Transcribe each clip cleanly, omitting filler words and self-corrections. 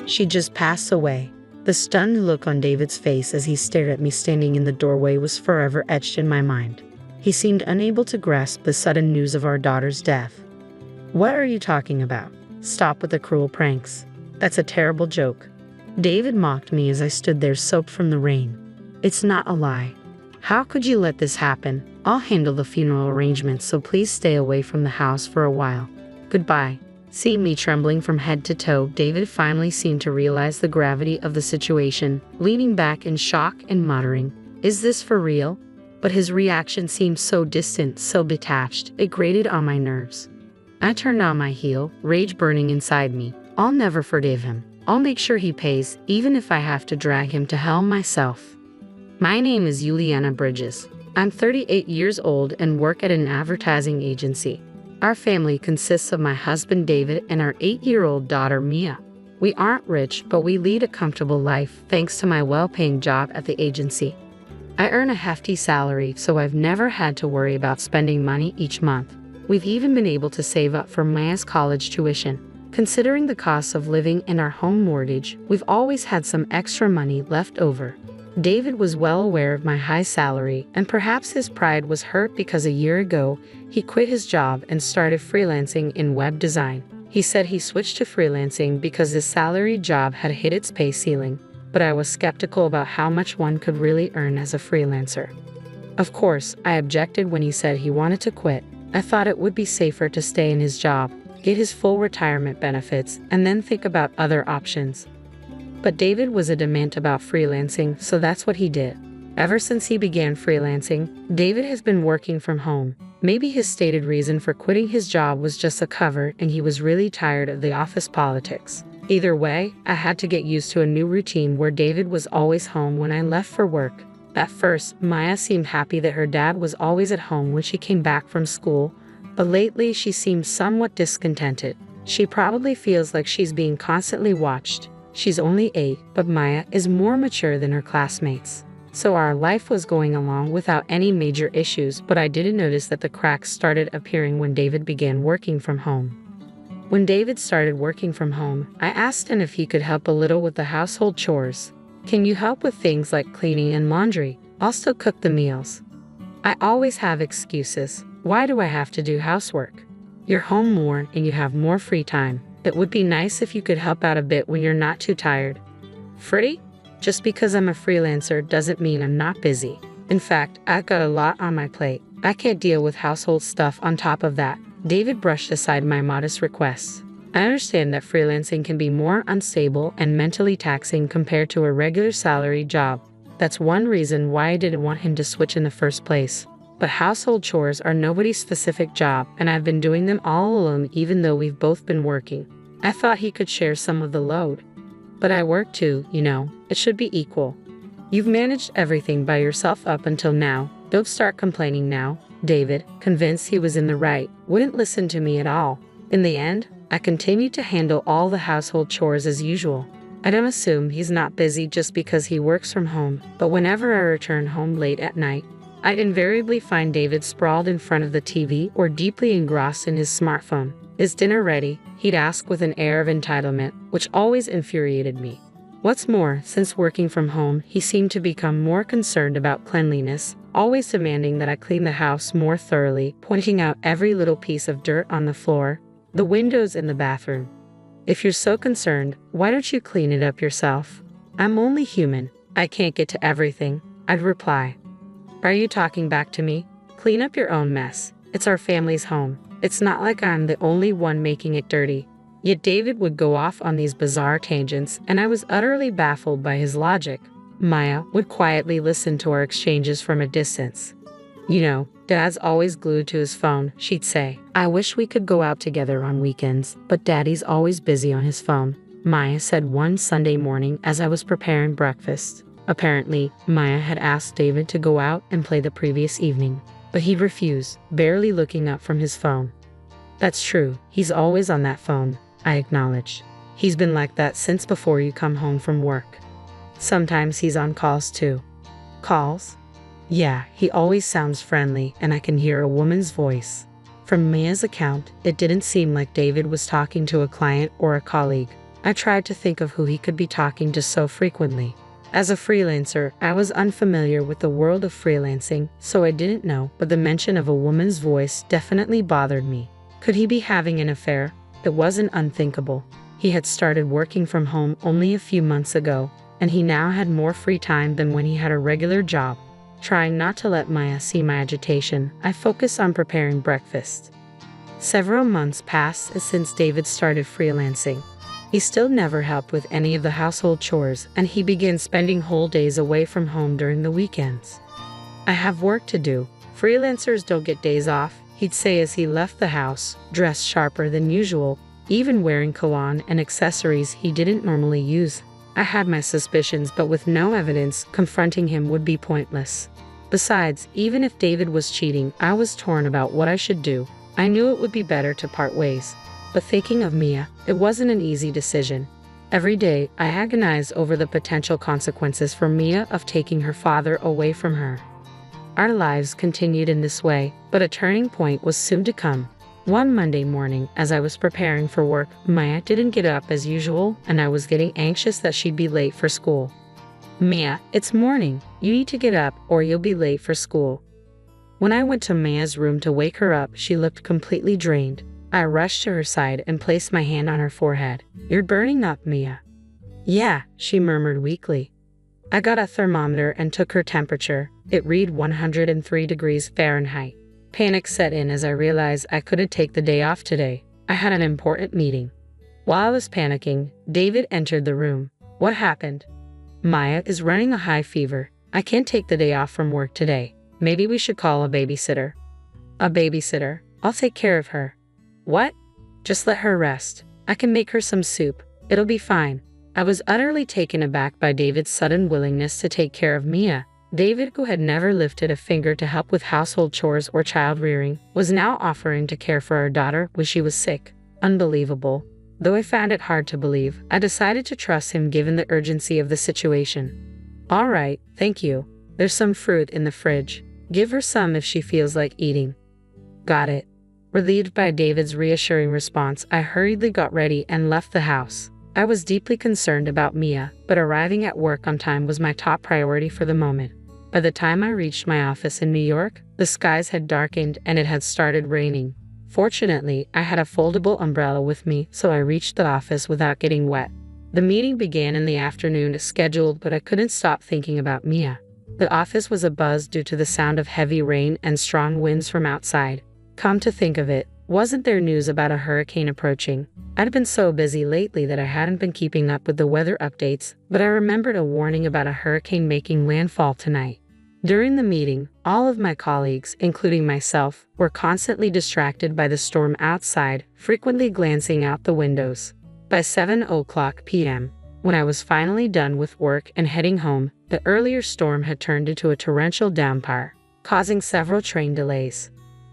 She just passed away. The stunned look on David's face as he stared at me standing in the doorway was forever etched in my mind. He seemed unable to grasp the sudden news of our daughter's death. What are you talking about? Stop with the cruel pranks. That's a terrible joke. David mocked me as I stood there soaked from the rain. It's not a lie. How could you let this happen? I'll handle the funeral arrangements, so please stay away from the house for a while. Goodbye. Seeing me trembling from head to toe, David finally seemed to realize the gravity of the situation, leaning back in shock and muttering, "Is this for real?" But his reaction seemed so distant, so detached, it grated on my nerves. I turned on my heel, rage burning inside me. I'll never forgive him. I'll make sure he pays, even if I have to drag him to hell myself. My name is Juliana Bridges. I'm 38 years old and work at an advertising agency. Our family consists of my husband David and our 8-year-old daughter Mia. We aren't rich, but we lead a comfortable life thanks to my well-paying job at the agency. I earn a hefty salary, so I've never had to worry about spending money each month. We've even been able to save up for Maya's college tuition. Considering the costs of living and our home mortgage, we've always had some extra money left over. David was well aware of my high salary, and perhaps his pride was hurt because a year ago, he quit his job and started freelancing in web design. He said he switched to freelancing because his salary job had hit its pay ceiling, but I was skeptical about how much one could really earn as a freelancer. Of course, I objected when he said he wanted to quit. I thought it would be safer to stay in his job, get his full retirement benefits, and then think about other options. But David was adamant about freelancing, so that's what he did. Ever since he began freelancing, David has been working from home. Maybe his stated reason for quitting his job was just a cover and he was really tired of the office politics. Either way, I had to get used to a new routine where David was always home when I left for work. At first, Maya seemed happy that her dad was always at home when she came back from school, but lately she seemed somewhat discontented. She probably feels like she's being constantly watched. She's only 8, but Maya is more mature than her classmates. So our life was going along without any major issues, but I didn't notice that the cracks started appearing when David began working from home. When David started working from home, I asked him if he could help a little with the household chores. Can you help with things like cleaning and laundry? I'll still cook the meals. I always have excuses. Why do I have to do housework? You're home more and you have more free time. It would be nice if you could help out a bit when you're not too tired. Free? Just because I'm a freelancer doesn't mean I'm not busy. In fact, I've got a lot on my plate. I can't deal with household stuff on top of that. David brushed aside my modest requests. I understand that freelancing can be more unstable and mentally taxing compared to a regular salary job. That's one reason why I didn't want him to switch in the first place. But household chores are nobody's specific job, and I've been doing them all alone even though we've both been working. I thought he could share some of the load. But I work too, you know. It should be equal. You've managed everything by yourself up until now. Don't start complaining now. David, convinced he was in the right, wouldn't listen to me at all. In the end, I continued to handle all the household chores as usual. I don't assume he's not busy just because he works from home, but whenever I return home late at night, I'd invariably find David sprawled in front of the TV or deeply engrossed in his smartphone. Is dinner ready? He'd ask with an air of entitlement, which always infuriated me. What's more, since working from home, he seemed to become more concerned about cleanliness, always demanding that I clean the house more thoroughly, pointing out every little piece of dirt on the floor, the windows in the bathroom. If you're so concerned, why don't you clean it up yourself? I'm only human. I can't get to everything, I'd reply. Are you talking back to me? Clean up your own mess. It's our family's home. It's not like I'm the only one making it dirty. Yet David would go off on these bizarre tangents, and I was utterly baffled by his logic. Maya would quietly listen to our exchanges from a distance. You know, Dad's always glued to his phone, she'd say. I wish we could go out together on weekends, but Daddy's always busy on his phone, Maya said one Sunday morning as I was preparing breakfast. Apparently, Maya had asked David to go out and play the previous evening, but he'd refuse, barely looking up from his phone. That's true, he's always on that phone, I acknowledged. He's been like that since before you come home from work. Sometimes he's on calls too. Calls? Yeah, he always sounds friendly and I can hear a woman's voice. From Maya's account, it didn't seem like David was talking to a client or a colleague. I tried to think of who he could be talking to so frequently. As a freelancer, I was unfamiliar with the world of freelancing, so I didn't know, but the mention of a woman's voice definitely bothered me. Could he be having an affair? It wasn't unthinkable. He had started working from home only a few months ago, and he now had more free time than when he had a regular job. Trying not to let Maya see my agitation, I focused on preparing breakfast. Several months passed since David started freelancing. He still never helped with any of the household chores, and he began spending whole days away from home during the weekends. I have work to do. Freelancers don't get days off, he'd say as he left the house, dressed sharper than usual, even wearing cologne and accessories he didn't normally use. I had my suspicions, but with no evidence, confronting him would be pointless. Besides, even if David was cheating, I was torn about what I should do. I knew it would be better to part ways. But thinking of Mia, it wasn't an easy decision. Every day, I agonized over the potential consequences for Mia of taking her father away from her. Our lives continued in this way, but a turning point was soon to come. One Monday morning, as I was preparing for work, Maya didn't get up as usual, and I was getting anxious that she'd be late for school. "Mia, it's morning. You need to get up, or you'll be late for school." When I went to Maya's room to wake her up, she looked completely drained. I rushed to her side and placed my hand on her forehead. "You're burning up, Mia." "Yeah," she murmured weakly. I got a thermometer and took her temperature. It read 103 degrees Fahrenheit. Panic set in as I realized I couldn't take the day off today. I had an important meeting. While I was panicking, David entered the room. "What happened?" "Maya is running a high fever. I can't take the day off from work today. Maybe we should call a babysitter." "A babysitter? I'll take care of her." "What?" "Just let her rest. I can make her some soup. It'll be fine." I was utterly taken aback by David's sudden willingness to take care of Mia. David, who had never lifted a finger to help with household chores or child rearing, was now offering to care for our daughter when she was sick. Unbelievable. Though I found it hard to believe, I decided to trust him given the urgency of the situation. "All right, thank you. There's some fruit in the fridge. Give her some if she feels like eating." "Got it." Relieved by David's reassuring response, I hurriedly got ready and left the house. I was deeply concerned about Mia, but arriving at work on time was my top priority for the moment. By the time I reached my office in New York, the skies had darkened and it had started raining. Fortunately, I had a foldable umbrella with me, so I reached the office without getting wet. The meeting began in the afternoon as scheduled, but I couldn't stop thinking about Mia. The office was abuzz due to the sound of heavy rain and strong winds from outside. Come to think of it, wasn't there news about a hurricane approaching? I'd been so busy lately that I hadn't been keeping up with the weather updates, but I remembered a warning about a hurricane making landfall tonight. During the meeting, all of my colleagues, including myself, were constantly distracted by the storm outside, frequently glancing out the windows. By 7:00 p.m., when I was finally done with work and heading home, the earlier storm had turned into a torrential downpour, causing several train delays.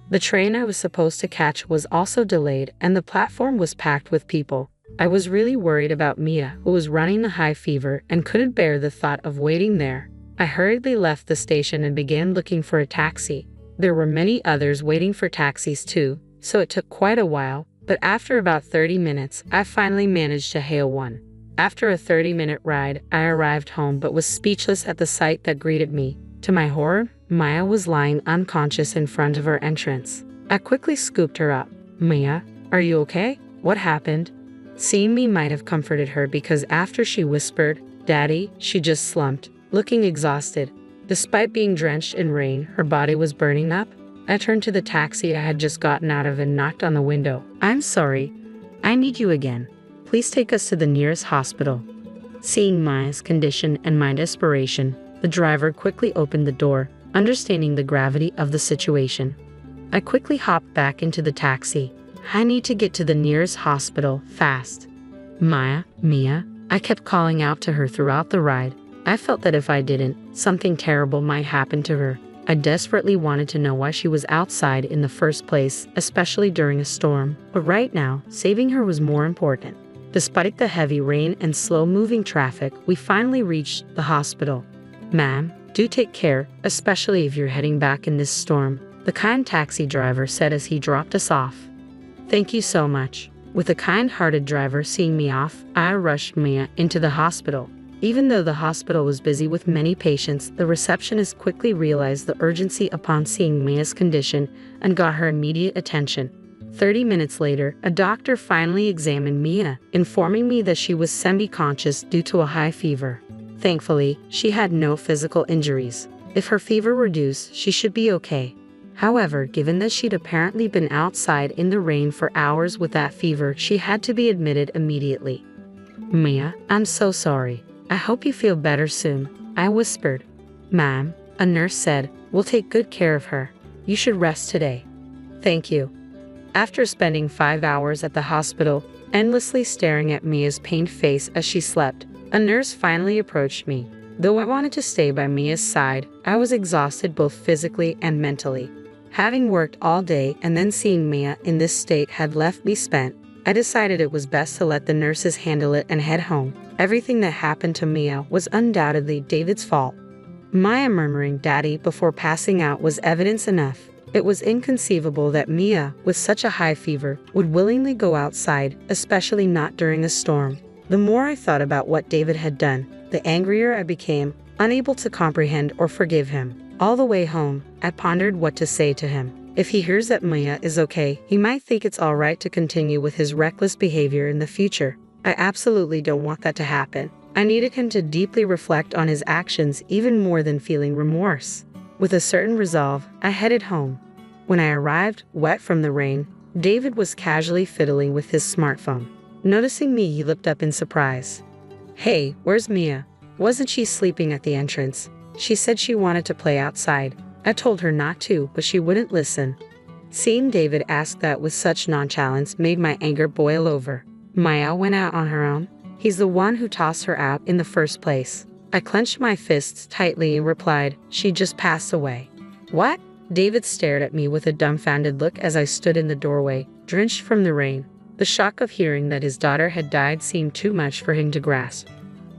The train I was supposed to catch was also delayed, and the platform was packed with people. I was really worried about Mia, who was running a high fever and couldn't bear the thought of waiting there. I hurriedly left the station and began looking for a taxi. There were many others waiting for taxis too, so it took quite a while, but after about 30 minutes, I finally managed to hail one. After a 30-minute ride, I arrived home but was speechless at the sight that greeted me. To my horror, Maya was lying unconscious in front of her entrance. I quickly scooped her up. "Mia, are you okay? What happened?" Seeing me might have comforted her because after she whispered, "Daddy," she just slumped, looking exhausted. Despite being drenched in rain, her body was burning up. I turned to the taxi I had just gotten out of and knocked on the window. "I'm sorry. I need you again. Please take us to the nearest hospital." Seeing Maya's condition and my desperation, the driver quickly opened the door, understanding the gravity of the situation. I quickly hopped back into the taxi. "I need to get to the nearest hospital, fast." Mia, I kept calling out to her throughout the ride. I felt that if I didn't, something terrible might happen to her. I desperately wanted to know why she was outside in the first place, especially during a storm. But right now, saving her was more important. Despite the heavy rain and slow-moving traffic, we finally reached the hospital. "Ma'am, do take care, especially if you're heading back in this storm," the kind taxi driver said as he dropped us off. "Thank you so much." With a kind-hearted driver seeing me off, I rushed Mia into the hospital. Even though the hospital was busy with many patients, the receptionist quickly realized the urgency upon seeing Mia's condition and got her immediate attention. 30 minutes later, a doctor finally examined Mia, informing me that she was semi-conscious due to a high fever. Thankfully, she had no physical injuries. If her fever reduced, she should be okay. However, given that she'd apparently been outside in the rain for hours with that fever, she had to be admitted immediately. "Mia, I'm so sorry. I hope you feel better soon," I whispered. "Ma'am," a nurse said, "we'll take good care of her. You should rest today." "Thank you." After spending 5 hours at the hospital, endlessly staring at Mia's pained face as she slept, a nurse finally approached me. Though I wanted to stay by Mia's side, I was exhausted both physically and mentally. Having worked all day and then seeing Mia in this state had left me spent, I decided it was best to let the nurses handle it and head home. Everything that happened to Mia was undoubtedly David's fault. Maya murmuring "Daddy" before passing out was evidence enough. It was inconceivable that Mia, with such a high fever, would willingly go outside, especially not during a storm. The more I thought about what David had done, the angrier I became, unable to comprehend or forgive him. All the way home, I pondered what to say to him. If he hears that Mia is okay, he might think it's alright to continue with his reckless behavior in the future. I absolutely don't want that to happen. I needed him to deeply reflect on his actions even more than feeling remorse. With a certain resolve, I headed home. When I arrived, wet from the rain, David was casually fiddling with his smartphone. Noticing me, he looked up in surprise. "Hey, where's Mia? Wasn't she sleeping at the entrance? She said she wanted to play outside. I told her not to, but she wouldn't listen." Seeing David ask that with such nonchalance made my anger boil over. Maya went out on her own? He's the one who tossed her out in the first place. I clenched my fists tightly and replied, "She just passed away." "What?" David stared at me with a dumbfounded look as I stood in the doorway, drenched from the rain. The shock of hearing that his daughter had died seemed too much for him to grasp.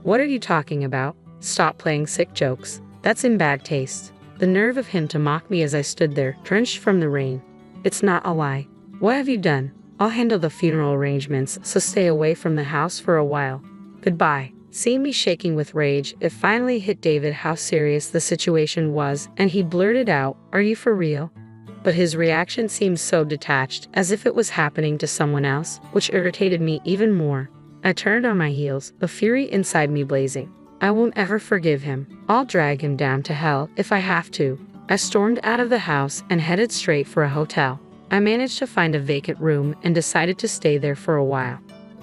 "What are you talking about? Stop playing sick jokes. That's in bad taste." The nerve of him to mock me as I stood there, drenched from the rain. "It's not a lie. What have you done? I'll handle the funeral arrangements, so stay away from the house for a while. Goodbye." Seeing me shaking with rage, it finally hit David how serious the situation was, and he blurted out, "Are you for real?" But his reaction seemed so detached, as if it was happening to someone else, which irritated me even more. I turned on my heels, the fury inside me blazing. I won't ever forgive him. I'll drag him down to hell if I have to. I stormed out of the house and headed straight for a hotel. I managed to find a vacant room and decided to stay there for a while.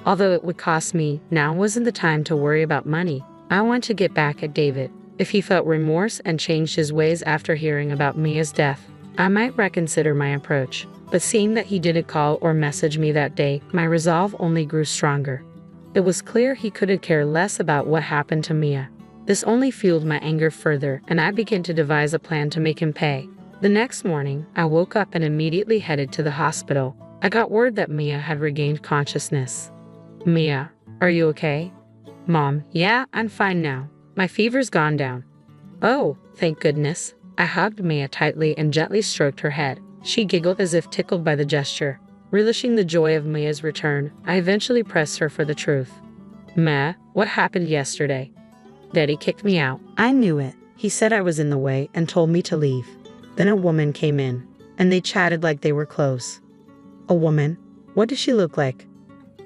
Although it would cost me, now wasn't the time to worry about money. I want to get back at David. If he felt remorse and changed his ways after hearing about Mia's death, I might reconsider my approach. But seeing that he didn't call or message me that day, my resolve only grew stronger. It was clear he couldn't care less about what happened to Mia. This only fueled my anger further, and I began to devise a plan to make him pay. The next morning, I woke up and immediately headed to the hospital. I got word that Mia had regained consciousness. "Mia, are you okay?" "Mom, yeah, I'm fine now. My fever's gone down." "Oh, thank goodness." I hugged Mia tightly and gently stroked her head. She giggled as if tickled by the gesture. Relishing the joy of Mia's return, I eventually pressed her for the truth. "Ma, what happened yesterday?" "Daddy kicked me out." I knew it. He said I was in the way and told me to leave. Then a woman came in, and they chatted like they were close. "A woman? What did she look like?"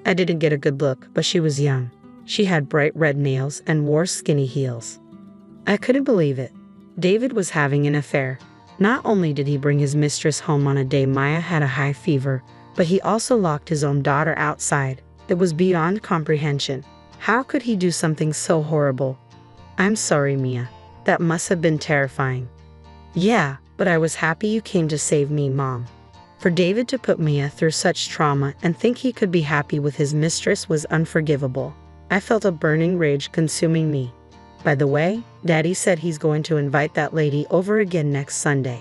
I didn't get a good look, but she was young. She had bright red nails and wore skinny heels. I couldn't believe it. David was having an affair. Not only did he bring his mistress home on a day Maya had a high fever, but he also locked his own daughter outside. It was beyond comprehension. How could he do something so horrible? "I'm sorry, Mia. That must have been terrifying." "Yeah, but I was happy you came to save me, Mom." For David to put Mia through such trauma and think he could be happy with his mistress was unforgivable. I felt a burning rage consuming me. "By the way, Daddy said he's going to invite that lady over again next Sunday."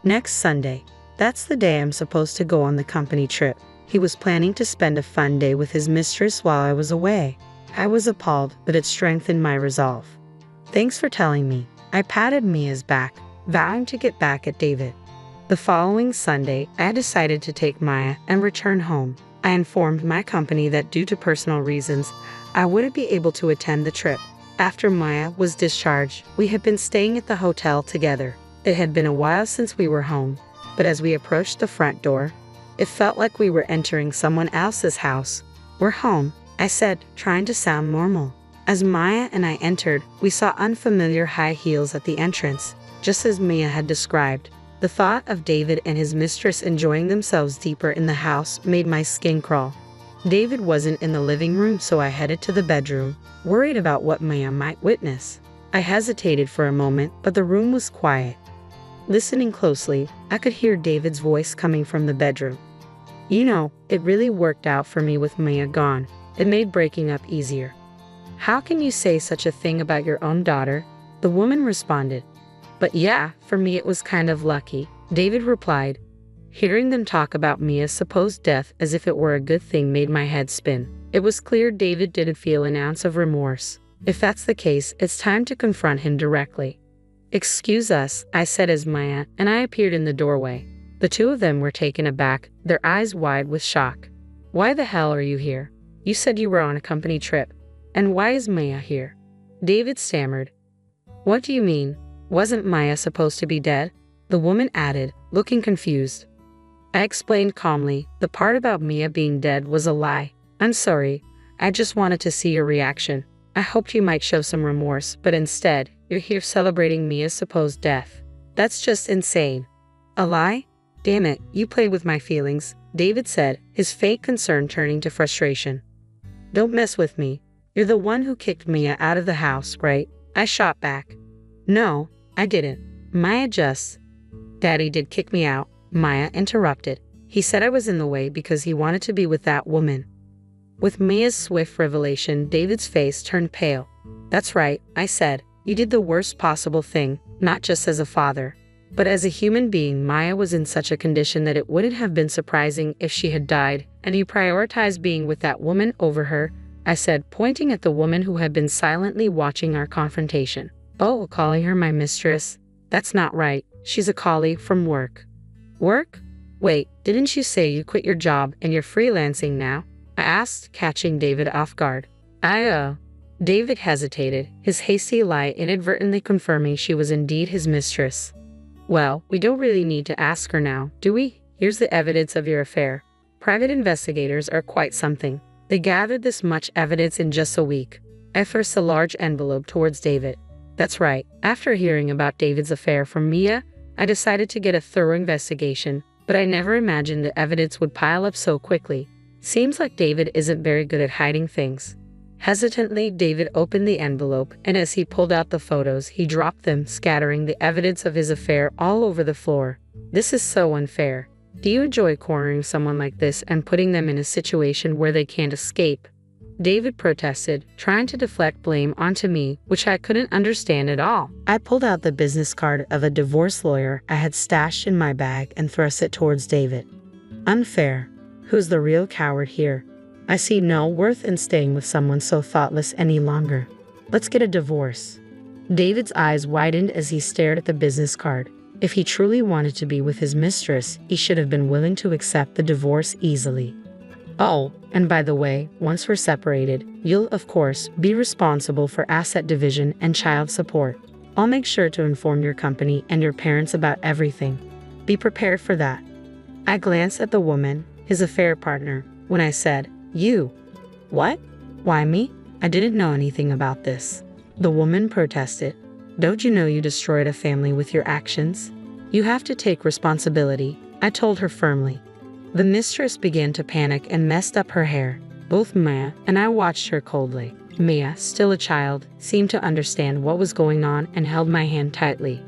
Next Sunday? That's the day I'm supposed to go on the company trip. He was planning to spend a fun day with his mistress while I was away. I was appalled, but it strengthened my resolve. "Thanks for telling me." I patted Mia's back, vowing to get back at David. The following Sunday, I decided to take Maya and return home. I informed my company that due to personal reasons, I wouldn't be able to attend the trip. After Maya was discharged, we had been staying at the hotel together. It had been a while since we were home, but as we approached the front door, it felt like we were entering someone else's house. "We're home," I said, trying to sound normal. As Maya and I entered, we saw unfamiliar high heels at the entrance, just as Mia had described. The thought of David and his mistress enjoying themselves deeper in the house made my skin crawl. David wasn't in the living room, so I headed to the bedroom, worried about what Mia might witness. I hesitated for a moment, but the room was quiet. Listening closely, I could hear David's voice coming from the bedroom. "You know, it really worked out for me with Mia gone. It made breaking up easier." "How can you say such a thing about your own daughter?" the woman responded. "But yeah, for me it was kind of lucky," David replied. Hearing them talk about Mia's supposed death as if it were a good thing made my head spin. It was clear David didn't feel an ounce of remorse. If that's the case, it's time to confront him directly. "Excuse us," I said as Maya and I appeared in the doorway. The two of them were taken aback, their eyes wide with shock. "Why the hell are you here? You said you were on a company trip. And why is Maya here?" David stammered. "What do you mean? Wasn't Maya supposed to be dead?" the woman added, looking confused. I explained calmly, "The part about Mia being dead was a lie. I'm sorry. I just wanted to see your reaction. I hoped you might show some remorse, but instead, you're here celebrating Mia's supposed death. That's just insane." "A lie? Damn it, you played with my feelings," David said, his fake concern turning to frustration. "Don't mess with me. You're the one who kicked Mia out of the house, right?" I shot back. "No, I didn't. Maya just—" "Daddy did kick me out," Maya interrupted. "He said I was in the way because he wanted to be with that woman." With Mia's swift revelation, David's face turned pale. "That's right," I said. "You did the worst possible thing, not just as a father, but as a human being. Maya was in such a condition that it wouldn't have been surprising if she had died, and you prioritized being with that woman over her," I said, pointing at the woman who had been silently watching our confrontation. "Oh, calling her my mistress? That's not right. She's a colleague from work." "Work? Wait, didn't you say you quit your job and you're freelancing now?" I asked, catching David off guard. David hesitated, his hasty lie inadvertently confirming she was indeed his mistress. "Well, we don't really need to ask her now, do we? Here's the evidence of your affair." Private investigators are quite something. They gathered this much evidence in just a week. I thrust a large envelope towards David. "That's right. After hearing about David's affair from Mia, I decided to get a thorough investigation, but I never imagined the evidence would pile up so quickly. Seems like David isn't very good at hiding things." Hesitantly, David opened the envelope, and as he pulled out the photos, he dropped them, scattering the evidence of his affair all over the floor. "This is so unfair. Do you enjoy cornering someone like this and putting them in a situation where they can't escape?" David protested, trying to deflect blame onto me, which I couldn't understand at all. I pulled out the business card of a divorce lawyer I had stashed in my bag and thrust it towards David. "Unfair. Who's the real coward here? I see no worth in staying with someone so thoughtless any longer. Let's get a divorce." David's eyes widened as he stared at the business card. If he truly wanted to be with his mistress, he should have been willing to accept the divorce easily. "Oh, and by the way, once we're separated, you'll, of course, be responsible for asset division and child support. I'll make sure to inform your company and your parents about everything. Be prepared for that." I glanced at the woman, his affair partner, when I said, "You." "What? Why me? I didn't know anything about this." The woman protested. "Don't you know you destroyed a family with your actions? You have to take responsibility," I told her firmly. The mistress began to panic and messed up her hair. Both Mia and I watched her coldly. Mia, still a child, seemed to understand what was going on and held my hand tightly.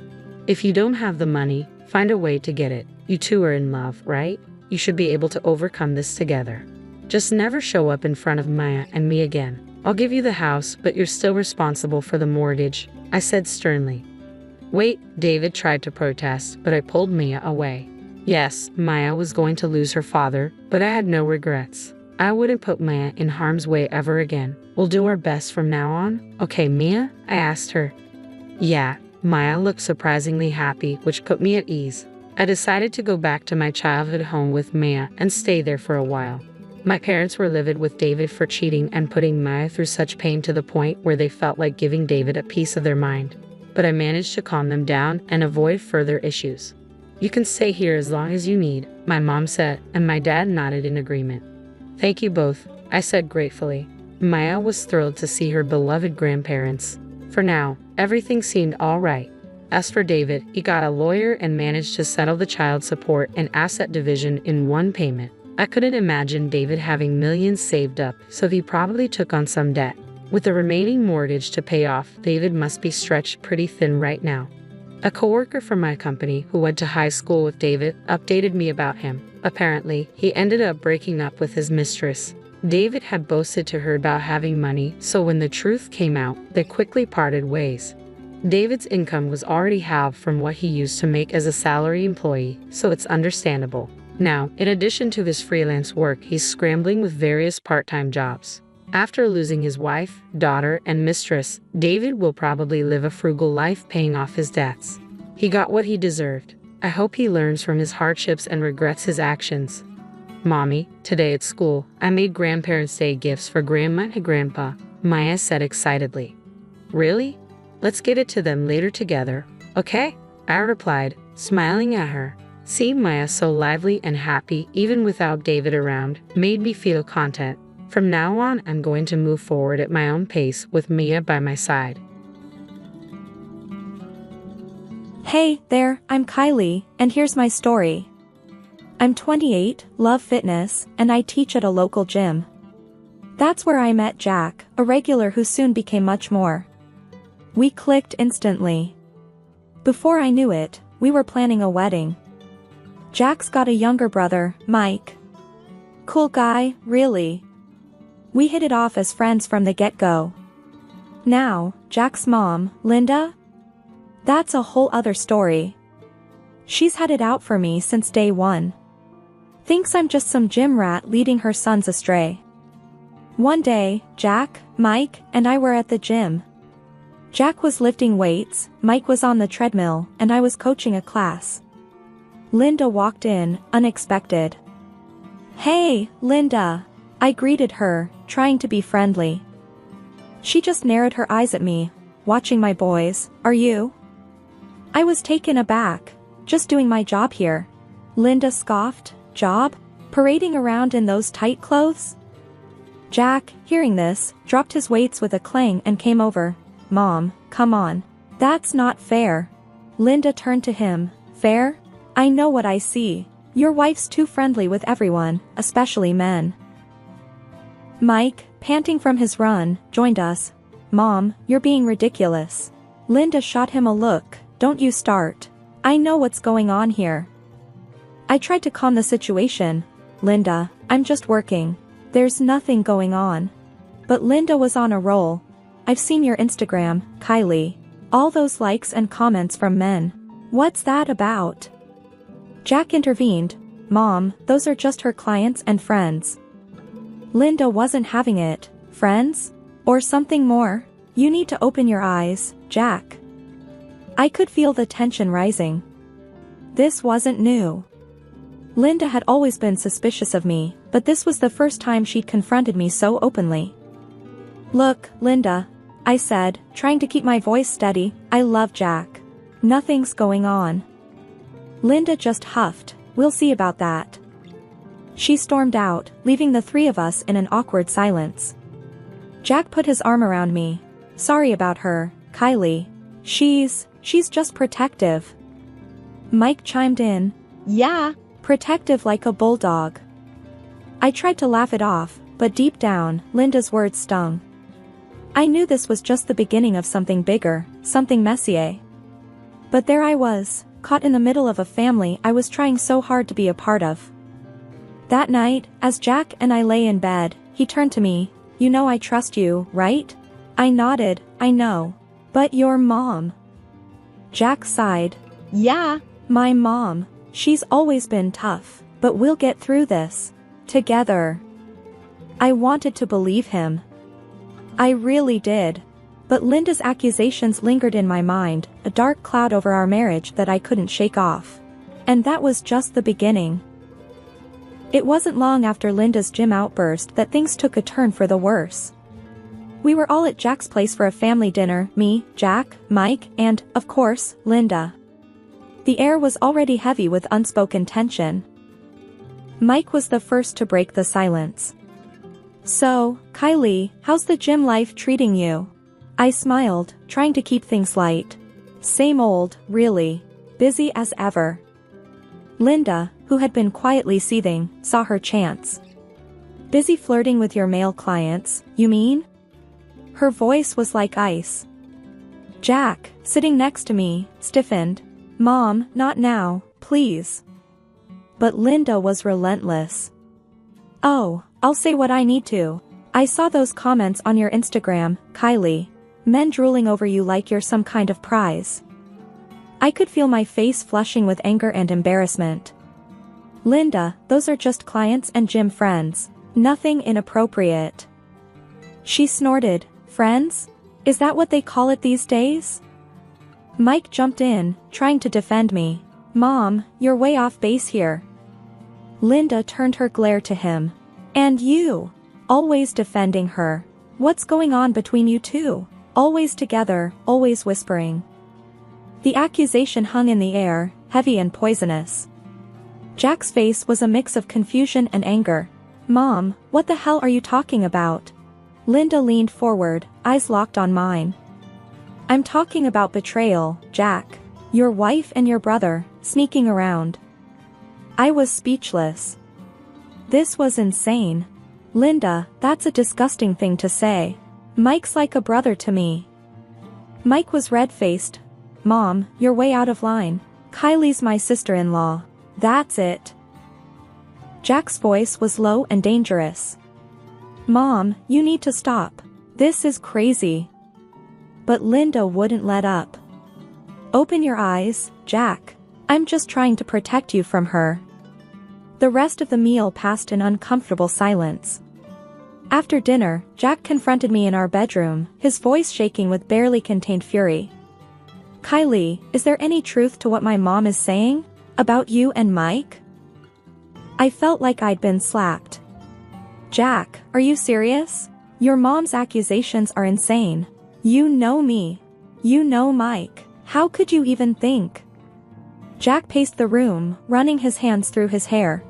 "If you don't have the money, find a way to get it. You two are in love, right? You should be able to overcome this together. Just never show up in front of Mia and me again. I'll give you the house, but you're still responsible for the mortgage," I said sternly. "Wait," David tried to protest, but I pulled Mia away. Yes, Maya was going to lose her father, but I had no regrets. I wouldn't put Maya in harm's way ever again. "We'll do our best from now on, okay, Mia?" I asked her. "Yeah." Maya looked surprisingly happy, which put me at ease. I decided to go back to my childhood home with Maya and stay there for a while. My parents were livid with David for cheating and putting Maya through such pain to the point where they felt like giving David a piece of their mind. But I managed to calm them down and avoid further issues. "You can stay here as long as you need," my mom said, and my dad nodded in agreement. "Thank you both," I said gratefully. Maya was thrilled to see her beloved grandparents. For now, everything seemed all right. As for David, he got a lawyer and managed to settle the child support and asset division in one payment. I couldn't imagine David having millions saved up, so he probably took on some debt. With the remaining mortgage to pay off, David must be stretched pretty thin right now. A coworker from my company who went to high school with David updated me about him. Apparently, he ended up breaking up with his mistress. David had boasted to her about having money, so when the truth came out, they quickly parted ways. David's income was already halved from what he used to make as a salary employee, so it's understandable. Now, in addition to his freelance work, he's scrambling with various part-time jobs. After losing his wife, daughter, and mistress, David will probably live a frugal life paying off his debts. He got what he deserved. I hope he learns from his hardships and regrets his actions. "Mommy, today at school, I made Grandparents' Day gifts for Grandma and Grandpa," Maya said excitedly. "Really? Let's get it to them later together, okay?" I replied, smiling at her. Seeing Maya so lively and happy even without David around made me feel content. From now on, I'm going to move forward at my own pace with Mia by my side. Hey there, I'm Kylie, and here's my story. I'm 28, love fitness, and I teach at a local gym. That's where I met Jack, a regular who soon became much more. We clicked instantly. Before I knew it, we were planning a wedding. Jack's got a younger brother, Mike. Cool guy, really. We hit it off as friends from the get-go. Now, Jack's mom, Linda? That's a whole other story. She's had it out for me since day one. Thinks I'm just some gym rat leading her sons astray. One day, Jack, Mike, and I were at the gym. Jack was lifting weights, Mike was on the treadmill, and I was coaching a class. Linda walked in, unexpected. "Hey, Linda," I greeted her, trying to be friendly. She just narrowed her eyes at me, watching my boys. "Are you?" I was taken aback. "Just doing my job here." Linda scoffed. "Job? Parading around in those tight clothes?" Jack, hearing this, dropped his weights with a clang and came over. "Mom, come on. That's not fair." Linda turned to him. "Fair? I know what I see. Your wife's too friendly with everyone, especially men." Mike, panting from his run, joined us. "Mom, you're being ridiculous." Linda shot him a look. "Don't you start. I know what's going on here." I tried to calm the situation. "Linda, I'm just working. There's nothing going on." But Linda was on a roll. "I've seen your Instagram, Kylie. All those likes and comments from men. What's that about?" Jack intervened. "Mom, those are just her clients and friends." Linda wasn't having it. "Friends? Or something more? You need to open your eyes, Jack." I could feel the tension rising. This wasn't new. Linda had always been suspicious of me, but this was the first time she'd confronted me so openly. "Look, Linda," I said, trying to keep my voice steady, "I love Jack. Nothing's going on." Linda just huffed. "We'll see about that." She stormed out, leaving the three of us in an awkward silence. Jack put his arm around me. "Sorry about her, Kylie. She's just protective." Mike chimed in. "Yeah, protective like a bulldog." I tried to laugh it off, but deep down, Linda's words stung. I knew this was just the beginning of something bigger, something messier. But there I was, caught in the middle of a family I was trying so hard to be a part of. That night, as Jack and I lay in bed, he turned to me. "You know I trust you, right?" I nodded. "I know. But your mom." Jack sighed. "Yeah, my mom. She's always been tough, but we'll get through this. Together." I wanted to believe him. I really did. But Linda's accusations lingered in my mind, a dark cloud over our marriage that I couldn't shake off. And that was just the beginning. It wasn't long after Linda's gym outburst that things took a turn for the worse. We were all at Jack's place for a family dinner, me, Jack, Mike, and, of course, Linda. The air was already heavy with unspoken tension. Mike was the first to break the silence. "So, Kylie, how's the gym life treating you?" I smiled, trying to keep things light. "Same old, really. Busy as ever." Linda, who had been quietly seething, saw her chance. "Busy flirting with your male clients, you mean?" Her voice was like ice. Jack, sitting next to me, stiffened. "Mom, not now, please." But Linda was relentless. "Oh, I'll say what I need to. I saw those comments on your Instagram, Kylie. Men drooling over you like you're some kind of prize." I could feel my face flushing with anger and embarrassment. "Linda, those are just clients and gym friends. Nothing inappropriate." She snorted. "Friends? Is that what they call it these days?" Mike jumped in, trying to defend me. "Mom, you're way off base here." Linda turned her glare to him. "And you? Always defending her. What's going on between you two? Always together, always whispering." The accusation hung in the air, heavy and poisonous. Jack's face was a mix of confusion and anger. "Mom, what the hell are you talking about?" Linda leaned forward, eyes locked on mine. "I'm talking about betrayal, Jack. Your wife and your brother, sneaking around." I was speechless. This was insane. "Linda, that's a disgusting thing to say. Mike's like a brother to me." Mike was red-faced. "Mom, you're way out of line. Kylie's my sister-in-law. That's it." Jack's voice was low and dangerous. "Mom, you need to stop. This is crazy." But Linda wouldn't let up. "Open your eyes, Jack. I'm just trying to protect you from her." The rest of the meal passed in uncomfortable silence. After dinner, Jack confronted me in our bedroom, his voice shaking with barely contained fury. "Kylie, is there any truth to what my mom is saying? About you and Mike?" I felt like I'd been slapped. "Jack, are you serious? Your mom's accusations are insane. You know me. You know Mike. How could you even think?" Jack paced the room, running his hands through his hair.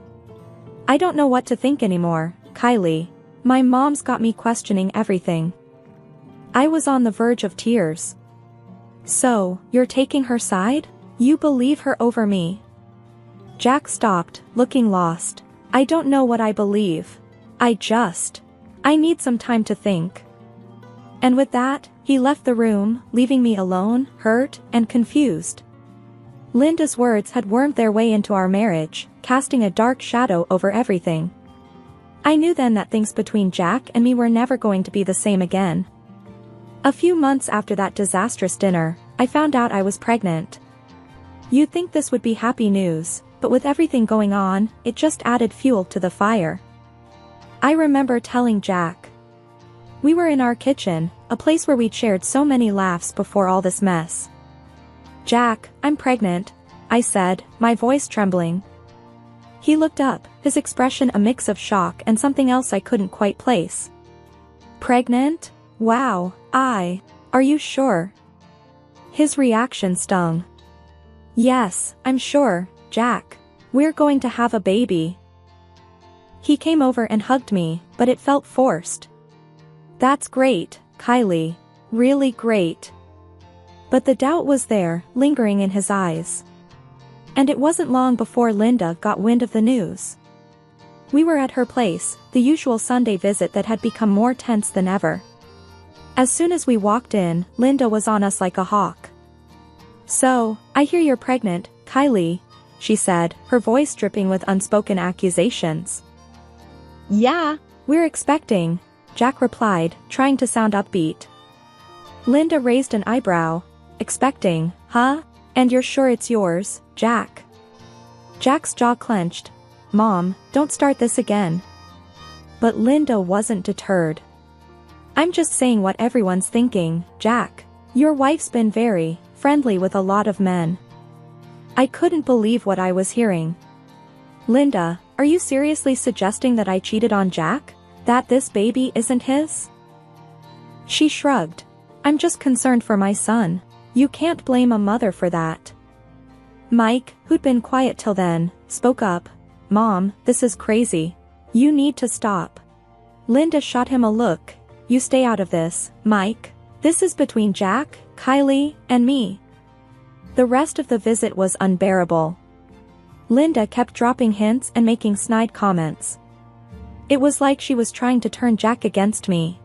"I don't know what to think anymore, Kylie. My mom's got me questioning everything." I was on the verge of tears. "So, you're taking her side? You believe her over me?" Jack stopped, looking lost. "I don't know what I believe. I need some time to think." And with that, he left the room, leaving me alone, hurt, and confused. Linda's words had wormed their way into our marriage, casting a dark shadow over everything. I knew then that things between Jack and me were never going to be the same again. A few months after that disastrous dinner, I found out I was pregnant. You'd think this would be happy news, but with everything going on, it just added fuel to the fire. I remember telling Jack. We were in our kitchen, a place where we'd shared so many laughs before all this mess. "Jack, I'm pregnant," I said, my voice trembling. He looked up, his expression a mix of shock and something else I couldn't quite place. "Pregnant? Wow, are you sure?" His reaction stung. "Yes, I'm sure, Jack. We're going to have a baby." He came over and hugged me, but it felt forced. "That's great, Kylie. Really great." But the doubt was there, lingering in his eyes. And it wasn't long before Linda got wind of the news. We were at her place, the usual Sunday visit that had become more tense than ever. As soon as we walked in, Linda was on us like a hawk. "So, I hear you're pregnant, Kylie," she said, her voice dripping with unspoken accusations. "Yeah, we're expecting," Jack replied, trying to sound upbeat. Linda raised an eyebrow. "Expecting, huh? And you're sure it's yours, Jack?" Jack's jaw clenched. "Mom, don't start this again." But Linda wasn't deterred. "I'm just saying what everyone's thinking, Jack. Your wife's been very friendly with a lot of men." I couldn't believe what I was hearing. "Linda, are you seriously suggesting that I cheated on Jack? That this baby isn't his? She shrugged. I'm just concerned for my son. You can't blame a mother for that. Mike, who'd been quiet till then, spoke up. Mom, this is crazy. You need to stop. Linda shot him a look. You stay out of this, Mike. This is between Jack, Kylie, and me. The rest of the visit was unbearable. Linda kept dropping hints and making snide comments. It was like she was trying to turn Jack against me.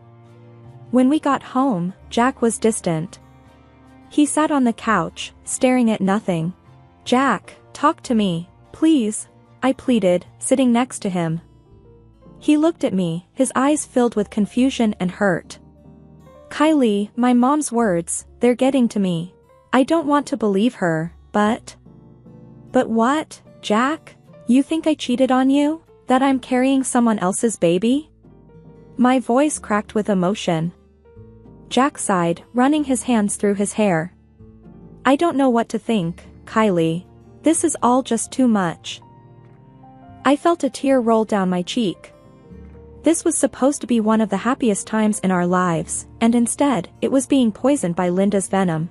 When we got home, Jack was distant. He sat on the couch, staring at nothing. Jack, talk to me, please, I pleaded, sitting next to him. He looked at me, his eyes filled with confusion and hurt. Kylie, my mom's words, they're getting to me. I don't want to believe her, but... But what, Jack? You think I cheated on you? That I'm carrying someone else's baby? My voice cracked with emotion. Jack sighed, running his hands through his hair. I don't know what to think, Kylie. This is all just too much. I felt a tear roll down my cheek. This was supposed to be one of the happiest times in our lives, and instead, it was being poisoned by Linda's venom.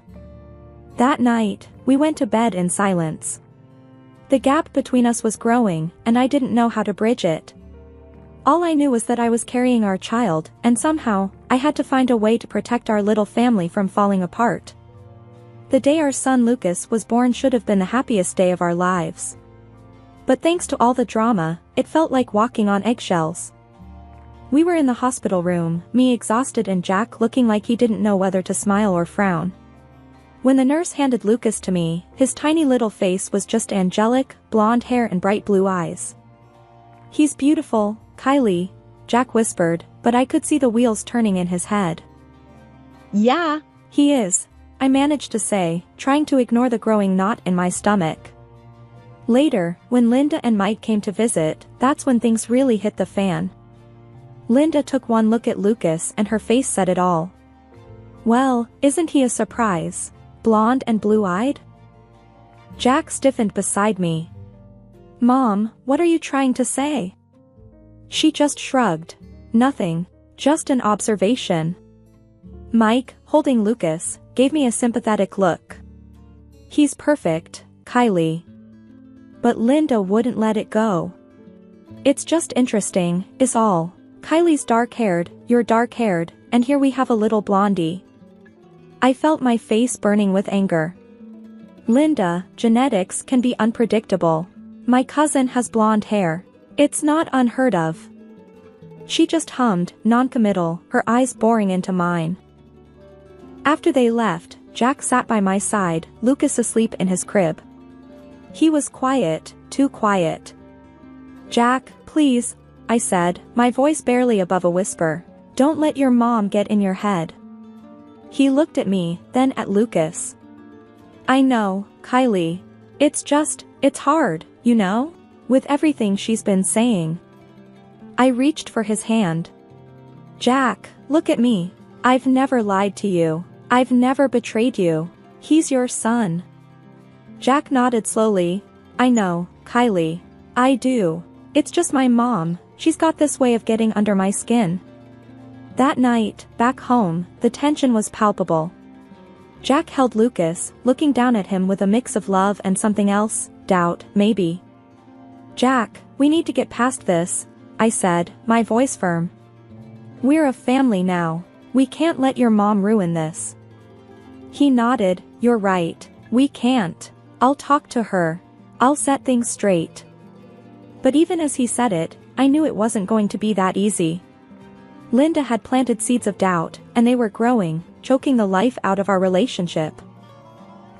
That night, we went to bed in silence. The gap between us was growing, and I didn't know how to bridge it. All I knew was that I was carrying our child, and somehow, I had to find a way to protect our little family from falling apart. The day our son Lucas was born should have been the happiest day of our lives. But thanks to all the drama, it felt like walking on eggshells. We were in the hospital room, me exhausted and Jack looking like he didn't know whether to smile or frown. When the nurse handed Lucas to me, his tiny little face was just angelic, blonde hair and bright blue eyes. He's beautiful, Kylie, Jack whispered, but I could see the wheels turning in his head. Yeah, he is, I managed to say, trying to ignore the growing knot in my stomach. Later, when Linda and Mike came to visit, that's when things really hit the fan. Linda took one look at Lucas and her face said it all. Well, isn't he a surprise? Blonde and blue-eyed? Jack stiffened beside me. Mom, what are you trying to say? She just shrugged. Nothing, just an observation. Mike, holding Lucas, gave me a sympathetic look. He's perfect, Kylie. But Linda wouldn't let it go. It's just interesting, is all. Kylie's dark-haired, you're dark-haired, and here we have a little blondie. I felt my face burning with anger. Linda, genetics can be unpredictable. My cousin has blonde hair. It's not unheard of. She just hummed, non-committal, her eyes boring into mine. After they left, Jack sat by my side, Lucas asleep in his crib. He was quiet, too quiet. Jack, please, I said, my voice barely above a whisper. Don't let your mom get in your head. He looked at me, then at Lucas. I know, Kylie. It's hard, you know? With everything she's been saying. I reached for his hand. Jack, look at me. I've never lied to you. I've never betrayed you. He's your son. Jack nodded slowly. I know, Kylie. I do. It's just my mom. She's got this way of getting under my skin. That night, back home, the tension was palpable. Jack held Lucas, looking down at him with a mix of love and something else, doubt, maybe. Jack, we need to get past this, I said, my voice firm. We're a family now. We can't let your mom ruin this. He nodded, you're right, we can't. I'll talk to her. I'll set things straight. But even as he said it, I knew it wasn't going to be that easy. Linda had planted seeds of doubt, and they were growing, choking the life out of our relationship.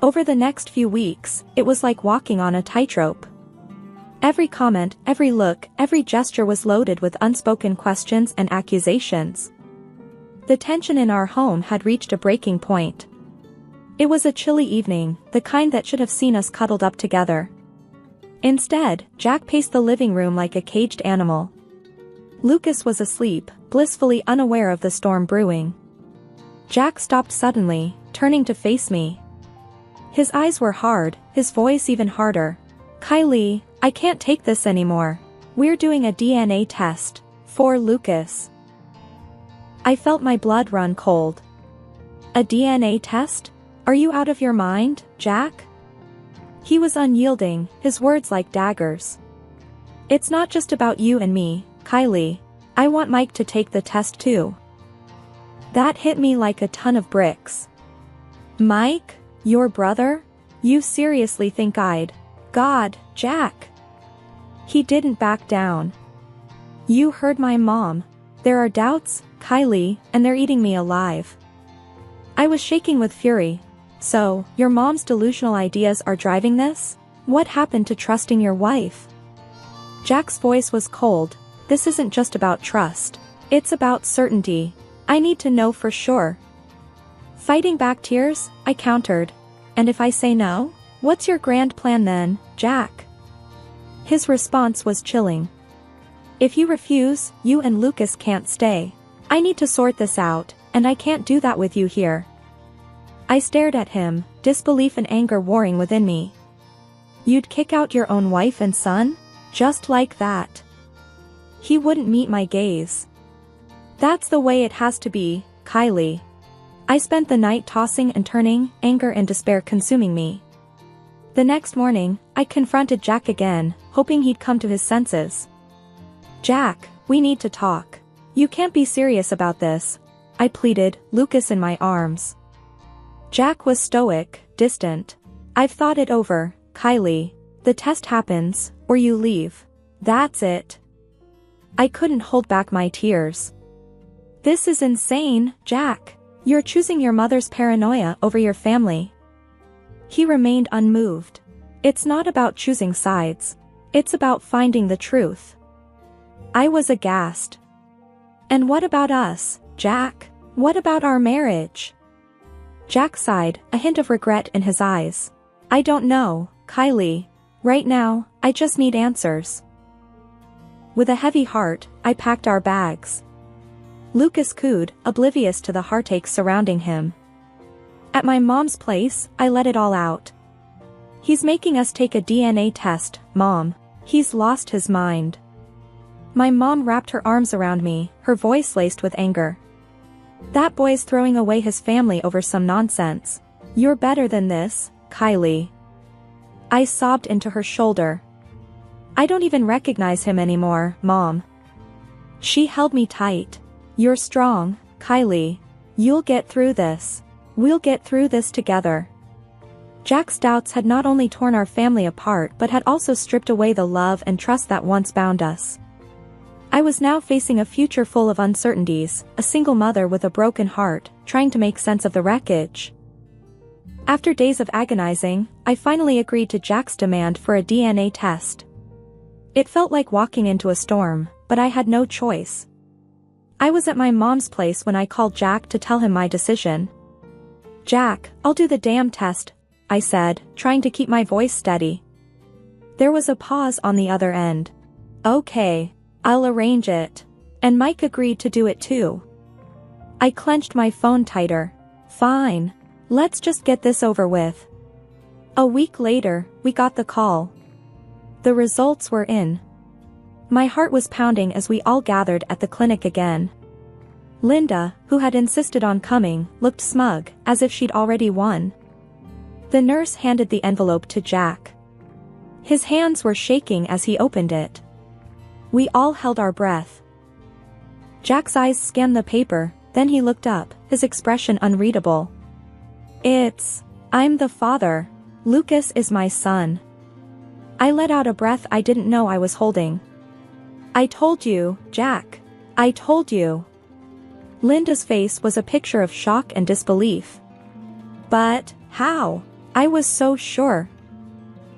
Over the next few weeks, it was like walking on a tightrope. Every comment, every look, every gesture was loaded with unspoken questions and accusations. The tension in our home had reached a breaking point. It was a chilly evening, the kind that should have seen us cuddled up together. Instead, Jack paced the living room like a caged animal. Lucas was asleep, blissfully unaware of the storm brewing. Jack stopped suddenly, turning to face me. His eyes were hard, his voice even harder. Kylie, I can't take this anymore. We're doing a DNA test. For Lucas. I felt my blood run cold. A DNA test? Are you out of your mind, Jack? He was unyielding, his words like daggers. It's not just about you and me, Kylie. I want Mike to take the test too. That hit me like a ton of bricks. Mike? Your brother? You seriously think I'd? God, Jack. He didn't back down. You heard my mom. There are doubts, Kylie, and they're eating me alive. I was shaking with fury. So, your mom's delusional ideas are driving this? What happened to trusting your wife? Jack's voice was cold. This isn't just about trust. It's about certainty. I need to know for sure. Fighting back tears, I countered. And if I say no? What's your grand plan then, Jack? His response was chilling. If you refuse, you and Lucas can't stay. I need to sort this out, and I can't do that with you here. I stared at him, disbelief and anger warring within me. You'd kick out your own wife and son? Just like that? He wouldn't meet my gaze. That's the way it has to be, Kylie. I spent the night tossing and turning, anger and despair consuming me. The next morning, I confronted Jack again, hoping he'd come to his senses. Jack, we need to talk. You can't be serious about this, I pleaded, Lucas in my arms. Jack was stoic, distant. I've thought it over, Kylie. The test happens, or you leave. That's it. I couldn't hold back my tears. This is insane, Jack. You're choosing your mother's paranoia over your family. He remained unmoved. It's not about choosing sides. It's about finding the truth. I was aghast. And what about us, Jack? What about our marriage? Jack sighed, a hint of regret in his eyes. I don't know, Kylie. Right now, I just need answers. With a heavy heart, I packed our bags. Lucas cooed, oblivious to the heartache surrounding him. At my mom's place, I let it all out. He's making us take a DNA test, Mom. He's lost his mind. My mom wrapped her arms around me, her voice laced with anger. That boy's throwing away his family over some nonsense. You're better than this, Kylie. I sobbed into her shoulder. I don't even recognize him anymore, Mom. She held me tight. You're strong, Kylie. You'll get through this. We'll get through this together. Jack's doubts had not only torn our family apart but had also stripped away the love and trust that once bound us. I was now facing a future full of uncertainties, a single mother with a broken heart, trying to make sense of the wreckage. After days of agonizing, I finally agreed to Jack's demand for a DNA test. It felt like walking into a storm, but I had no choice. I was at my mom's place when I called Jack to tell him my decision. Jack, I'll do the damn test, I said, trying to keep my voice steady. There was a pause on the other end. Okay. I'll arrange it. And Mike agreed to do it too. I clenched my phone tighter. Fine. Let's just get this over with. A week later, we got the call. The results were in. My heart was pounding as we all gathered at the clinic again. Linda, who had insisted on coming, looked smug, as if she'd already won. The nurse handed the envelope to Jack. His hands were shaking as he opened it. We all held our breath. Jack's eyes scanned the paper, then he looked up, his expression unreadable. I'm the father. Lucas is my son. I let out a breath I didn't know I was holding. I told you, Jack. I told you. Linda's face was a picture of shock and disbelief. But, how? I was so sure.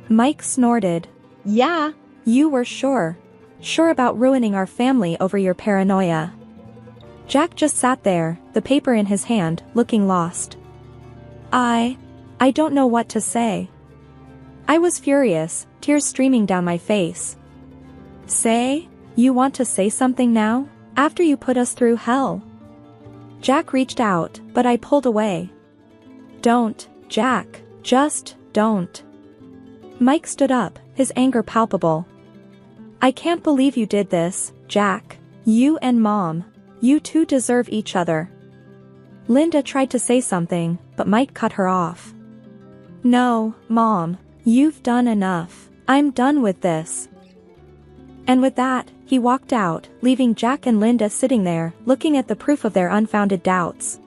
Mike snorted. Yeah, you were sure. Sure about ruining our family over your paranoia. Jack just sat there, the paper in his hand, looking lost. I don't know what to say. I was furious, tears streaming down my face. Say? You want to say something now? After you put us through hell? Jack reached out, but I pulled away. Don't, Jack, just don't. Mike stood up, his anger palpable. I can't believe you did this, Jack. You and Mom. You two deserve each other. Linda tried to say something, but Mike cut her off. No, Mom. You've done enough. I'm done with this. And with that, he walked out, leaving Jack and Linda sitting there, looking at the proof of their unfounded doubts.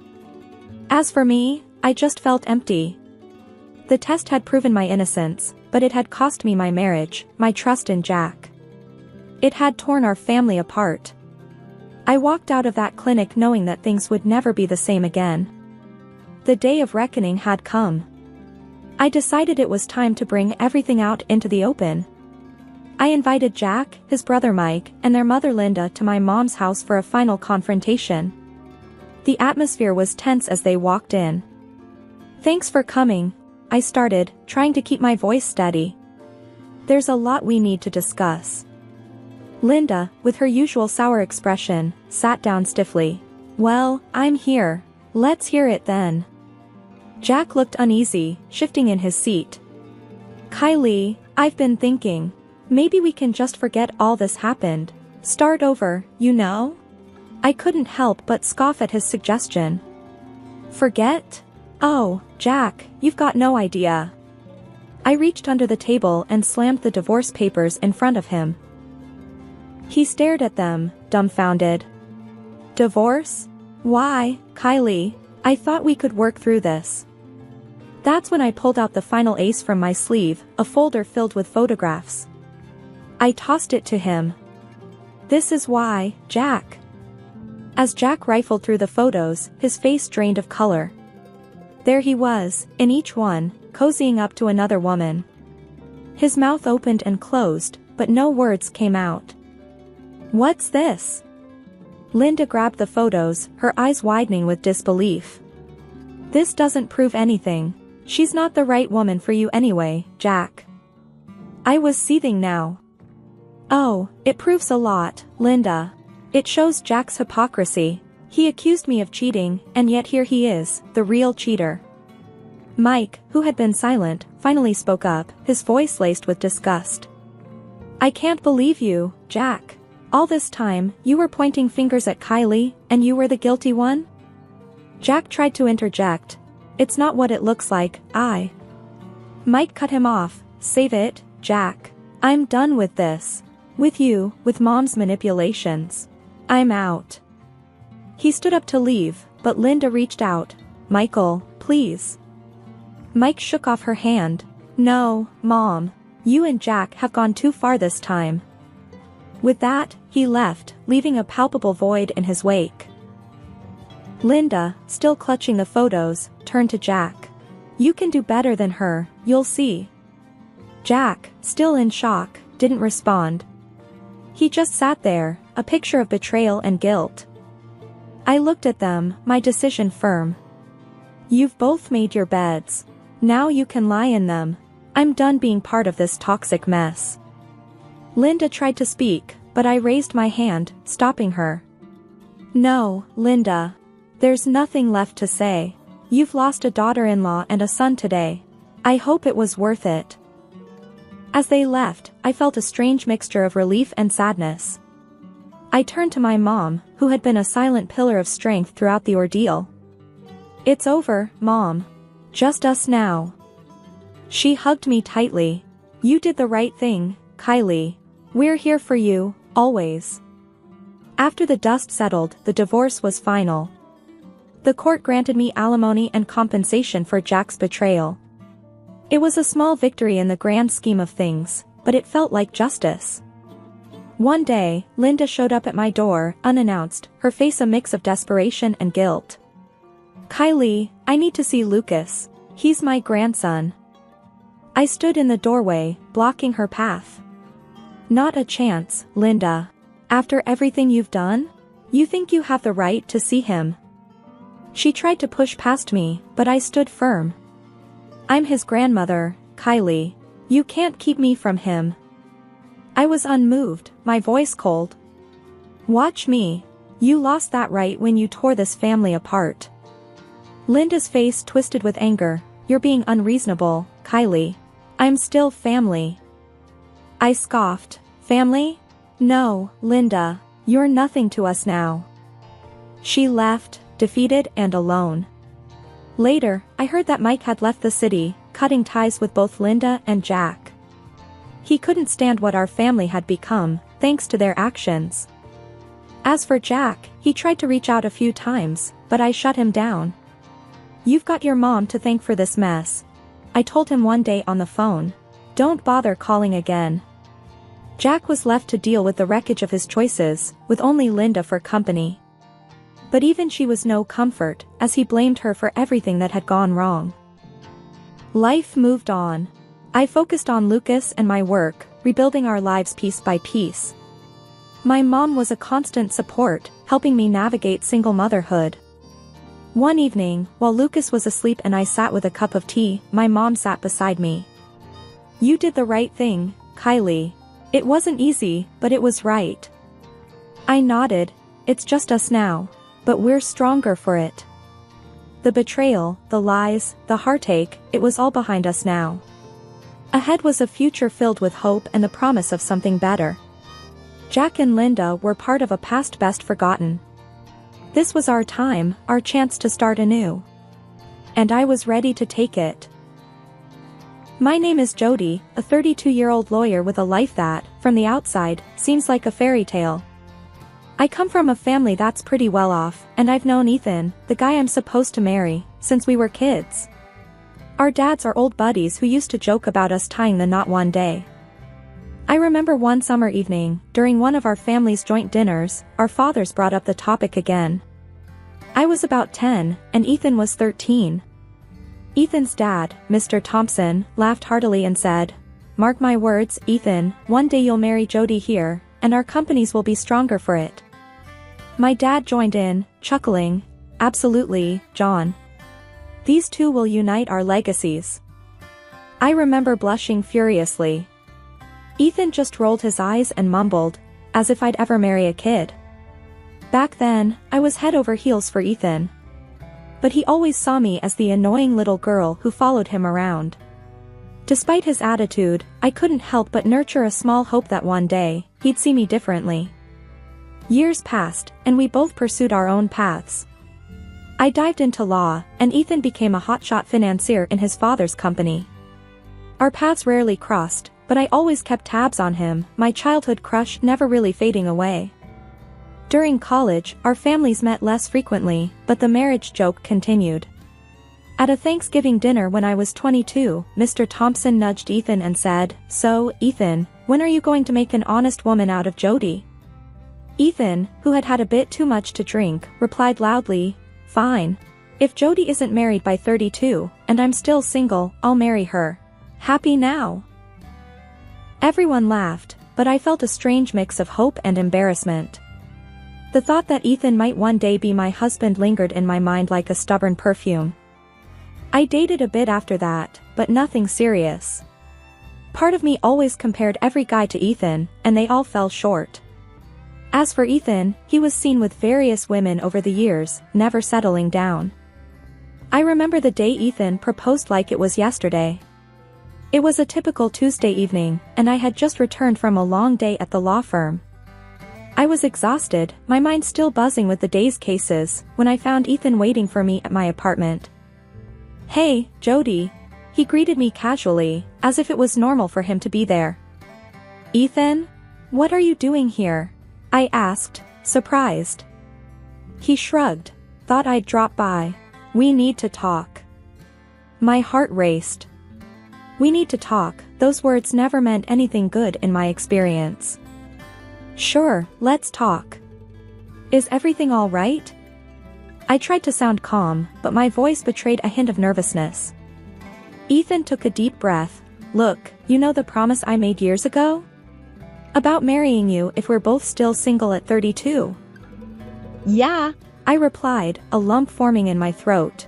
As for me, I just felt empty. The test had proven my innocence, but it had cost me my marriage, my trust in Jack. It had torn our family apart. I walked out of that clinic knowing that things would never be the same again. The day of reckoning had come. I decided it was time to bring everything out into the open. I invited Jack, his brother Mike, and their mother Linda to my mom's house for a final confrontation. The atmosphere was tense as they walked in. Thanks for coming, I started, trying to keep my voice steady. There's a lot we need to discuss. Linda, with her usual sour expression, sat down stiffly. Well, I'm here. Let's hear it then. Jack looked uneasy, shifting in his seat. Kylie, I've been thinking. Maybe we can just forget all this happened. Start over, you know? I couldn't help but scoff at his suggestion. Forget? Oh, Jack, you've got no idea. I reached under the table and slammed the divorce papers in front of him. He stared at them, dumbfounded. Divorce? Why, Kylie, I thought we could work through this. That's when I pulled out the final ace from my sleeve, a folder filled with photographs. I tossed it to him. This is why, Jack. As Jack rifled through the photos, his face drained of color. There he was, in each one, cozying up to another woman. His mouth opened and closed, but no words came out. What's this? Linda grabbed the photos, her eyes widening with disbelief. This doesn't prove anything. She's not the right woman for you anyway, Jack. I was seething now. Oh, it proves a lot, Linda. It shows Jack's hypocrisy. He accused me of cheating, and yet here he is, the real cheater. Mike, who had been silent, finally spoke up, his voice laced with disgust. I can't believe you, Jack. All this time, you were pointing fingers at Kylie, and you were the guilty one? Jack tried to interject. It's not what it looks like, Mike cut him off. Save it, Jack. I'm done with this. With you, with Mom's manipulations. I'm out. He stood up to leave, but Linda reached out. Michael, please. Mike shook off her hand. No, Mom. You and Jack have gone too far this time. With that, he left, leaving a palpable void in his wake. Linda, still clutching the photos, turned to Jack. You can do better than her, you'll see. Jack, still in shock, didn't respond. He just sat there, a picture of betrayal and guilt. I looked at them, my decision firm. You've both made your beds. Now you can lie in them. I'm done being part of this toxic mess. Linda tried to speak, but I raised my hand, stopping her. No, Linda. There's nothing left to say. You've lost a daughter-in-law and a son today. I hope it was worth it. As they left, I felt a strange mixture of relief and sadness. I turned to my mom, who had been a silent pillar of strength throughout the ordeal. It's over, Mom. Just us now. She hugged me tightly. You did the right thing, Kylie. We're here for you, always. After the dust settled, the divorce was final. The court granted me alimony and compensation for Jack's betrayal. It was a small victory in the grand scheme of things, but it felt like justice. One day, Linda showed up at my door, unannounced, her face a mix of desperation and guilt. Kylie, I need to see Lucas. He's my grandson. I stood in the doorway, blocking her path. Not a chance, Linda. After everything you've done? You think you have the right to see him? She tried to push past me, but I stood firm. I'm his grandmother, Kylie. You can't keep me from him. I was unmoved, my voice cold. Watch me. You lost that right when you tore this family apart. Linda's face twisted with anger. You're being unreasonable, Kylie. I'm still family. I scoffed. Family? No, Linda, you're nothing to us now. She left, defeated and alone. Later, I heard that Mike had left the city, cutting ties with both Linda and Jack. He couldn't stand what our family had become, thanks to their actions. As for Jack, he tried to reach out a few times, but I shut him down. You've got your mom to thank for this mess, I told him one day on the phone. Don't bother calling again. Jack was left to deal with the wreckage of his choices, with only Linda for company. But even she was no comfort, as he blamed her for everything that had gone wrong. Life moved on. I focused on Lucas and my work, rebuilding our lives piece by piece. My mom was a constant support, helping me navigate single motherhood. One evening, while Lucas was asleep and I sat with a cup of tea, my mom sat beside me. You did the right thing, Kylie. It wasn't easy, but it was right. I nodded. It's just us now. But we're stronger for it. The betrayal, the lies, the heartache, it was all behind us now. Ahead was a future filled with hope and the promise of something better. Jack and Linda were part of a past best forgotten. This was our time, our chance to start anew. And I was ready to take it. My name is Jody, a 32-year-old lawyer with a life that, from the outside, seems like a fairy tale. I come from a family that's pretty well off, and I've known Ethan, the guy I'm supposed to marry, since we were kids. Our dads are old buddies who used to joke about us tying the knot one day. I remember one summer evening, during one of our family's joint dinners, our fathers brought up the topic again. I was about 10, and Ethan was 13. Ethan's dad, Mr. Thompson, laughed heartily and said, "Mark my words, Ethan, one day you'll marry Jody here, and our companies will be stronger for it." My dad joined in, chuckling, "Absolutely, John. These two will unite our legacies." I remember blushing furiously. Ethan just rolled his eyes and mumbled, as if I'd ever marry a kid. Back then, I was head over heels for Ethan. But he always saw me as the annoying little girl who followed him around. Despite his attitude, I couldn't help but nurture a small hope that one day, he'd see me differently. Years passed, and we both pursued our own paths. I dived into law, and Ethan became a hotshot financier in his father's company. Our paths rarely crossed, but I always kept tabs on him, my childhood crush never really fading away. During college, our families met less frequently, but the marriage joke continued. At a Thanksgiving dinner when I was 22, Mr. Thompson nudged Ethan and said, "So, Ethan, when are you going to make an honest woman out of Jody?" Ethan, who had had a bit too much to drink, replied loudly, "Fine. If Jody isn't married by 32, and I'm still single, I'll marry her. Happy now?" Everyone laughed, but I felt a strange mix of hope and embarrassment. The thought that Ethan might one day be my husband lingered in my mind like a stubborn perfume. I dated a bit after that, but nothing serious. Part of me always compared every guy to Ethan, and they all fell short. As for Ethan, he was seen with various women over the years, never settling down. I remember the day Ethan proposed like it was yesterday. It was a typical Tuesday evening, and I had just returned from a long day at the law firm. I was exhausted, my mind still buzzing with the day's cases, when I found Ethan waiting for me at my apartment. "Hey, Jody." He greeted me casually, as if it was normal for him to be there. "Ethan? What are you doing here?" I asked, surprised. He shrugged. "Thought I'd drop by. We need to talk." My heart raced. "We need to talk," those words never meant anything good in my experience. "Sure, let's talk. Is everything all right?" I tried to sound calm, but my voice betrayed a hint of nervousness. Ethan took a deep breath. "Look, you know the promise I made years ago? About marrying you if we're both still single at 32. "Yeah," I replied, a lump forming in my throat.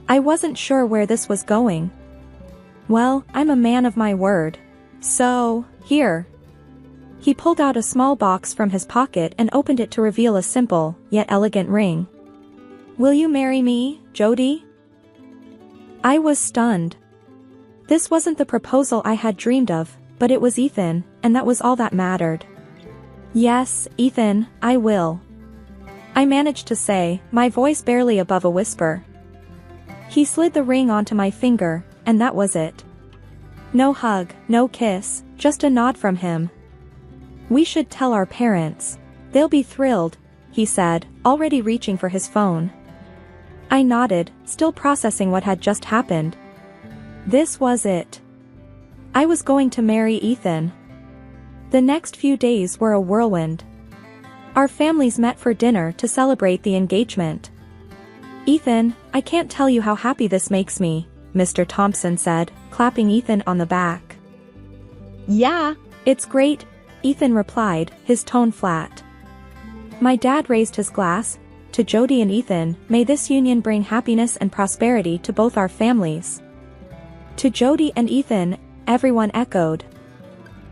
I wasn't sure where this was going. "Well, I'm a man of my word. So, here." He pulled out a small box from his pocket and opened it to reveal a simple, yet elegant ring. "Will you marry me, Jody?" I was stunned. This wasn't the proposal I had dreamed of, but it was Ethan, and that was all that mattered. Yes, Ethan, I will. I managed to say, my voice barely above a whisper. He slid the ring onto my finger, and that was it. No hug, no kiss, just a nod from him. We should tell our parents. They'll be thrilled, he said, already reaching for his phone. I nodded, still processing what had just happened. This was it. I was going to marry Ethan. The next few days were a whirlwind. Our families met for dinner to celebrate the engagement. Ethan, I can't tell you how happy this makes me, Mr. Thompson said, clapping Ethan on the back. Yeah, it's great, Ethan replied, his tone flat. My dad raised his glass. To Jody and Ethan, may this union bring happiness and prosperity to both our families. To Jody and Ethan, everyone echoed.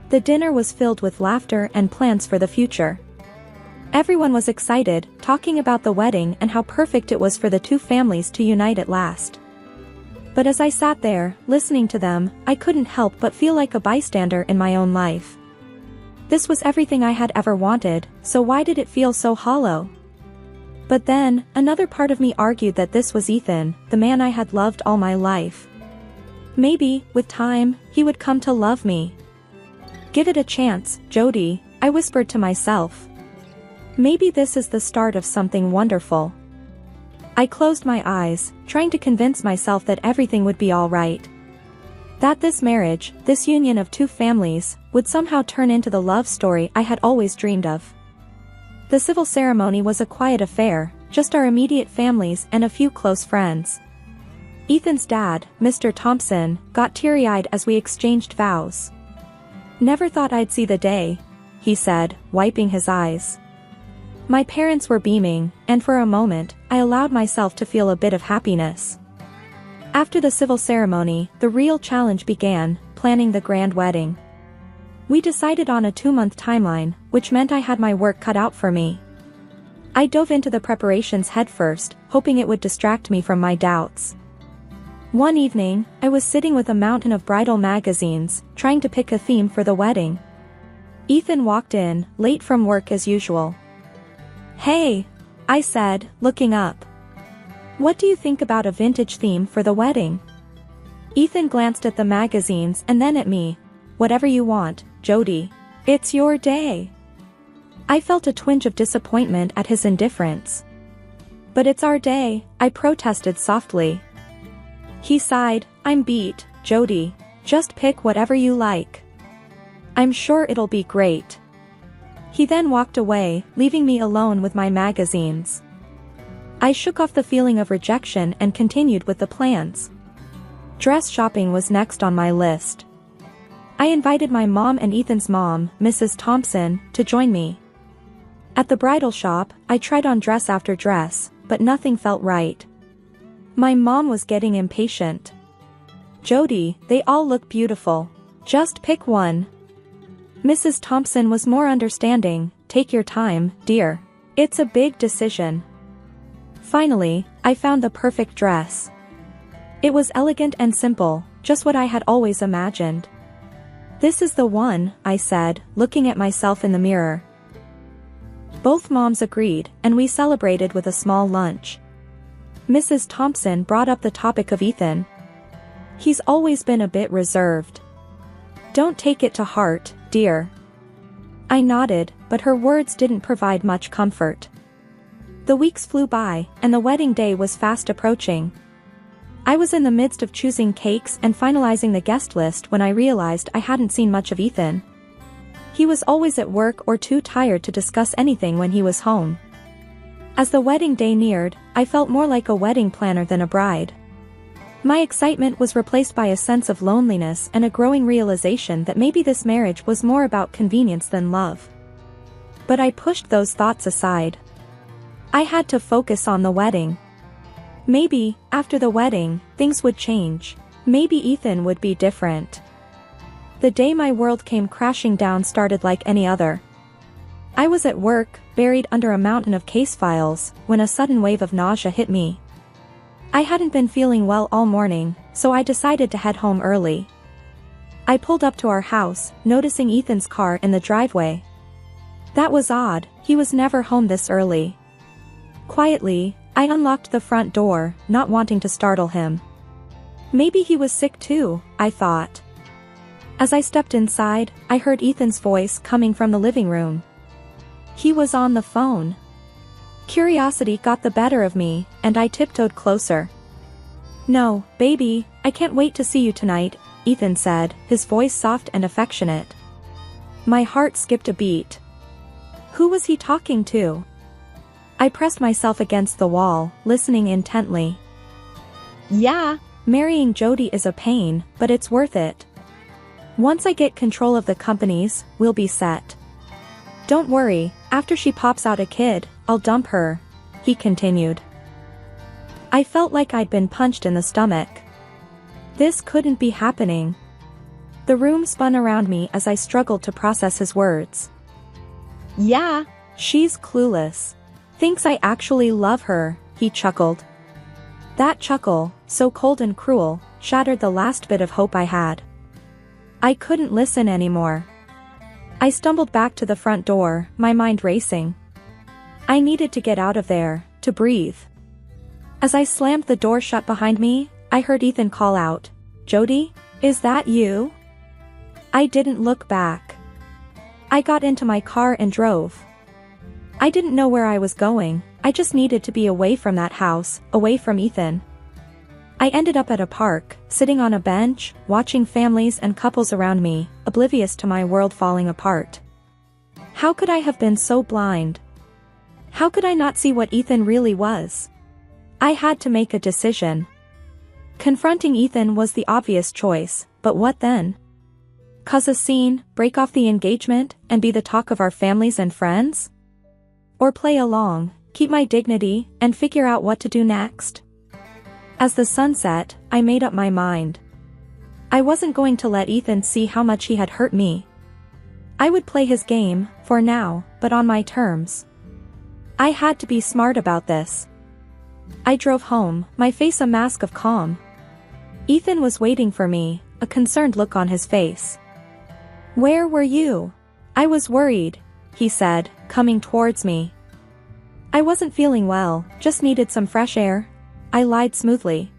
The dinner was filled with laughter and plans for the future. Everyone was excited, talking about the wedding and how perfect it was for the two families to unite at last. But as I sat there, listening to them, I couldn't help but feel like a bystander in my own life. This was everything I had ever wanted, so why did it feel so hollow? But then, another part of me argued that this was Ethan, the man I had loved all my life. Maybe, with time, he would come to love me. Give it a chance, Jody, I whispered to myself. Maybe this is the start of something wonderful. I closed my eyes, trying to convince myself that everything would be all right. That this marriage, this union of two families, would somehow turn into the love story I had always dreamed of. The civil ceremony was a quiet affair, just our immediate families and a few close friends. Ethan's dad, Mr. Thompson, got teary-eyed as we exchanged vows. Never thought I'd see the day, he said, wiping his eyes. My parents were beaming, and for a moment, I allowed myself to feel a bit of happiness. After the civil ceremony, the real challenge began, planning the grand wedding. We decided on a 2-month timeline, which meant I had my work cut out for me. I dove into the preparations headfirst, hoping it would distract me from my doubts. One evening, I was sitting with a mountain of bridal magazines, trying to pick a theme for the wedding. Ethan walked in, late from work as usual. Hey, I said, looking up. What do you think about a vintage theme for the wedding? Ethan glanced at the magazines and then at me. Whatever you want, Jody. It's your day. I felt a twinge of disappointment at his indifference. But it's our day, I protested softly. He sighed, I'm beat, Jody. Just pick whatever you like. I'm sure it'll be great. He then walked away, leaving me alone with my magazines. I shook off the feeling of rejection and continued with the plans. Dress shopping was next on my list. I invited my mom and Ethan's mom, Mrs. Thompson, to join me. At the bridal shop, I tried on dress after dress, but nothing felt right. My mom was getting impatient. Jody, they all look beautiful. Just pick one. Mrs. Thompson was more understanding. Take your time, dear. It's a big decision. Finally, I found the perfect dress. It was elegant and simple, just what I had always imagined. This is the one, I said, looking at myself in the mirror. Both moms agreed, and we celebrated with a small lunch. Mrs. Thompson brought up the topic of Ethan. He's always been a bit reserved. Don't take it to heart, dear. I nodded, but her words didn't provide much comfort. The weeks flew by, and the wedding day was fast approaching. I was in the midst of choosing cakes and finalizing the guest list when I realized I hadn't seen much of Ethan. He was always at work or too tired to discuss anything when he was home. As the wedding day neared, I felt more like a wedding planner than a bride. My excitement was replaced by a sense of loneliness and a growing realization that maybe this marriage was more about convenience than love. But I pushed those thoughts aside. I had to focus on the wedding. Maybe, after the wedding, things would change. Maybe Ethan would be different. The day my world came crashing down started like any other. I was at work, buried under a mountain of case files, when a sudden wave of nausea hit me. I hadn't been feeling well all morning, so I decided to head home early. I pulled up to our house, noticing Ethan's car in the driveway. That was odd, he was never home this early. Quietly, I unlocked the front door, not wanting to startle him. Maybe he was sick too, I thought. As I stepped inside, I heard Ethan's voice coming from the living room. He was on the phone. Curiosity got the better of me, and I tiptoed closer. "No, baby, I can't wait to see you tonight," Ethan said, his voice soft and affectionate. My heart skipped a beat. Who was he talking to? I pressed myself against the wall, listening intently. "Yeah, marrying Jody is a pain, but it's worth it. Once I get control of the companies, we'll be set. Don't worry, after she pops out a kid, I'll dump her," he continued. I felt like I'd been punched in the stomach. This couldn't be happening. The room spun around me as I struggled to process his words. "Yeah, she's clueless. Thinks I actually love her," he chuckled. That chuckle, so cold and cruel, shattered the last bit of hope I had. I couldn't listen anymore. I stumbled back to the front door, my mind racing. I needed to get out of there, to breathe. As I slammed the door shut behind me, I heard Ethan call out, "Jody, is that you?" I didn't look back. I got into my car and drove. I didn't know where I was going, I just needed to be away from that house, away from Ethan. I ended up at a park, sitting on a bench, watching families and couples around me, oblivious to my world falling apart. How could I have been so blind? How could I not see what Ethan really was? I had to make a decision. Confronting Ethan was the obvious choice, but what then? Cause a scene, break off the engagement, and be the talk of our families and friends? Or play along, keep my dignity, and figure out what to do next? As the sun set, I made up my mind. I wasn't going to let Ethan see how much he had hurt me. I would play his game, for now, but on my terms. I had to be smart about this. I drove home, my face a mask of calm. Ethan was waiting for me, a concerned look on his face. "Where were you?" "I was worried," he said, coming towards me. "I wasn't feeling well, just needed some fresh air," I lied smoothly.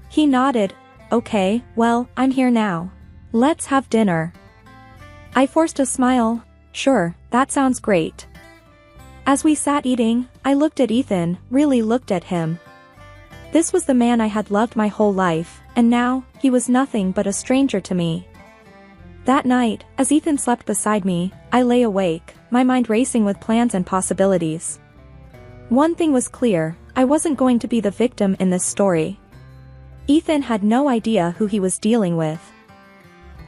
He nodded. "Okay, well, I'm here now. Let's have dinner." I forced a smile. "Sure, that sounds great." As we sat eating, I looked at Ethan, really looked at him. This was the man I had loved my whole life, and now, he was nothing but a stranger to me. That night, as Ethan slept beside me, I lay awake, my mind racing with plans and possibilities. One thing was clear, I wasn't going to be the victim in this story. Ethan had no idea who he was dealing with.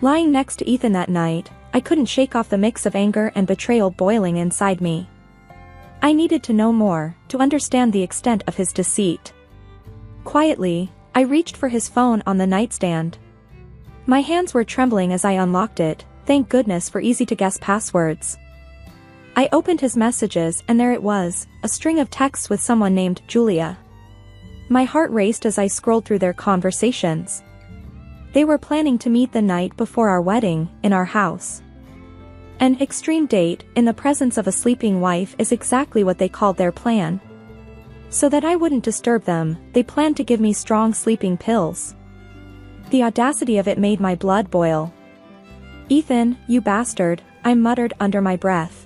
Lying next to Ethan that night, I couldn't shake off the mix of anger and betrayal boiling inside me. I needed to know more, to understand the extent of his deceit. Quietly, I reached for his phone on the nightstand. My hands were trembling as I unlocked it, thank goodness for easy-to-guess passwords. I opened his messages and there it was, a string of texts with someone named Julia. My heart raced as I scrolled through their conversations. They were planning to meet the night before our wedding, in our house. An extreme date, in the presence of a sleeping wife, is exactly what they called their plan. So that I wouldn't disturb them, they planned to give me strong sleeping pills. The audacity of it made my blood boil. "Ethan, you bastard," I muttered under my breath.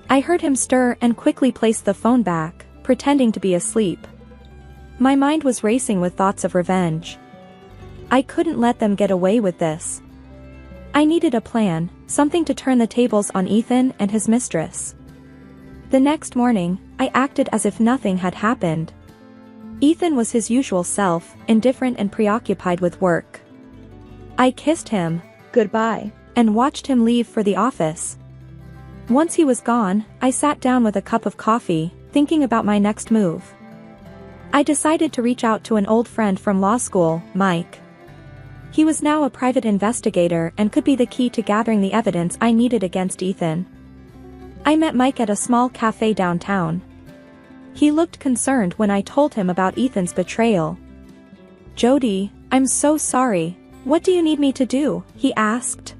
I heard him stir and quickly place the phone back, pretending to be asleep. My mind was racing with thoughts of revenge. I couldn't let them get away with this. I needed a plan, something to turn the tables on Ethan and his mistress. The next morning, I acted as if nothing had happened. Ethan was his usual self, indifferent and preoccupied with work. I kissed him, goodbye, and watched him leave for the office. Once he was gone, I sat down with a cup of coffee, thinking about my next move. I decided to reach out to an old friend from law school, Mike. He was now a private investigator and could be the key to gathering the evidence I needed against Ethan. I met Mike at a small cafe downtown. He looked concerned when I told him about Ethan's betrayal. "Jody, I'm so sorry. What do you need me to do?" he asked.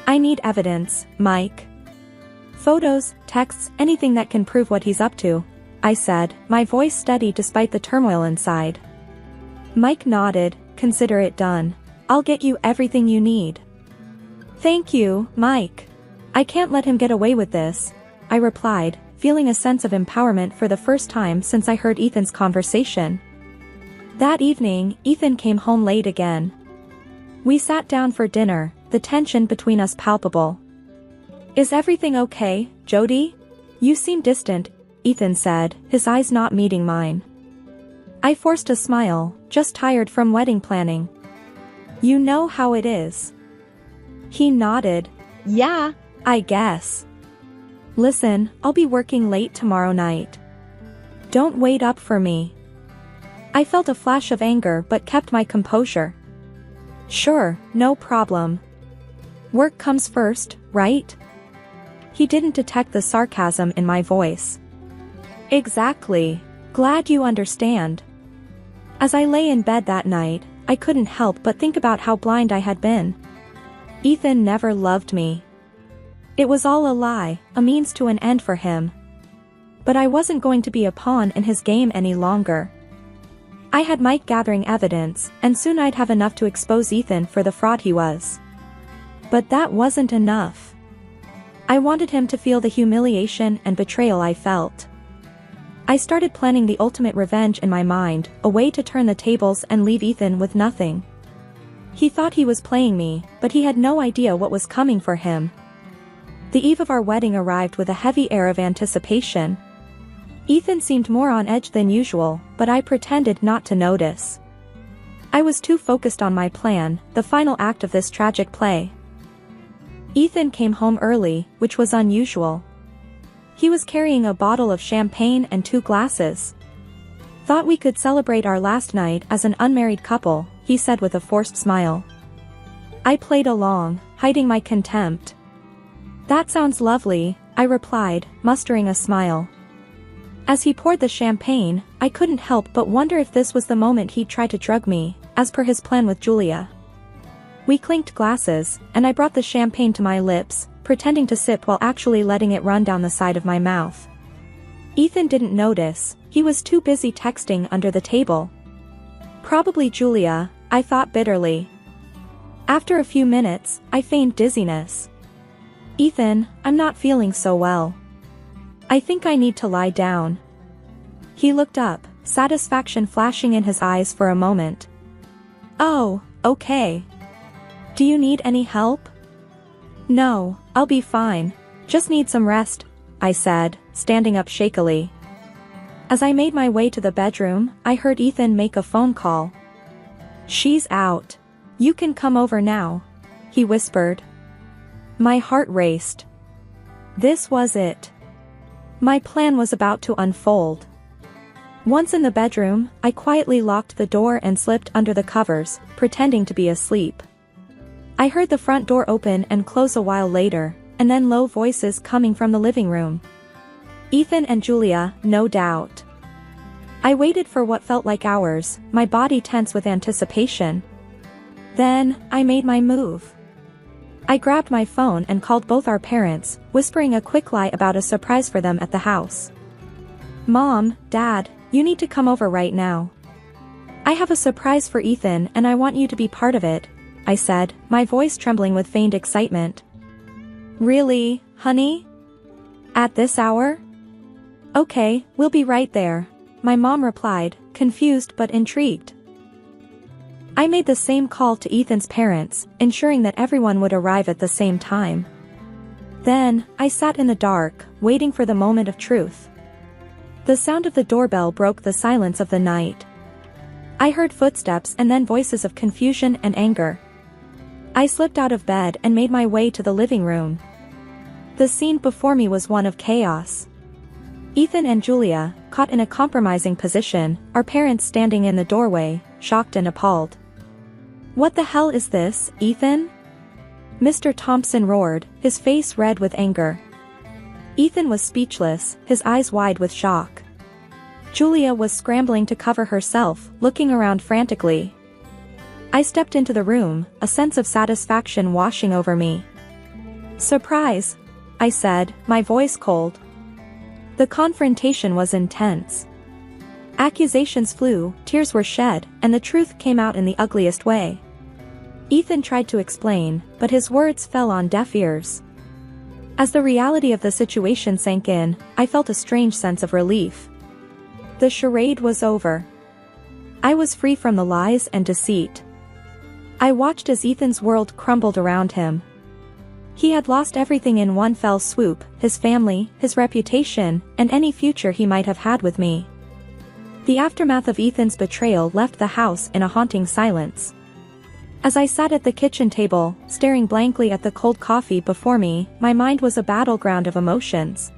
"I need evidence, Mike. Photos, texts, anything that can prove what he's up to, I said, my voice steady despite the turmoil inside. Mike nodded. Consider it done. I'll get you everything you need. Thank you, Mike. I can't let him get away with this, I replied, feeling a sense of empowerment for the first time since I heard Ethan's conversation. That evening, Ethan came home late again. We sat down for dinner, the tension between us palpable. Is everything okay, Jody? You seem distant, Ethan said, his eyes not meeting mine. I forced a smile, just tired from wedding planning. You know how it is. He nodded. Yeah, I guess. Listen, I'll be working late tomorrow night. Don't wait up for me. I felt a flash of anger but kept my composure. Sure, no problem. Work comes first, right? He didn't detect the sarcasm in my voice. Exactly. Glad you understand. As I lay in bed that night, I couldn't help but think about how blind I had been. Ethan never loved me. It was all a lie, a means to an end for him. But I wasn't going to be a pawn in his game any longer. I had Mike gathering evidence, and soon I'd have enough to expose Ethan for the fraud he was. But that wasn't enough. I wanted him to feel the humiliation and betrayal I felt. I started planning the ultimate revenge in my mind, a way to turn the tables and leave Ethan with nothing. He thought he was playing me, but he had no idea what was coming for him. The eve of our wedding arrived with a heavy air of anticipation. Ethan seemed more on edge than usual, but I pretended not to notice. I was too focused on my plan, the final act of this tragic play. Ethan came home early, which was unusual. He was carrying a bottle of champagne and 2 glasses. Thought we could celebrate our last night as an unmarried couple, he said with a forced smile. I played along, hiding my contempt. That sounds lovely, I replied, mustering a smile. As he poured the champagne, I couldn't help but wonder if this was the moment he'd try to drug me, as per his plan with Julia. We clinked glasses, and I brought the champagne to my lips, pretending to sip while actually letting it run down the side of my mouth. Ethan didn't notice, he was too busy texting under the table. Probably Julia, I thought bitterly. After a few minutes, I feigned dizziness. Ethan, I'm not feeling so well. I think I need to lie down. He looked up, satisfaction flashing in his eyes for a moment. Oh, okay. Do you need any help? No, I'll be fine. Just need some rest, I said, standing up shakily. As I made my way to the bedroom, I heard Ethan make a phone call. She's out. You can come over now, he whispered. My heart raced. This was it. My plan was about to unfold. Once in the bedroom, I quietly locked the door and slipped under the covers, pretending to be asleep. I heard the front door open and close a while later, and then low voices coming from the living room. Ethan and Julia, no doubt. I waited for what felt like hours, my body tense with anticipation. Then, I made my move. I grabbed my phone and called both our parents, whispering a quick lie about a surprise for them at the house. Mom, Dad, you need to come over right now. I have a surprise for Ethan and I want you to be part of it, I said, my voice trembling with feigned excitement. Really, honey? At this hour? Okay, we'll be right there, my mom replied, confused but intrigued. I made the same call to Ethan's parents, ensuring that everyone would arrive at the same time. Then, I sat in the dark, waiting for the moment of truth. The sound of the doorbell broke the silence of the night. I heard footsteps and then voices of confusion and anger. I slipped out of bed and made my way to the living room. The scene before me was one of chaos. Ethan and Julia, caught in a compromising position, our parents standing in the doorway, shocked and appalled. What the hell is this, Ethan? Mr. Thompson roared, his face red with anger. Ethan was speechless, his eyes wide with shock. Julia was scrambling to cover herself, looking around frantically. I stepped into the room, a sense of satisfaction washing over me. Surprise! I said, my voice cold. The confrontation was intense. Accusations flew, tears were shed, and the truth came out in the ugliest way. Ethan tried to explain, but his words fell on deaf ears. As the reality of the situation sank in, I felt a strange sense of relief. The charade was over. I was free from the lies and deceit. I watched as Ethan's world crumbled around him. He had lost everything in one fell swoop, his family, his reputation, and any future he might have had with me. The aftermath of Ethan's betrayal left the house in a haunting silence. As I sat at the kitchen table, staring blankly at the cold coffee before me, my mind was a battleground of emotions.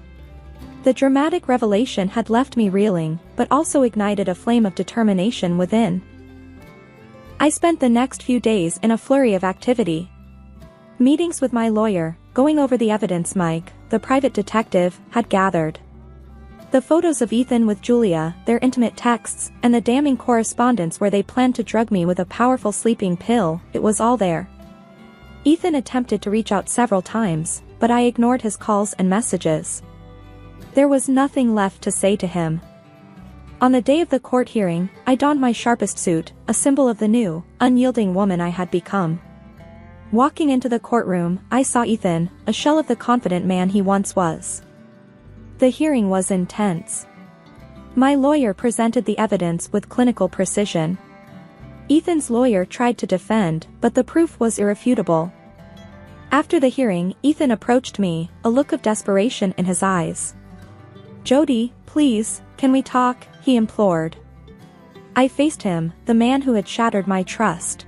The dramatic revelation had left me reeling, but also ignited a flame of determination within. I spent the next few days in a flurry of activity. Meetings with my lawyer, going over the evidence Mike, the private detective, had gathered. The photos of Ethan with Julia, their intimate texts, and the damning correspondence where they planned to drug me with a powerful sleeping pill, it was all there. Ethan attempted to reach out several times, but I ignored his calls and messages. There was nothing left to say to him. On the day of the court hearing, I donned my sharpest suit, a symbol of the new, unyielding woman I had become. Walking into the courtroom, I saw Ethan, a shell of the confident man he once was. The hearing was intense. My lawyer presented the evidence with clinical precision. Ethan's lawyer tried to defend, but the proof was irrefutable. After the hearing, Ethan approached me, a look of desperation in his eyes. "Jody, please, can we talk?" he implored. I faced him, the man who had shattered my trust.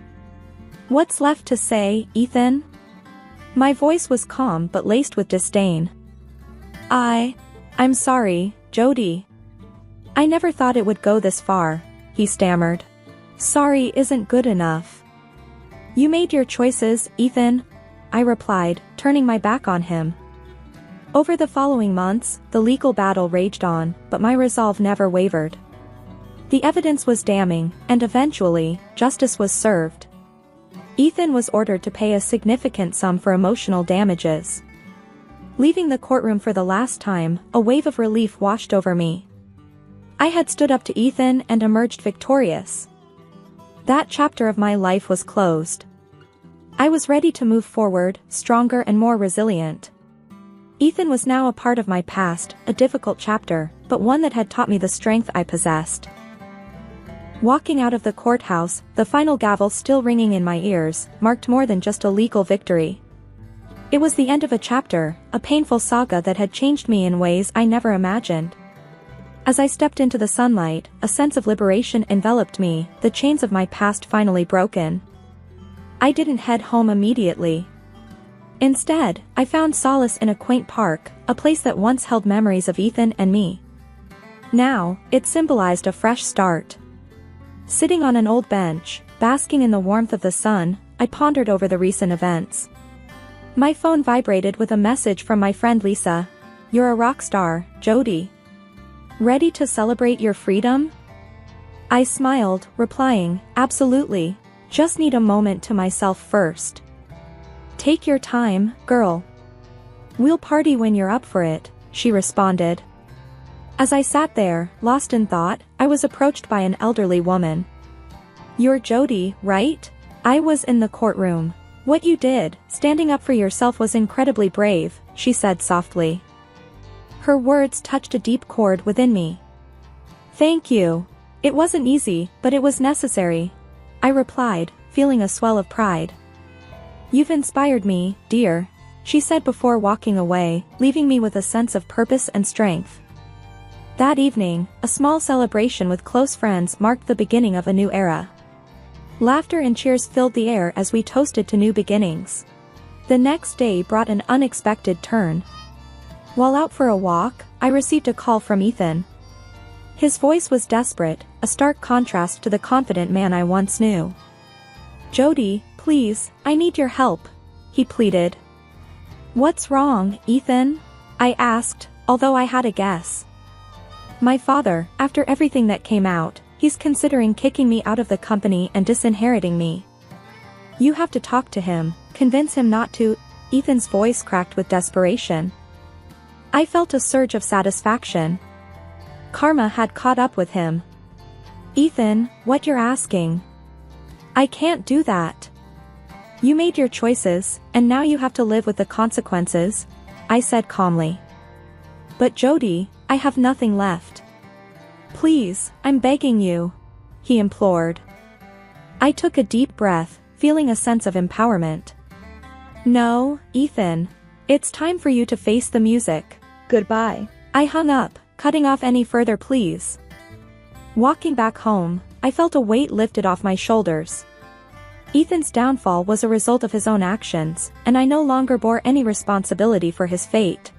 "What's left to say, Ethan?" My voice was calm but laced with disdain. I'm sorry, Jody. I never thought it would go this far," he stammered. "Sorry isn't good enough." "You made your choices, Ethan," I replied, turning my back on him. Over the following months, the legal battle raged on, but my resolve never wavered. The evidence was damning, and eventually, justice was served. Ethan was ordered to pay a significant sum for emotional damages. Leaving the courtroom for the last time, a wave of relief washed over me. I had stood up to Ethan and emerged victorious. That chapter of my life was closed. I was ready to move forward, stronger and more resilient. Ethan was now a part of my past, a difficult chapter, but one that had taught me the strength I possessed. Walking out of the courthouse, the final gavel still ringing in my ears, marked more than just a legal victory. It was the end of a chapter, a painful saga that had changed me in ways I never imagined. As I stepped into the sunlight, a sense of liberation enveloped me, the chains of my past finally broken. I didn't head home immediately. Instead, I found solace in a quaint park, a place that once held memories of Ethan and me. Now, it symbolized a fresh start. Sitting on an old bench, basking in the warmth of the sun, I pondered over the recent events. My phone vibrated with a message from my friend Lisa. "You're a rock star, Jody. Ready to celebrate your freedom?" I smiled, replying, "Absolutely. Just need a moment to myself first." "Take your time, girl. We'll party when you're up for it," she responded. As I sat there, lost in thought, I was approached by an elderly woman. "You're Jody, right?" I was in the courtroom. "What you did, standing up for yourself, was incredibly brave," she said softly. Her words touched a deep chord within me. "Thank you. It wasn't easy, but it was necessary," I replied, feeling a swell of pride. "You've inspired me, dear," she said before walking away, leaving me with a sense of purpose and strength. That evening, a small celebration with close friends marked the beginning of a new era. Laughter and cheers filled the air as we toasted to new beginnings. The next day brought an unexpected turn. While out for a walk, I received a call from Ethan. His voice was desperate, a stark contrast to the confident man I once knew. "Jody, please, I need your help," he pleaded. "What's wrong, Ethan?" I asked, although I had a guess. "My father, after everything that came out, he's considering kicking me out of the company and disinheriting me. You have to talk to him, convince him not to." Ethan's voice cracked with desperation. I felt a surge of satisfaction. Karma had caught up with him. Ethan, what you're asking? I can't do that. You made your choices, and now you have to live with the consequences, I said calmly. But Jody, I have nothing left. Please, I'm begging you, he implored. I took a deep breath, feeling a sense of empowerment. No, Ethan. It's time for you to face the music. Goodbye. I hung up, cutting off any further pleas. Walking back home, I felt a weight lifted off my shoulders. Ethan's downfall was a result of his own actions, and I no longer bore any responsibility for his fate.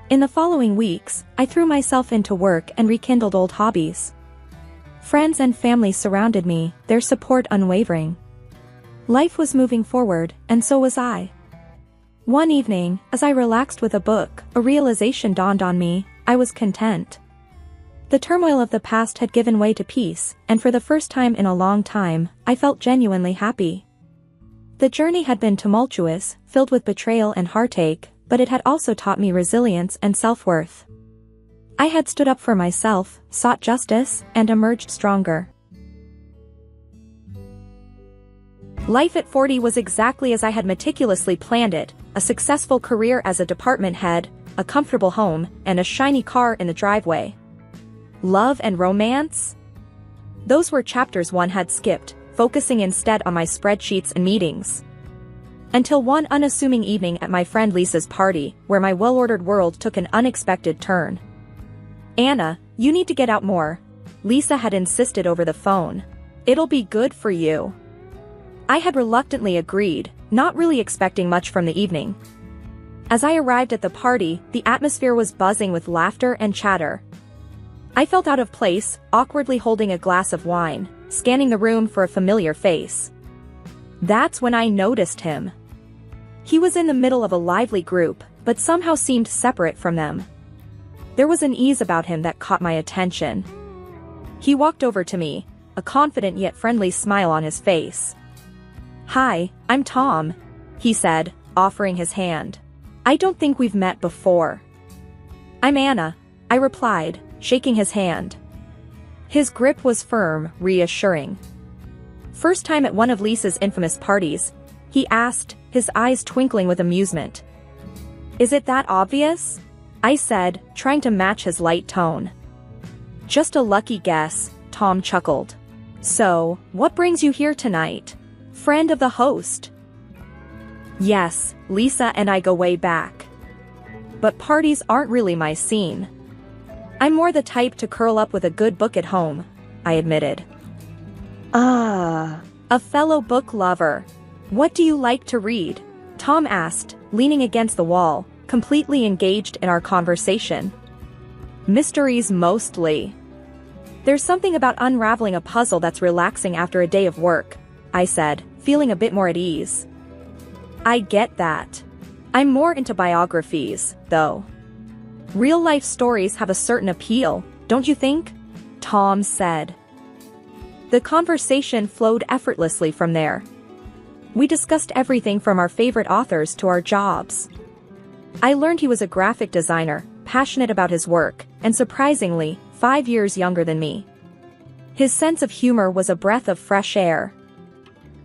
In the following weeks, I threw myself into work and rekindled old hobbies. Friends and family surrounded me, their support unwavering. Life was moving forward, and so was I. One evening, as I relaxed with a book, a realization dawned on me: I was content. The turmoil of the past had given way to peace, and for the first time in a long time, I felt genuinely happy. The journey had been tumultuous, filled with betrayal and heartache, but it had also taught me resilience and self-worth. I had stood up for myself, sought justice, and emerged stronger. Life at 40 was exactly as I had meticulously planned it: a successful career as a department head, a comfortable home, and a shiny car in the driveway. Love and romance? Those were chapters one had skipped, focusing instead on my spreadsheets and meetings. Until one unassuming evening at my friend Lisa's party, where my well-ordered world took an unexpected turn. Anna, you need to get out more, Lisa had insisted over the phone. It'll be good for you. I had reluctantly agreed, not really expecting much from the evening. As I arrived at the party, the atmosphere was buzzing with laughter and chatter. I felt out of place, awkwardly holding a glass of wine, scanning the room for a familiar face. That's when I noticed him. He was in the middle of a lively group, but somehow seemed separate from them. There was an ease about him that caught my attention. He walked over to me, a confident yet friendly smile on his face. "Hi, I'm Tom," he said, offering his hand. "I don't think we've met before." "I'm Anna," I replied, shaking his hand. His grip was firm, reassuring. "First time at one of Lisa's infamous parties?" he asked, his eyes twinkling with amusement. "Is it that obvious?" I said, trying to match his light tone. "Just a lucky guess," Tom chuckled. "So, what brings you here tonight? Friend of the host?" "Yes, Lisa and I go way back. But parties aren't really my scene. I'm more the type to curl up with a good book at home," I admitted. "Ah, a fellow book lover. What do you like to read?" Tom asked, leaning against the wall, completely engaged in our conversation. "Mysteries mostly. There's something about unraveling a puzzle that's relaxing after a day of work," I said, feeling a bit more at ease. "I get that. I'm more into biographies, though. Real-life stories have a certain appeal, don't you think?" Tom said. The conversation flowed effortlessly from there. We discussed everything from our favorite authors to our jobs. I learned he was a graphic designer, passionate about his work, and surprisingly, 5 years younger than me. His sense of humor was a breath of fresh air.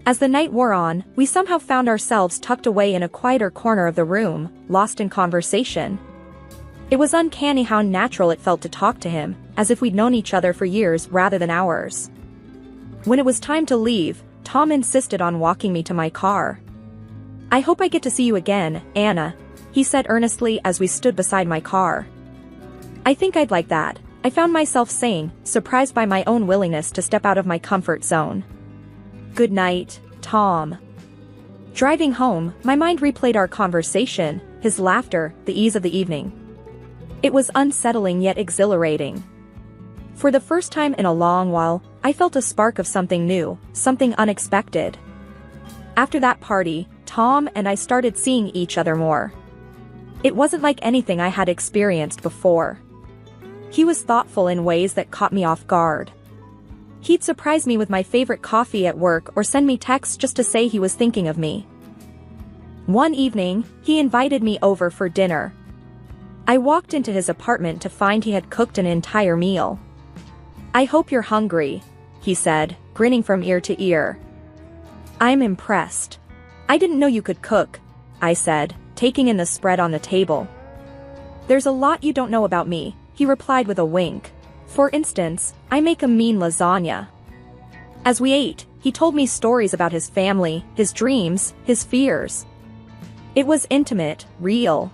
As the night wore on, we somehow found ourselves tucked away in a quieter corner of the room, lost in conversation. It was uncanny how natural it felt to talk to him, as if we'd known each other for years rather than hours. When it was time to leave, Tom insisted on walking me to my car. "I hope I get to see you again, Anna," he said earnestly as we stood beside my car. "I think I'd like that," I found myself saying, surprised by my own willingness to step out of my comfort zone. "Good night, Tom." Driving home, my mind replayed our conversation, his laughter, the ease of the evening. It was unsettling yet exhilarating. For the first time in a long while, I felt a spark of something new, something unexpected. After that party, Tom and I started seeing each other more. It wasn't like anything I had experienced before. He was thoughtful in ways that caught me off guard. He'd surprise me with my favorite coffee at work or send me texts just to say he was thinking of me. One evening, he invited me over for dinner. I walked into his apartment to find he had cooked an entire meal. "I hope you're hungry," he said, grinning from ear to ear. "I'm impressed. I didn't know you could cook," I said, taking in the spread on the table. "There's a lot you don't know about me," he replied with a wink. "For instance, I make a mean lasagna." As we ate, he told me stories about his family, his dreams, his fears. It was intimate, real.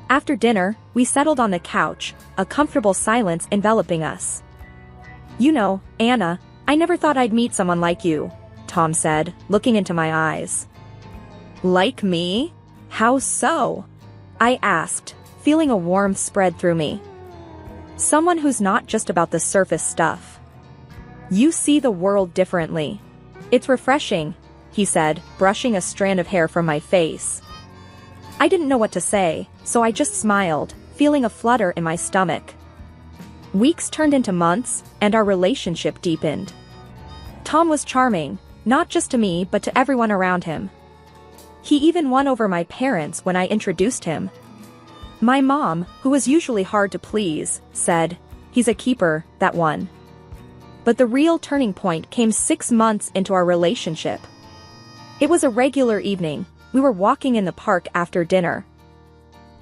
After dinner, we settled on the couch, a comfortable silence enveloping us. "You know, Anna, I never thought I'd meet someone like you," Tom said, looking into my eyes. "Like me? How so?" I asked, feeling a warmth spread through me. "Someone who's not just about the surface stuff. You see the world differently. It's refreshing," he said, brushing a strand of hair from my face. I didn't know what to say, so I just smiled, feeling a flutter in my stomach. Weeks turned into months, and our relationship deepened. Tom was charming, not just to me but to everyone around him. He even won over my parents when I introduced him. My mom, who was usually hard to please, said, "He's a keeper, that one." But the real turning point came 6 months into our relationship. It was a regular evening. We were walking in the park after dinner.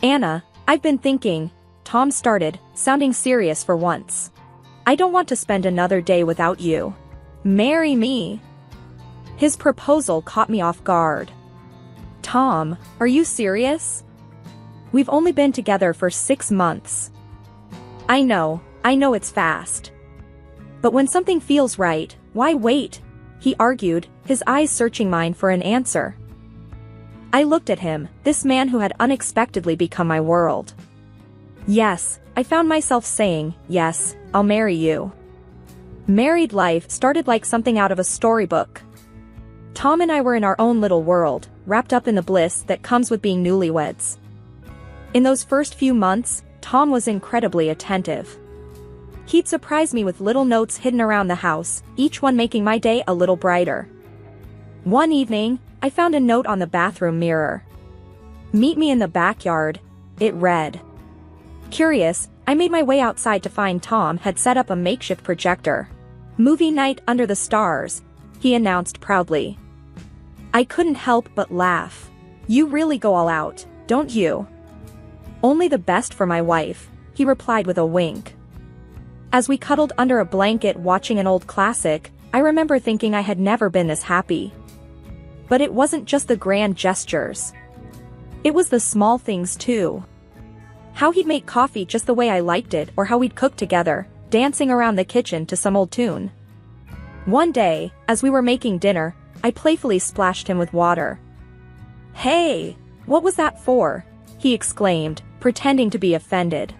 "Anna, I've been thinking," Tom started, sounding serious for once. "I don't want to spend another day without you. Marry me." His proposal caught me off guard. "Tom, are you serious? We've only been together for 6 months. I know it's fast. But when something feels right, why wait?" he argued, his eyes searching mine for an answer. I looked at him, this man who had unexpectedly become my world. "Yes," I found myself saying, "yes, I'll marry you." Married life started like something out of a storybook. Tom and I were in our own little world, wrapped up in the bliss that comes with being newlyweds. In those first few months, Tom was incredibly attentive. He'd surprise me with little notes hidden around the house, each one making my day a little brighter. One evening, I found a note on the bathroom mirror. "Meet me in the backyard," it read. Curious, I made my way outside to find Tom had set up a makeshift projector. "Movie night under the stars," he announced proudly. I couldn't help but laugh. "You really go all out, don't you?" "Only the best for my wife," he replied with a wink. As we cuddled under a blanket watching an old classic, I remember thinking I had never been this happy. But it wasn't just the grand gestures. It was the small things too. How he'd make coffee just the way I liked it, or how we'd cook together, dancing around the kitchen to some old tune. One day, as we were making dinner, I playfully splashed him with water. "Hey, what was that for?" he exclaimed, pretending to be offended.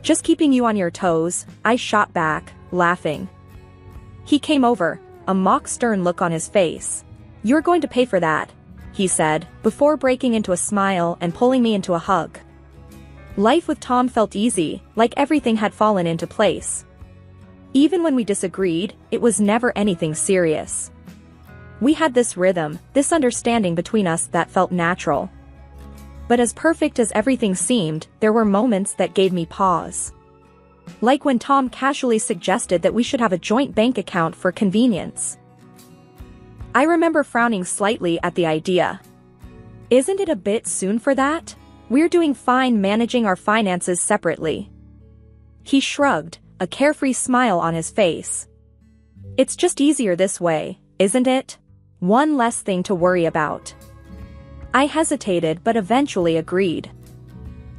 "Just keeping you on your toes," I shot back, laughing. He came over, a mock stern look on his face. "You're going to pay for that," he said, before breaking into a smile and pulling me into a hug. Life with Tom felt easy, like everything had fallen into place. Even when we disagreed, it was never anything serious. We had this rhythm, this understanding between us that felt natural. But as perfect as everything seemed, there were moments that gave me pause. Like when Tom casually suggested that we should have a joint bank account for convenience. I remember frowning slightly at the idea. "Isn't it a bit soon for that? We're doing fine managing our finances separately." He shrugged, a carefree smile on his face. "It's just easier this way, isn't it? One less thing to worry about." I hesitated but eventually agreed.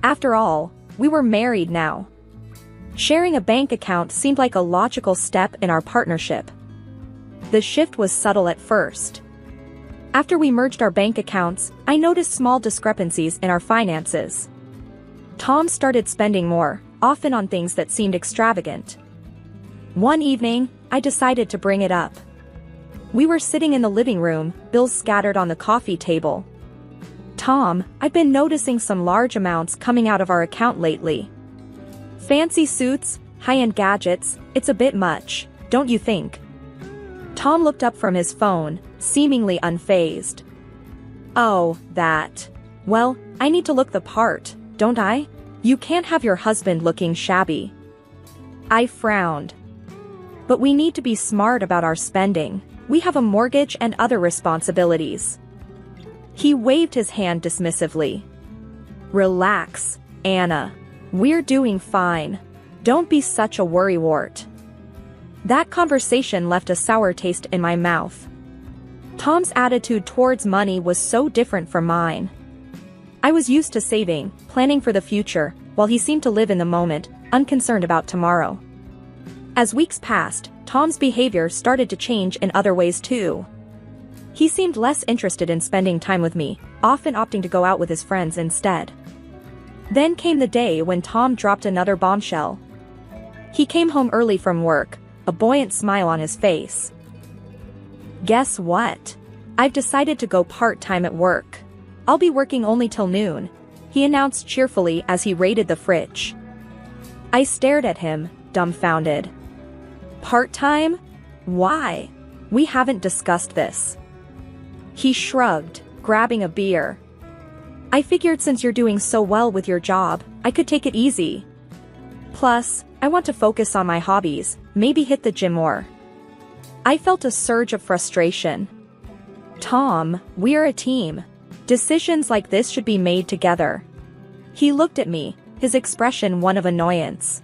After all, we were married now. Sharing a bank account seemed like a logical step in our partnership. The shift was subtle at first. After we merged our bank accounts, I noticed small discrepancies in our finances. Tom started spending more, often on things that seemed extravagant. One evening, I decided to bring it up. We were sitting in the living room, bills scattered on the coffee table. "Tom, I've been noticing some large amounts coming out of our account lately. Fancy suits, high-end gadgets, it's a bit much, don't you think?" Tom looked up from his phone, seemingly unfazed. "Oh, that. Well, I need to look the part, don't I?" You can't have your husband looking shabby. I frowned. But we need to be smart about our spending. We have a mortgage and other responsibilities. He waved his hand dismissively. Relax, Anna. We're doing fine. Don't be such a worrywart. That conversation left a sour taste in my mouth. Tom's attitude towards money was so different from mine. I was used to saving, planning for the future, while he seemed to live in the moment, unconcerned about tomorrow. As weeks passed, Tom's behavior started to change in other ways too. He seemed less interested in spending time with me, often opting to go out with his friends instead. Then came the day when Tom dropped another bombshell. He came home early from work, a buoyant smile on his face. Guess what? I've decided to go part-time at work. I'll be working only till noon, he announced cheerfully as he raided the fridge. I stared at him, dumbfounded. Part-time? Why? We haven't discussed this. He shrugged, grabbing a beer. I figured since you're doing so well with your job, I could take it easy. Plus, I want to focus on my hobbies, maybe hit the gym more. I felt a surge of frustration. Tom, we're a team. Decisions like this should be made together. He looked at me, his expression one of annoyance.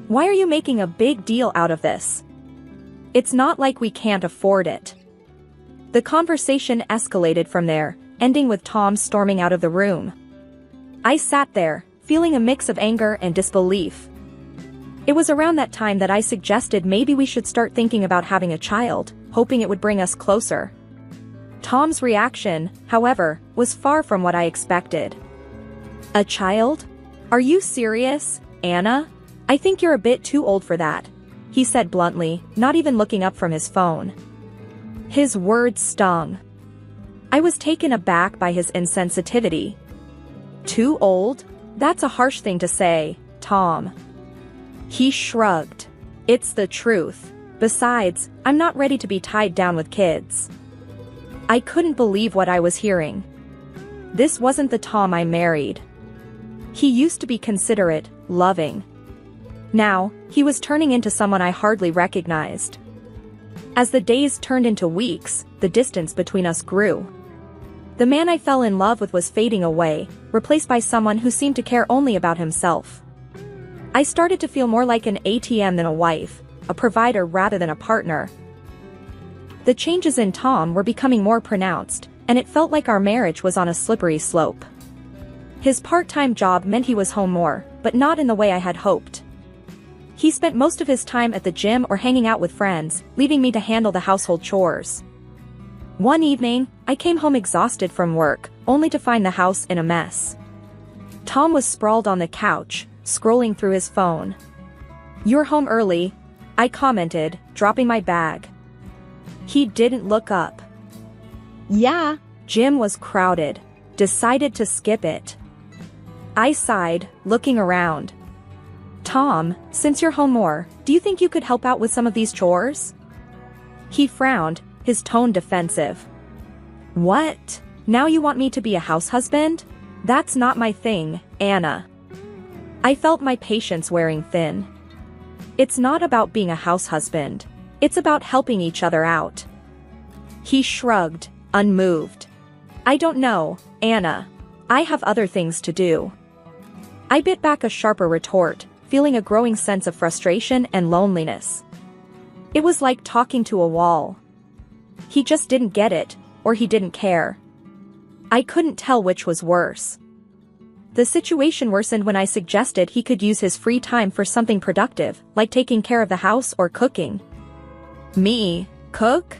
Why are you making a big deal out of this? It's not like we can't afford it. The conversation escalated from there, ending with Tom storming out of the room. I sat there, feeling a mix of anger and disbelief. It was around that time that I suggested maybe we should start thinking about having a child, hoping it would bring us closer. Tom's reaction, however, was far from what I expected. A child? Are you serious, Anna? I think you're a bit too old for that, he said bluntly, not even looking up from his phone. His words stung. I was taken aback by his insensitivity. Too old? That's a harsh thing to say, Tom. He shrugged. It's the truth. Besides, I'm not ready to be tied down with kids. I couldn't believe what I was hearing. This wasn't the Tom I married. He used to be considerate, loving. Now, he was turning into someone I hardly recognized. As the days turned into weeks, the distance between us grew. The man I fell in love with was fading away, replaced by someone who seemed to care only about himself. I started to feel more like an ATM than a wife, a provider rather than a partner. The changes in Tom were becoming more pronounced, and it felt like our marriage was on a slippery slope. His part-time job meant he was home more, but not in the way I had hoped. He spent most of his time at the gym or hanging out with friends, leaving me to handle the household chores. One evening, I came home exhausted from work, only to find the house in a mess. Tom was sprawled on the couch, scrolling through his phone. You're home early, I commented, dropping my bag. He didn't look up. Yeah, gym was crowded. Decided to skip it. I sighed, looking around. Tom, since you're home more, do you think you could help out with some of these chores? He frowned, his tone defensive. What? Now you want me to be a house husband? That's not my thing, Anna. I felt my patience wearing thin. It's not about being a house husband. It's about helping each other out. He shrugged, unmoved. I don't know, Anna. I have other things to do. I bit back a sharper retort, feeling a growing sense of frustration and loneliness. It was like talking to a wall. He just didn't get it, or he didn't care. I couldn't tell which was worse. The situation worsened when I suggested he could use his free time for something productive, like taking care of the house or cooking. Me, cook?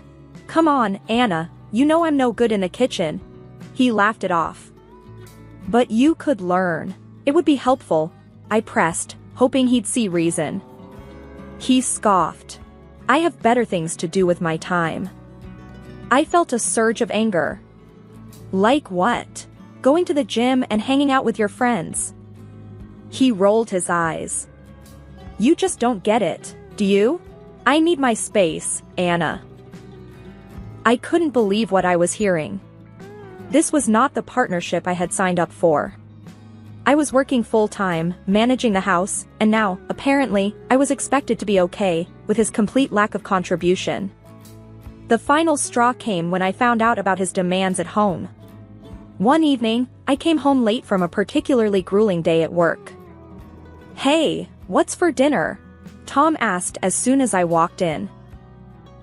Come on, Anna, you know I'm no good in the kitchen. He laughed it off. But you could learn. It would be helpful, I pressed, hoping he'd see reason. He scoffed. I have better things to do with my time. I felt a surge of anger. Like what? Going to the gym and hanging out with your friends? He rolled his eyes. You just don't get it, do you? I need my space, Anna. I couldn't believe what I was hearing. This was not the partnership I had signed up for. I was working full-time, managing the house, and now, apparently, I was expected to be okay, with his complete lack of contribution. The final straw came when I found out about his demands at home. One evening, I came home late from a particularly grueling day at work. "Hey, what's for dinner?" Tom asked as soon as I walked in.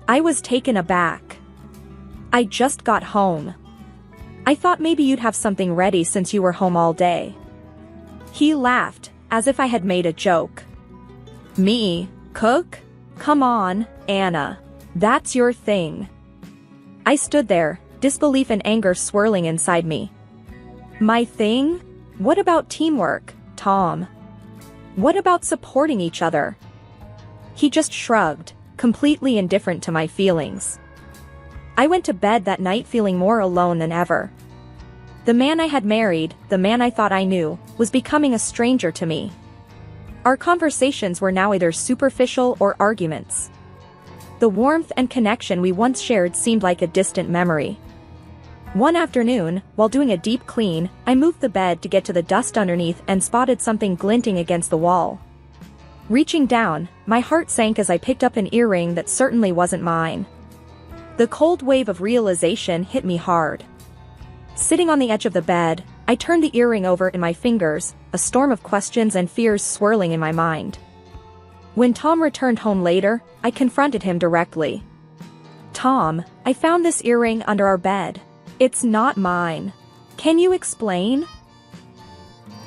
I was taken aback. "I just got home. I thought maybe you'd have something ready since you were home all day." He laughed, as if I had made a joke. "Me, cook? Come on, Anna. That's your thing." I stood there, disbelief and anger swirling inside me. "My thing? What about teamwork, Tom? What about supporting each other?" He just shrugged, completely indifferent to my feelings. I went to bed that night feeling more alone than ever. The man I had married, the man I thought I knew, was becoming a stranger to me. Our conversations were now either superficial or arguments. The warmth and connection we once shared seemed like a distant memory. One afternoon, while doing a deep clean, I moved the bed to get to the dust underneath and spotted something glinting against the wall. Reaching down, my heart sank as I picked up an earring that certainly wasn't mine. The cold wave of realization hit me hard. Sitting on the edge of the bed, I turned the earring over in my fingers, a storm of questions and fears swirling in my mind. When Tom returned home later, I confronted him directly. "Tom, I found this earring under our bed. It's not mine. Can you explain?"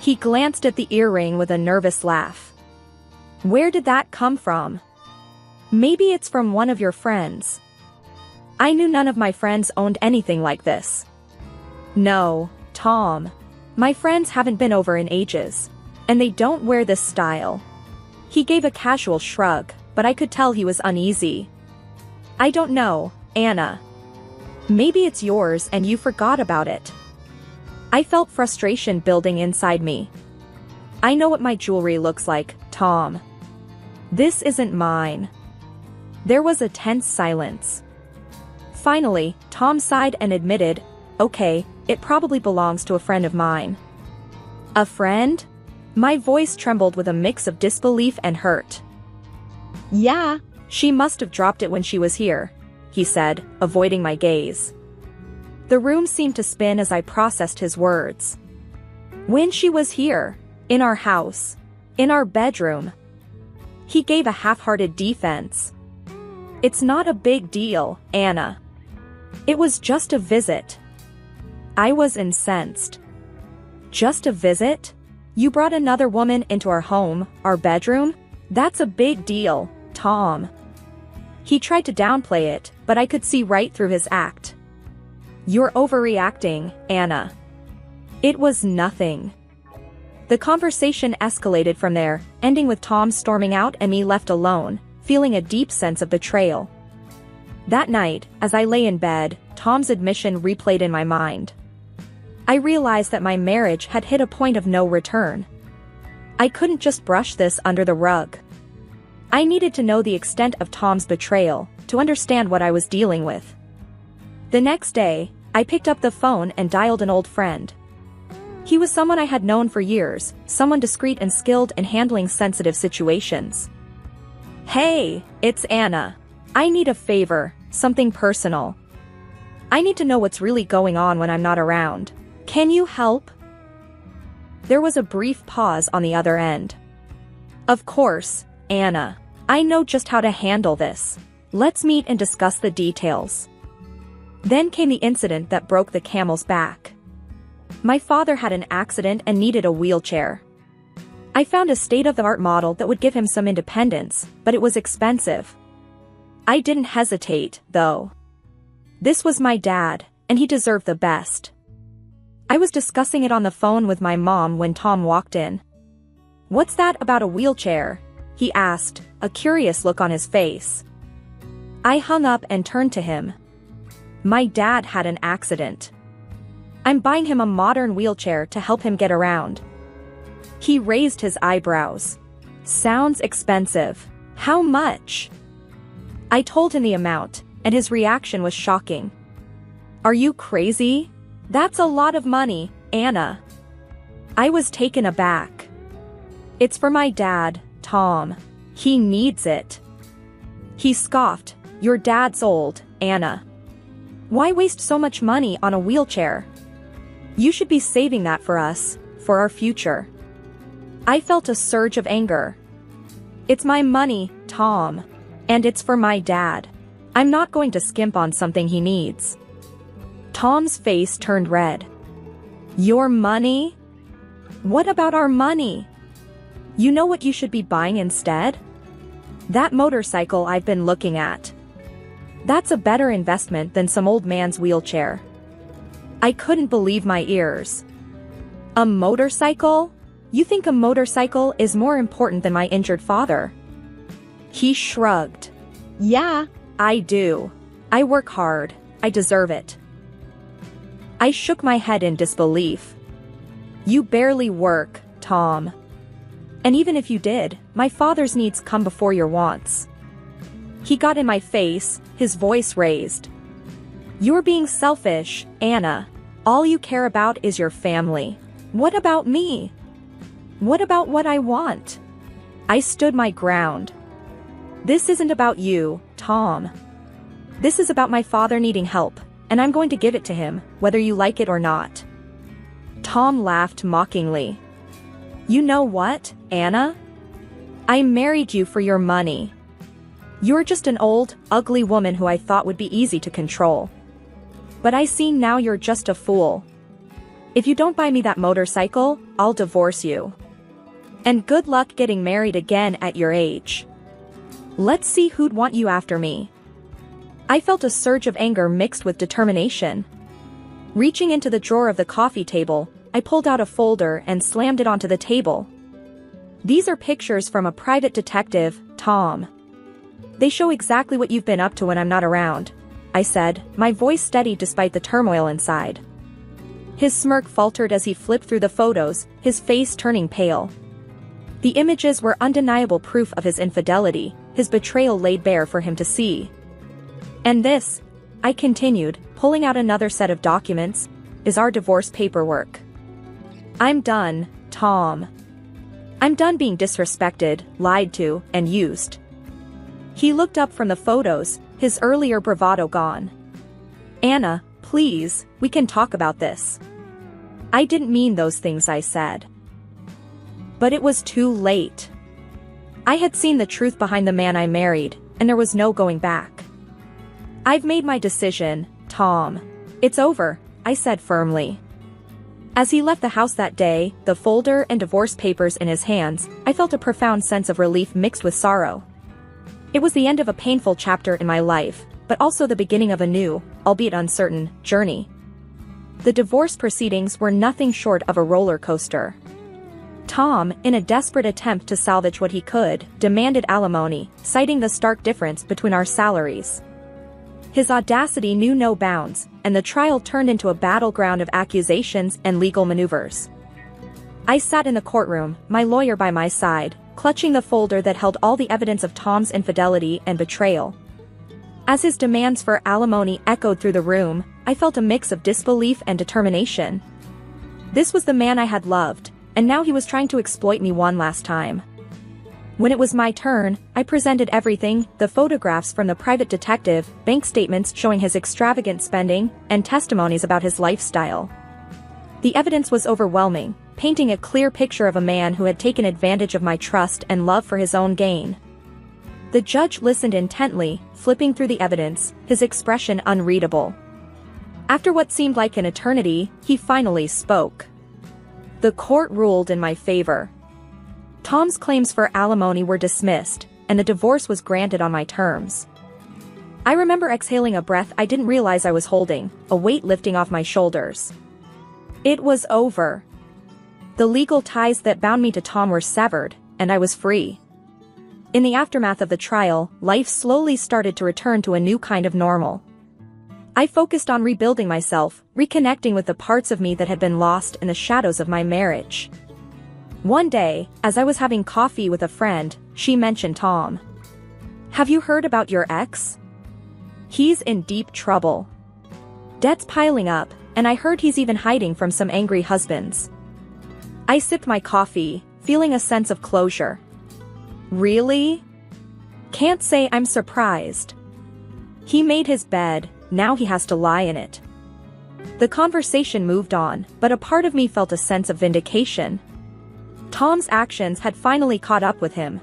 He glanced at the earring with a nervous laugh. "Where did that come from? Maybe it's from one of your friends." I knew none of my friends owned anything like this. "No, Tom. My friends haven't been over in ages. And they don't wear this style." He gave a casual shrug, but I could tell he was uneasy. "I don't know, Anna. Maybe it's yours and you forgot about it." I felt frustration building inside me. "I know what my jewelry looks like, Tom. This isn't mine." There was a tense silence. Finally, Tom sighed and admitted, "Okay, it probably belongs to a friend of mine." "A friend?" My voice trembled with a mix of disbelief and hurt. "Yeah, she must have dropped it when she was here," he said, avoiding my gaze. The room seemed to spin as I processed his words. "When she was here? In our house? In our bedroom?" He gave a half-hearted defense. "It's not a big deal, Anna. It was just a visit." I was incensed. "Just a visit? You brought another woman into our home, our bedroom? That's a big deal, Tom." He tried to downplay it, but I could see right through his act. "You're overreacting, Anna. It was nothing." The conversation escalated from there, ending with Tom storming out and me left alone, feeling a deep sense of betrayal. That night, as I lay in bed, Tom's admission replayed in my mind. I realized that my marriage had hit a point of no return. I couldn't just brush this under the rug. I needed to know the extent of Tom's betrayal, to understand what I was dealing with. The next day, I picked up the phone and dialed an old friend. He was someone I had known for years, someone discreet and skilled in handling sensitive situations. "Hey, it's Anna. I need a favor, something personal. I need to know what's really going on when I'm not around. Can you help?" There was a brief pause on the other end. "Of course, Anna. I know just how to handle this. Let's meet and discuss the details." Then came the incident that broke the camel's back. My father had an accident and needed a wheelchair. I found a state-of-the-art model that would give him some independence, but it was expensive. I didn't hesitate, though. This was my dad, and he deserved the best. I was discussing it on the phone with my mom when Tom walked in. "What's that about a wheelchair?" he asked, a curious look on his face. I hung up and turned to him. "My dad had an accident. I'm buying him a modern wheelchair to help him get around." He raised his eyebrows. "Sounds expensive. How much?" I told him the amount, and his reaction was shocking. "Are you crazy? That's a lot of money, Anna." I was taken aback. It's for my dad, Tom. He needs it. He scoffed. Your dad's old, Anna. Why waste so much money on a wheelchair? You should be saving that for us, for our future. I felt a surge of anger. It's my money, Tom. And it's for my dad. I'm not going to skimp on something he needs. Tom's face turned red. Your money? What about our money? You know what you should be buying instead? That motorcycle I've been looking at. That's a better investment than some old man's wheelchair. I couldn't believe my ears. A motorcycle? You think a motorcycle is more important than my injured father? He shrugged. Yeah, I do. I work hard. I deserve it. I shook my head in disbelief. You barely work, Tom. And even if you did, my father's needs come before your wants. He got in my face, his voice raised. You're being selfish, Anna. All you care about is your family. What about me? What about what I want? I stood my ground. This isn't about you, Tom. This is about my father needing help, and I'm going to give it to him, whether you like it or not. Tom laughed mockingly. You know what, Anna? I married you for your money. You're just an old, ugly woman who I thought would be easy to control. But I see now you're just a fool. If you don't buy me that motorcycle, I'll divorce you. And good luck getting married again at your age. Let's see who'd want you after me. I felt a surge of anger mixed with determination. Reaching into the drawer of the coffee table, I pulled out a folder and slammed it onto the table. These are pictures from a private detective, Tom. They show exactly what you've been up to when I'm not around, I said, my voice steady despite the turmoil inside. His smirk faltered as he flipped through the photos, his face turning pale. The images were undeniable proof of his infidelity, his betrayal laid bare for him to see. And this, I continued, pulling out another set of documents, is our divorce paperwork. I'm done, Tom. I'm done being disrespected, lied to, and used. He looked up from the photos, his earlier bravado gone. Anna, please, we can talk about this. I didn't mean those things I said. But it was too late. I had seen the truth behind the man I married, and there was no going back. I've made my decision, Tom. It's over, I said firmly. As he left the house that day, the folder and divorce papers in his hands, I felt a profound sense of relief mixed with sorrow. It was the end of a painful chapter in my life, but also the beginning of a new, albeit uncertain, journey. The divorce proceedings were nothing short of a roller coaster. Tom, in a desperate attempt to salvage what he could, demanded alimony, citing the stark difference between our salaries. His audacity knew no bounds, and the trial turned into a battleground of accusations and legal maneuvers. I sat in the courtroom, my lawyer by my side, clutching the folder that held all the evidence of Tom's infidelity and betrayal. As his demands for alimony echoed through the room, I felt a mix of disbelief and determination. This was the man I had loved, and now he was trying to exploit me one last time. When it was my turn, I presented everything, the photographs from the private detective, bank statements showing his extravagant spending, and testimonies about his lifestyle. The evidence was overwhelming, painting a clear picture of a man who had taken advantage of my trust and love for his own gain. The judge listened intently, flipping through the evidence, his expression unreadable. After what seemed like an eternity, he finally spoke. The court ruled in my favor. Tom's claims for alimony were dismissed, and the divorce was granted on my terms. I remember exhaling a breath I didn't realize I was holding, a weight lifting off my shoulders. It was over. The legal ties that bound me to Tom were severed, and I was free. In the aftermath of the trial, life slowly started to return to a new kind of normal. I focused on rebuilding myself, reconnecting with the parts of me that had been lost in the shadows of my marriage. One day, as I was having coffee with a friend, she mentioned Tom. Have you heard about your ex? He's in deep trouble. Debt's piling up, and I heard he's even hiding from some angry husbands. I sipped my coffee, feeling a sense of closure. Really? Can't say I'm surprised. He made his bed, now he has to lie in it. The conversation moved on, but a part of me felt a sense of vindication. Tom's actions had finally caught up with him.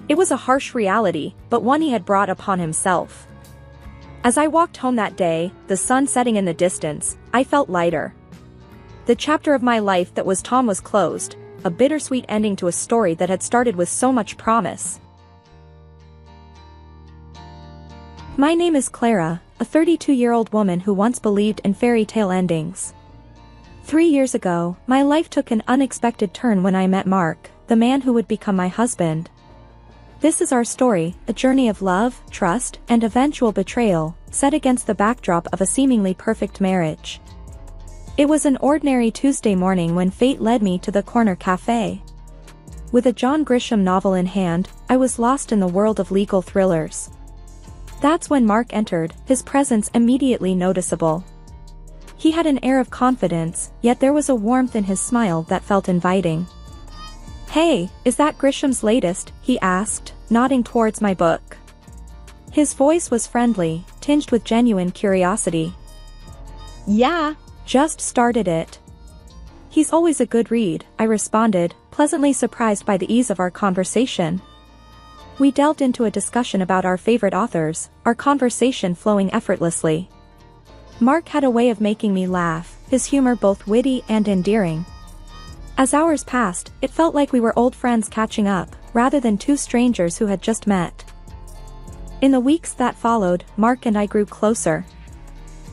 It was a harsh reality, but one he had brought upon himself. As I walked home that day, the sun setting in the distance, I felt lighter. The chapter of my life that was Tom was closed, a bittersweet ending to a story that had started with so much promise. My name is Clara, a 32-year-old woman who once believed in fairy tale endings. 3 years ago, my life took an unexpected turn when I met Mark, the man who would become my husband. This is our story, a journey of love, trust, and eventual betrayal, set against the backdrop of a seemingly perfect marriage. It was an ordinary Tuesday morning when fate led me to the corner cafe. With a John Grisham novel in hand, I was lost in the world of legal thrillers. That's when Mark entered, his presence immediately noticeable. He had an air of confidence, yet there was a warmth in his smile that felt inviting. "Hey, is that Grisham's latest?" he asked, nodding towards my book. His voice was friendly, tinged with genuine curiosity. "Yeah, just started it." "He's always a good read," I responded, pleasantly surprised by the ease of our conversation. We delved into a discussion about our favorite authors, our conversation flowing effortlessly. Mark had a way of making me laugh, his humor both witty and endearing. As hours passed, it felt like we were old friends catching up, rather than two strangers who had just met. In the weeks that followed, Mark and I grew closer.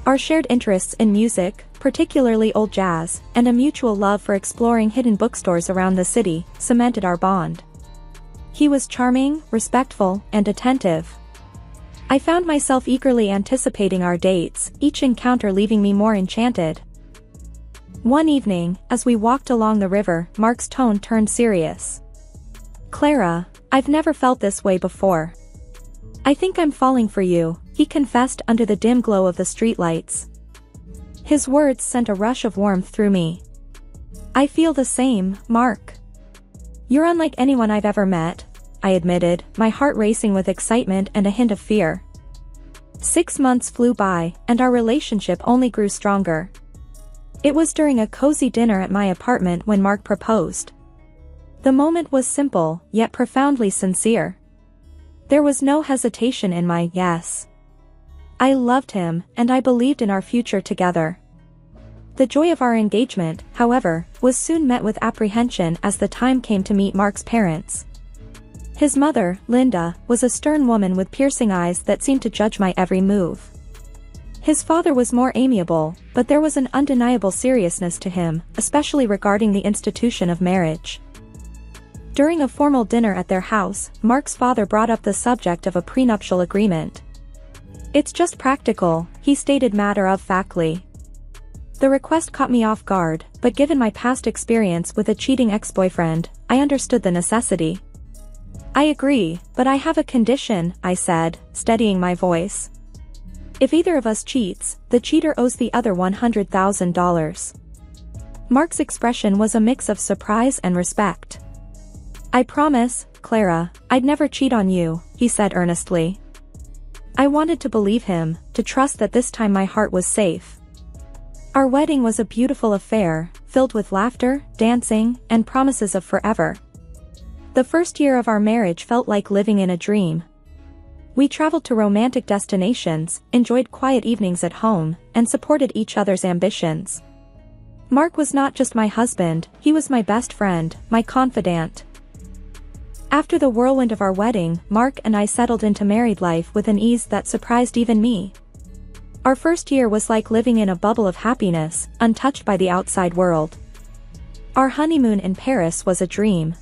Our shared interests in music, particularly old jazz, and a mutual love for exploring hidden bookstores around the city, cemented our bond. He was charming, respectful, and attentive. I found myself eagerly anticipating our dates, each encounter leaving me more enchanted. One evening, as we walked along the river, Mark's tone turned serious. "Clara, I've never felt this way before. I think I'm falling for you," he confessed under the dim glow of the streetlights. His words sent a rush of warmth through me. "I feel the same, Mark. You're unlike anyone I've ever met," I admitted, my heart racing with excitement and a hint of fear. 6 months flew by, and our relationship only grew stronger. It was during a cozy dinner at my apartment when Mark proposed. The moment was simple, yet profoundly sincere. There was no hesitation in my yes. I loved him, and I believed in our future together. The joy of our engagement, however, was soon met with apprehension as the time came to meet Mark's parents. His mother, Linda, was a stern woman with piercing eyes that seemed to judge my every move. His father was more amiable, but there was an undeniable seriousness to him, especially regarding the institution of marriage. During a formal dinner at their house, Mark's father brought up the subject of a prenuptial agreement. "It's just practical," he stated matter-of-factly. The request caught me off guard, but given my past experience with a cheating ex-boyfriend, I understood the necessity. "I agree, but I have a condition," I said, steadying my voice. "If either of us cheats, the cheater owes the other $100,000. Mark's expression was a mix of surprise and respect. "I promise, Clara, I'd never cheat on you," he said earnestly. I wanted to believe him, to trust that this time my heart was safe. Our wedding was a beautiful affair, filled with laughter, dancing, and promises of forever. The first year of our marriage felt like living in a dream. We traveled to romantic destinations, enjoyed quiet evenings at home, and supported each other's ambitions. Mark was not just my husband, he was my best friend, my confidant. After the whirlwind of our wedding, Mark and I settled into married life with an ease that surprised even me. Our first year was like living in a bubble of happiness, untouched by the outside world. Our honeymoon in Paris was a dream.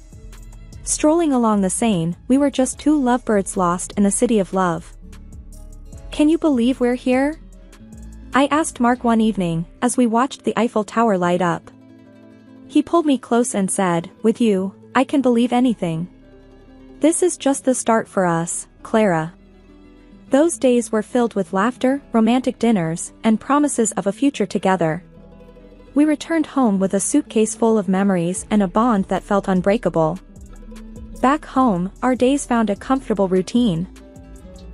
Strolling along the Seine, we were just two lovebirds lost in the city of love. "Can you believe we're here?" I asked Mark one evening, as we watched the Eiffel Tower light up. He pulled me close and said, "With you, I can believe anything. This is just the start for us, Clara." Those days were filled with laughter, romantic dinners, and promises of a future together. We returned home with a suitcase full of memories and a bond that felt unbreakable. Back home, our days found a comfortable routine.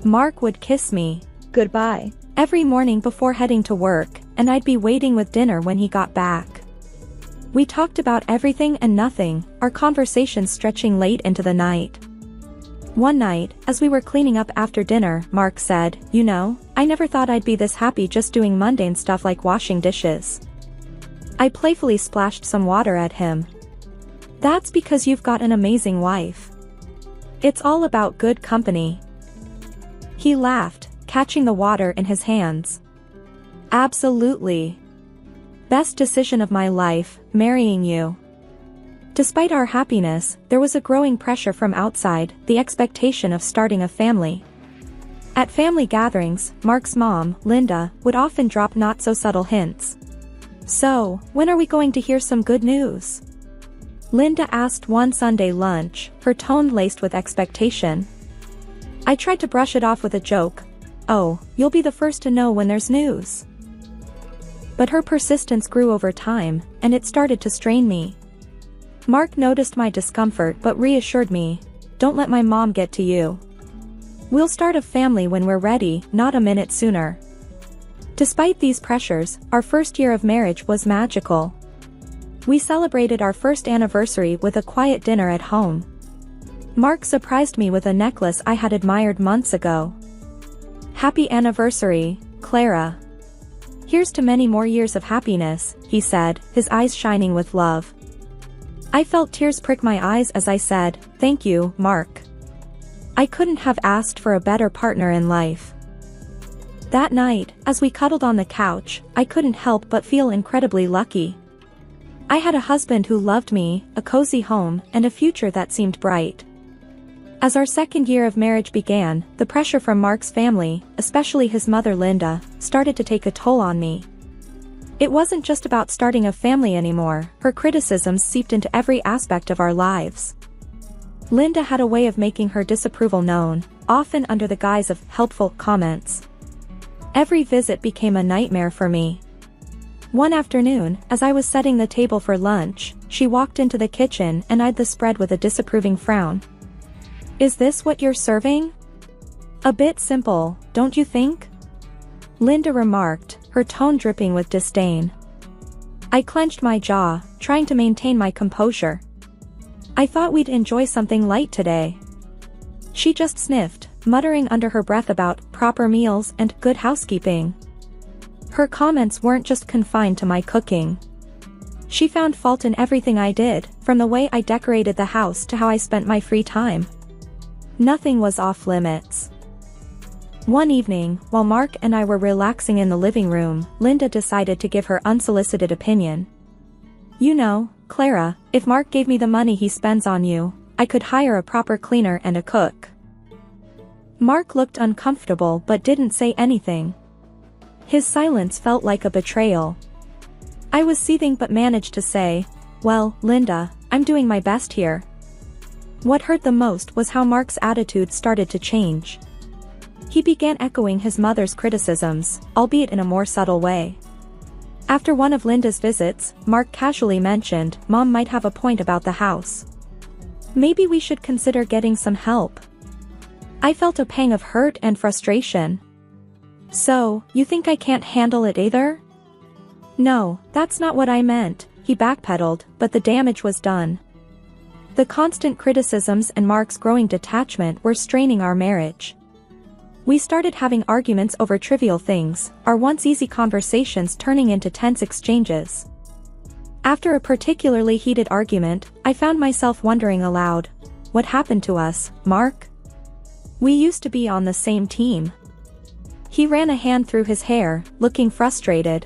Mark would kiss me goodbye every morning before heading to work, and I'd be waiting with dinner when he got back. We talked about everything and nothing, our conversations stretching late into the night. One night, as we were cleaning up after dinner, Mark said, "You know, I never thought I'd be this happy just doing mundane stuff like washing dishes." I playfully splashed some water at him. "That's because you've got an amazing wife. It's all about good company." He laughed, catching the water in his hands. "Absolutely. Best decision of my life, marrying you." Despite our happiness, there was a growing pressure from outside, the expectation of starting a family. At family gatherings, Mark's mom, Linda, would often drop not-so-subtle hints. "So, when are we going to hear some good news?" Linda asked one Sunday lunch, her tone laced with expectation. I tried to brush it off with a joke. "Oh, you'll be the first to know when there's news." But her persistence grew over time, and it started to strain me. Mark noticed my discomfort but reassured me, "Don't let my mom get to you. We'll start a family when we're ready, not a minute sooner." Despite these pressures, our first year of marriage was magical. We celebrated our first anniversary with a quiet dinner at home. Mark surprised me with a necklace I had admired months ago. "Happy anniversary, Clara. Here's to many more years of happiness," he said, his eyes shining with love. I felt tears prick my eyes as I said, "Thank you, Mark. I couldn't have asked for a better partner in life." That night, as we cuddled on the couch, I couldn't help but feel incredibly lucky. I had a husband who loved me, a cozy home, and a future that seemed bright. As our second year of marriage began, the pressure from Mark's family, especially his mother Linda, started to take a toll on me. It wasn't just about starting a family anymore, her criticisms seeped into every aspect of our lives. Linda had a way of making her disapproval known, often under the guise of helpful comments. Every visit became a nightmare for me. One afternoon, as I was setting the table for lunch, she walked into the kitchen and eyed the spread with a disapproving frown. "Is this what you're serving? A bit simple, don't you think?" Linda remarked, her tone dripping with disdain. I clenched my jaw, trying to maintain my composure. "I thought we'd enjoy something light today." She just sniffed, muttering under her breath about proper meals and good housekeeping. Her comments weren't just confined to my cooking. She found fault in everything I did, from the way I decorated the house to how I spent my free time. Nothing was off limits. One evening, while Mark and I were relaxing in the living room, Linda decided to give her unsolicited opinion. "You know, Clara, if Mark gave me the money he spends on you, I could hire a proper cleaner and a cook." Mark looked uncomfortable but didn't say anything. His silence felt like a betrayal. I was seething but managed to say, "Well, Linda, I'm doing my best here." What hurt the most was how Mark's attitude started to change. He began echoing his mother's criticisms, albeit in a more subtle way. After one of Linda's visits, Mark casually mentioned, "Mom might have a point about the house. Maybe we should consider getting some help." I felt a pang of hurt and frustration. "So, you think I can't handle it either?" "No, that's not what I meant," he backpedaled, but the damage was done. The constant criticisms and Mark's growing detachment were straining our marriage. We started having arguments over trivial things, our once easy conversations turning into tense exchanges. After a particularly heated argument, I found myself wondering aloud, "What happened to us, Mark? We used to be on the same team." He ran a hand through his hair, looking frustrated.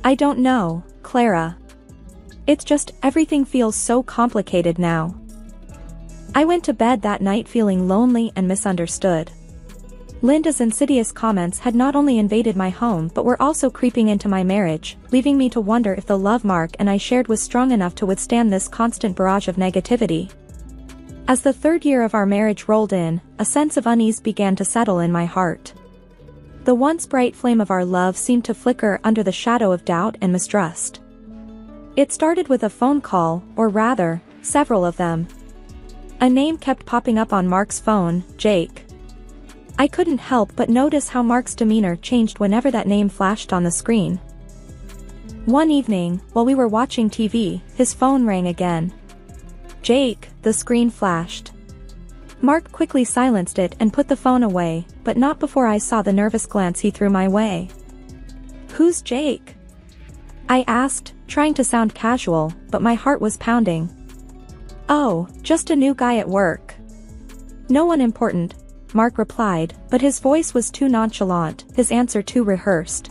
"I don't know, Clara. It's just everything feels so complicated now." I went to bed that night feeling lonely and misunderstood. Linda's insidious comments had not only invaded my home but were also creeping into my marriage, leaving me to wonder if the love Mark and I shared was strong enough to withstand this constant barrage of negativity. As the third year of our marriage rolled in, a sense of unease began to settle in my heart. The once bright flame of our love seemed to flicker under the shadow of doubt and mistrust. It started with a phone call, or rather, several of them. A name kept popping up on Mark's phone, Jake. I couldn't help but notice how Mark's demeanor changed whenever that name flashed on the screen. One evening, while we were watching TV, his phone rang again. Jake, the screen flashed. Mark quickly silenced it and put the phone away, but not before I saw the nervous glance he threw my way. "Who's Jake?" I asked, trying to sound casual, but my heart was pounding. "Oh, just a new guy at work. No one important," Mark replied, but his voice was too nonchalant, his answer too rehearsed.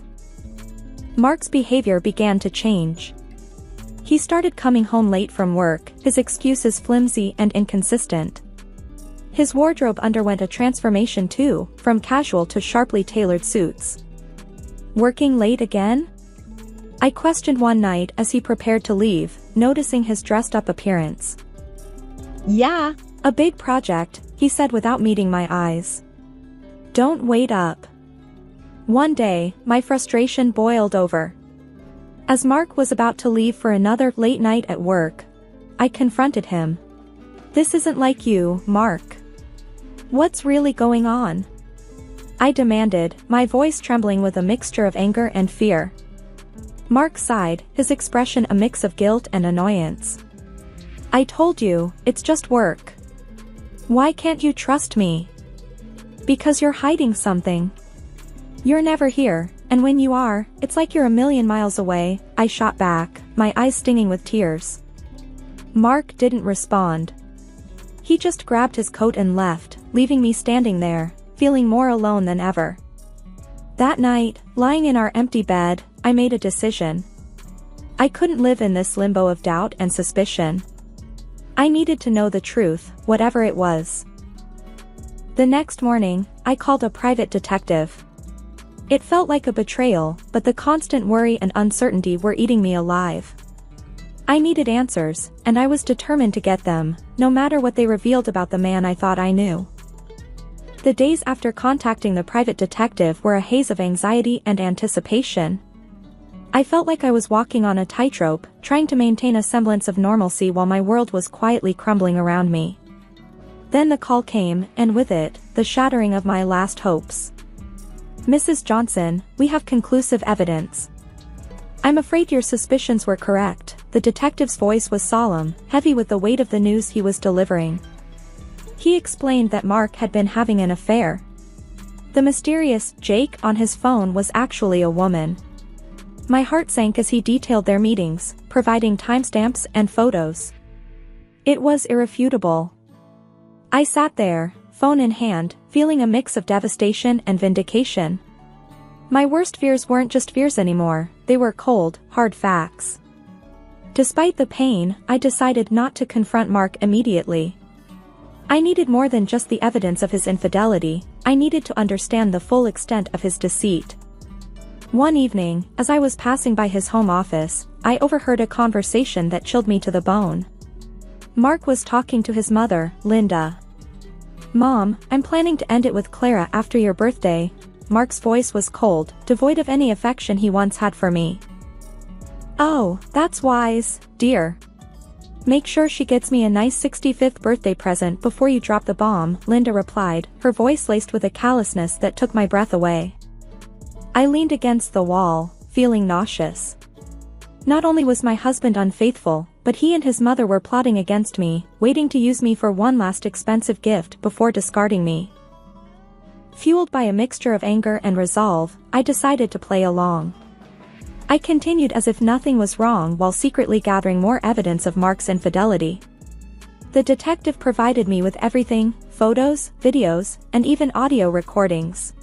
Mark's behavior began to change. He started coming home late from work, his excuses flimsy and inconsistent. His wardrobe underwent a transformation too, from casual to sharply tailored suits. Working late again? I questioned one night as he prepared to leave, noticing his dressed-up appearance. "Yeah, a big project," he said without meeting my eyes. "Don't wait up." One day, my frustration boiled over. As Mark was about to leave for another late night at work, I confronted him. "This isn't like you, Mark. What's really going on?" I demanded, my voice trembling with a mixture of anger and fear. Mark sighed, his expression a mix of guilt and annoyance. "I told you, it's just work. Why can't you trust me?" "Because you're hiding something. You're never here, and when you are, it's like you're a million miles away," I shot back, my eyes stinging with tears. Mark didn't respond. He just grabbed his coat and left, leaving me standing there, feeling more alone than ever. That night, lying in our empty bed, I made a decision. I couldn't live in this limbo of doubt and suspicion. I needed to know the truth, whatever it was. The next morning, I called a private detective. It felt like a betrayal, but the constant worry and uncertainty were eating me alive. I needed answers, and I was determined to get them, no matter what they revealed about the man I thought I knew. The days after contacting the private detective were a haze of anxiety and anticipation. I felt like I was walking on a tightrope, trying to maintain a semblance of normalcy while my world was quietly crumbling around me. Then the call came, and with it, the shattering of my last hopes. "Mrs. Johnson, we have conclusive evidence." "I'm afraid your suspicions were correct." The detective's voice was solemn, heavy with the weight of the news he was delivering. He explained that Mark had been having an affair. The mysterious Jake on his phone was actually a woman. My heart sank as he detailed their meetings, providing timestamps and photos. It was irrefutable. I sat there, phone in hand, feeling a mix of devastation and vindication. My worst fears weren't just fears anymore, they were cold, hard facts. Despite the pain, I decided not to confront Mark immediately. I needed more than just the evidence of his infidelity, I needed to understand the full extent of his deceit. One evening, as I was passing by his home office, I overheard a conversation that chilled me to the bone. Mark was talking to his mother, Linda. "Mom, I'm planning to end it with Clara after your birthday." Mark's voice was cold, devoid of any affection he once had for me. "Oh, that's wise, dear. Make sure she gets me a nice 65th birthday present before you drop the bomb," Linda replied, her voice laced with a callousness that took my breath away. I leaned against the wall, feeling nauseous. Not only was my husband unfaithful, but he and his mother were plotting against me, waiting to use me for one last expensive gift before discarding me. Fueled by a mixture of anger and resolve, I decided to play along. I continued as if nothing was wrong while secretly gathering more evidence of Mark's infidelity. The detective provided me with everything: photos, videos, and even audio recordings.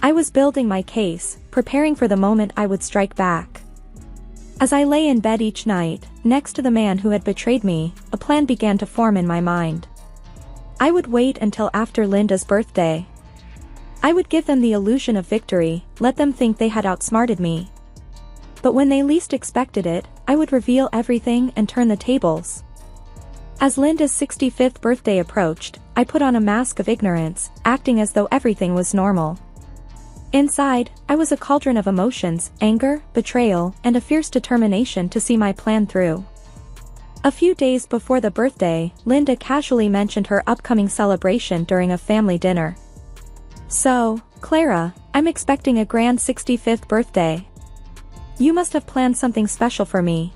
I was building my case, preparing for the moment I would strike back. As I lay in bed each night, next to the man who had betrayed me, a plan began to form in my mind. I would wait until after Linda's birthday. I would give them the illusion of victory, let them think they had outsmarted me. But when they least expected it, I would reveal everything and turn the tables. As Linda's 65th birthday approached, I put on a mask of ignorance, acting as though everything was normal. Inside, I was a cauldron of emotions, anger, betrayal, and a fierce determination to see my plan through. A few days before the birthday, Linda casually mentioned her upcoming celebration during a family dinner. "So, Clara, I'm expecting a grand 65th birthday. You must have planned something special for me,"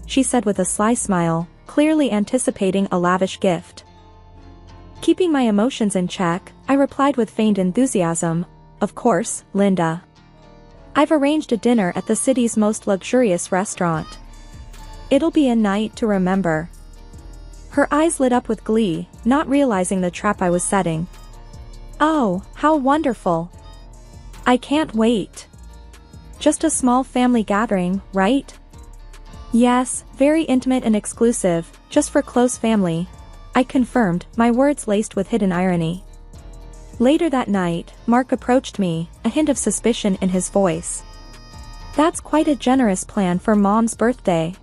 she said with a sly smile, clearly anticipating a lavish gift. Keeping my emotions in check, I replied with feigned enthusiasm, "Of course, Linda. I've arranged a dinner at the city's most luxurious restaurant. It'll be a night to remember." Her eyes lit up with glee, not realizing the trap I was setting. "Oh, how wonderful. I can't wait. Just a small family gathering, right?" "Yes, very intimate and exclusive, just for close family," I confirmed, my words laced with hidden irony. Later that night, Mark approached me, a hint of suspicion in his voice. "That's quite a generous plan for Mom's birthday.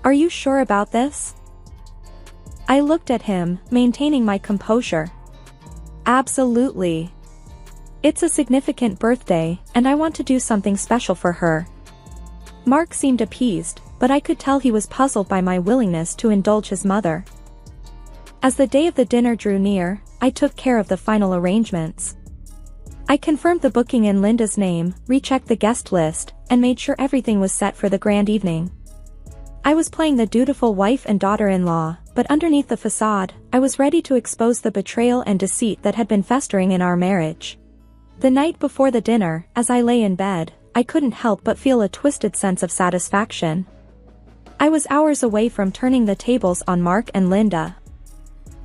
Are you sure about this?" I looked at him, maintaining my composure. "Absolutely. It's a significant birthday, and I want to do something special for her." Mark seemed appeased, but I could tell he was puzzled by my willingness to indulge his mother. As the day of the dinner drew near, I took care of the final arrangements. I confirmed the booking in Linda's name, rechecked the guest list, and made sure everything was set for the grand evening. I was playing the dutiful wife and daughter-in-law, but underneath the facade, I was ready to expose the betrayal and deceit that had been festering in our marriage. The night before the dinner, as I lay in bed, I couldn't help but feel a twisted sense of satisfaction. I was hours away from turning the tables on Mark and Linda.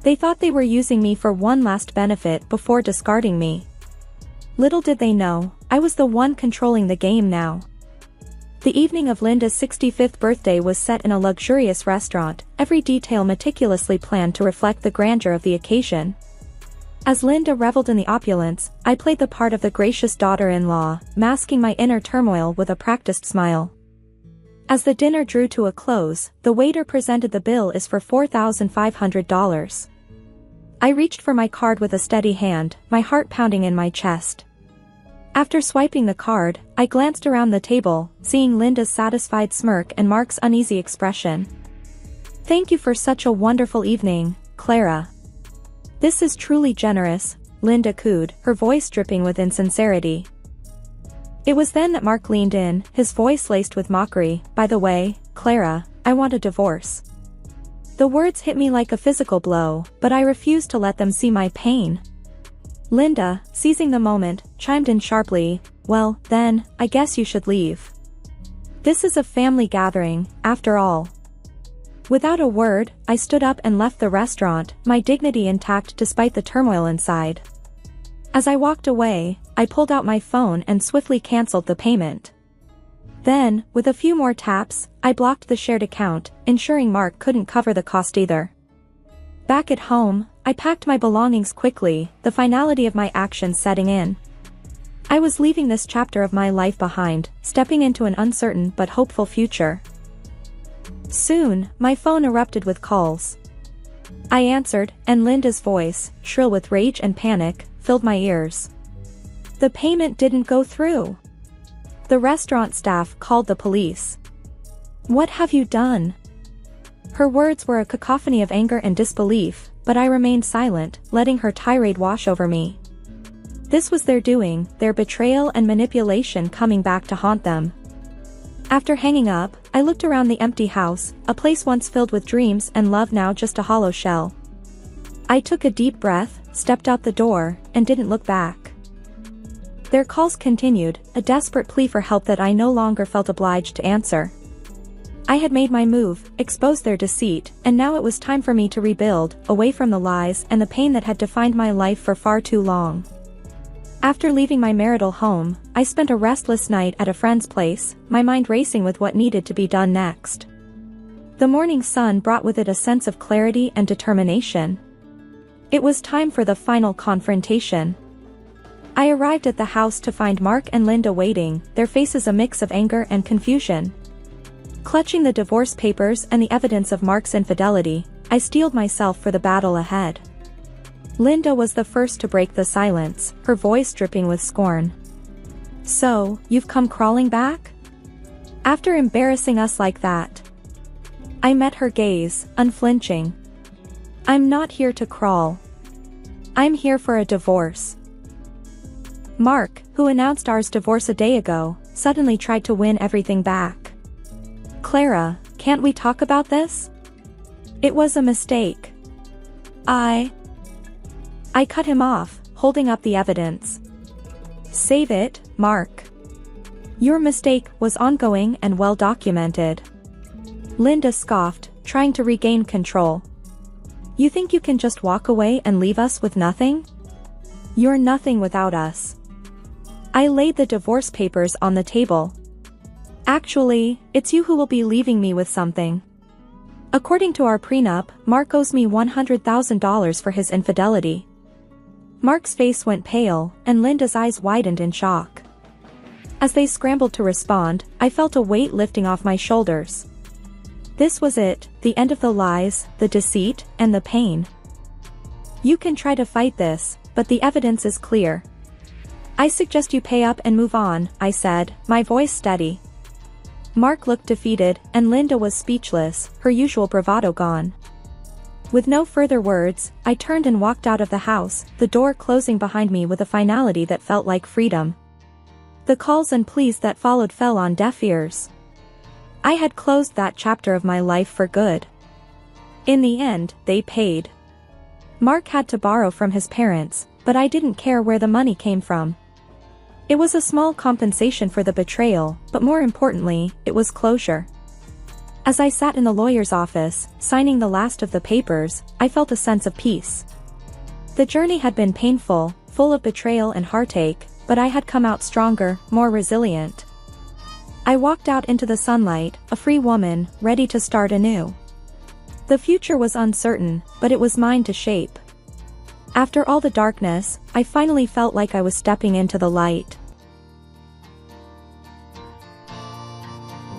They thought they were using me for one last benefit before discarding me. Little did they know, I was the one controlling the game now. The evening of Linda's 65th birthday was set in a luxurious restaurant, every detail meticulously planned to reflect the grandeur of the occasion. As Linda reveled in the opulence, I played the part of the gracious daughter-in-law, masking my inner turmoil with a practiced smile. As the dinner drew to a close, the waiter presented the bill is for $4,500. I reached for my card with a steady hand, my heart pounding in my chest. After swiping the card, I glanced around the table, seeing Linda's satisfied smirk and Mark's uneasy expression. "Thank you for such a wonderful evening, Clara." "This is truly generous," Linda cooed, her voice dripping with insincerity. It was then that Mark leaned in, his voice laced with mockery. "By the way, Clara, I want a divorce." The words hit me like a physical blow, but I refused to let them see my pain. Linda, seizing the moment, chimed in sharply, "Well, then, I guess you should leave. This is a family gathering, after all." Without a word, I stood up and left the restaurant, my dignity intact despite the turmoil inside. As I walked away, I pulled out my phone and swiftly canceled the payment. Then, with a few more taps, I blocked the shared account, ensuring Mark couldn't cover the cost either. Back at home, I packed my belongings quickly, the finality of my actions setting in. I was leaving this chapter of my life behind, stepping into an uncertain but hopeful future. Soon, my phone erupted with calls. I answered, and Linda's voice, shrill with rage and panic, filled my ears. "The payment didn't go through. The restaurant staff called the police. What have you done?" Her words were a cacophony of anger and disbelief, but I remained silent, letting her tirade wash over me. This was their doing, their betrayal and manipulation coming back to haunt them. After hanging up, I looked around the empty house, a place once filled with dreams and love now just a hollow shell. I took a deep breath, stepped out the door, and didn't look back. Their calls continued, a desperate plea for help that I no longer felt obliged to answer. I had made my move, exposed their deceit, and now it was time for me to rebuild, away from the lies and the pain that had defined my life for far too long. After leaving my marital home, I spent a restless night at a friend's place, my mind racing with what needed to be done next. The morning sun brought with it a sense of clarity and determination. It was time for the final confrontation. I arrived at the house to find Mark and Linda waiting, their faces a mix of anger and confusion. Clutching the divorce papers and the evidence of Mark's infidelity, I steeled myself for the battle ahead. Linda was the first to break the silence, her voice dripping with scorn. So, you've come crawling back? After embarrassing us like that. I met her gaze, unflinching. I'm not here to crawl. I'm here for a divorce. Mark, who announced ours divorce a day ago, suddenly tried to win everything back. Clara, can't we talk about this? It was a mistake. I cut him off, holding up the evidence. Save it, Mark. Your mistake was ongoing and well documented. Linda scoffed, trying to regain control. You think you can just walk away and leave us with nothing? You're nothing without us. I laid the divorce papers on the table. Actually, it's you who will be leaving me with something. According to our prenup, Mark owes me $100,000 for his infidelity. Mark's face went pale, and Linda's eyes widened in shock. As they scrambled to respond, I felt a weight lifting off my shoulders. This was it, the end of the lies, the deceit, and the pain. You can try to fight this, but the evidence is clear. I suggest you pay up and move on, I said, my voice steady. Mark looked defeated, and Linda was speechless, her usual bravado gone. With no further words, I turned and walked out of the house, the door closing behind me with a finality that felt like freedom. The calls and pleas that followed fell on deaf ears. I had closed that chapter of my life for good. In the end, they paid. Mark had to borrow from his parents, but I didn't care where the money came from. It was a small compensation for the betrayal, but more importantly, it was closure. As I sat in the lawyer's office, signing the last of the papers, I felt a sense of peace. The journey had been painful, full of betrayal and heartache, but I had come out stronger, more resilient. I walked out into the sunlight, a free woman, ready to start anew. The future was uncertain, but it was mine to shape. After all the darkness, I finally felt like I was stepping into the light.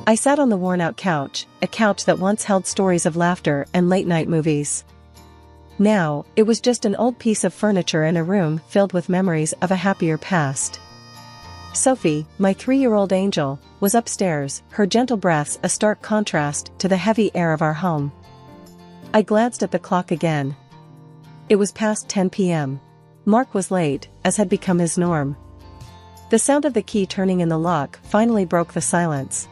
I sat on the worn-out couch, a couch that once held stories of laughter and late-night movies. Now, it was just an old piece of furniture in a room filled with memories of a happier past. Sophie, my 3-year-old angel, was upstairs, her gentle breaths a stark contrast to the heavy air of our home. I glanced at the clock again. It was past 10 p.m. Mark was late, as had become his norm. The sound of the key turning in the lock finally broke the silence.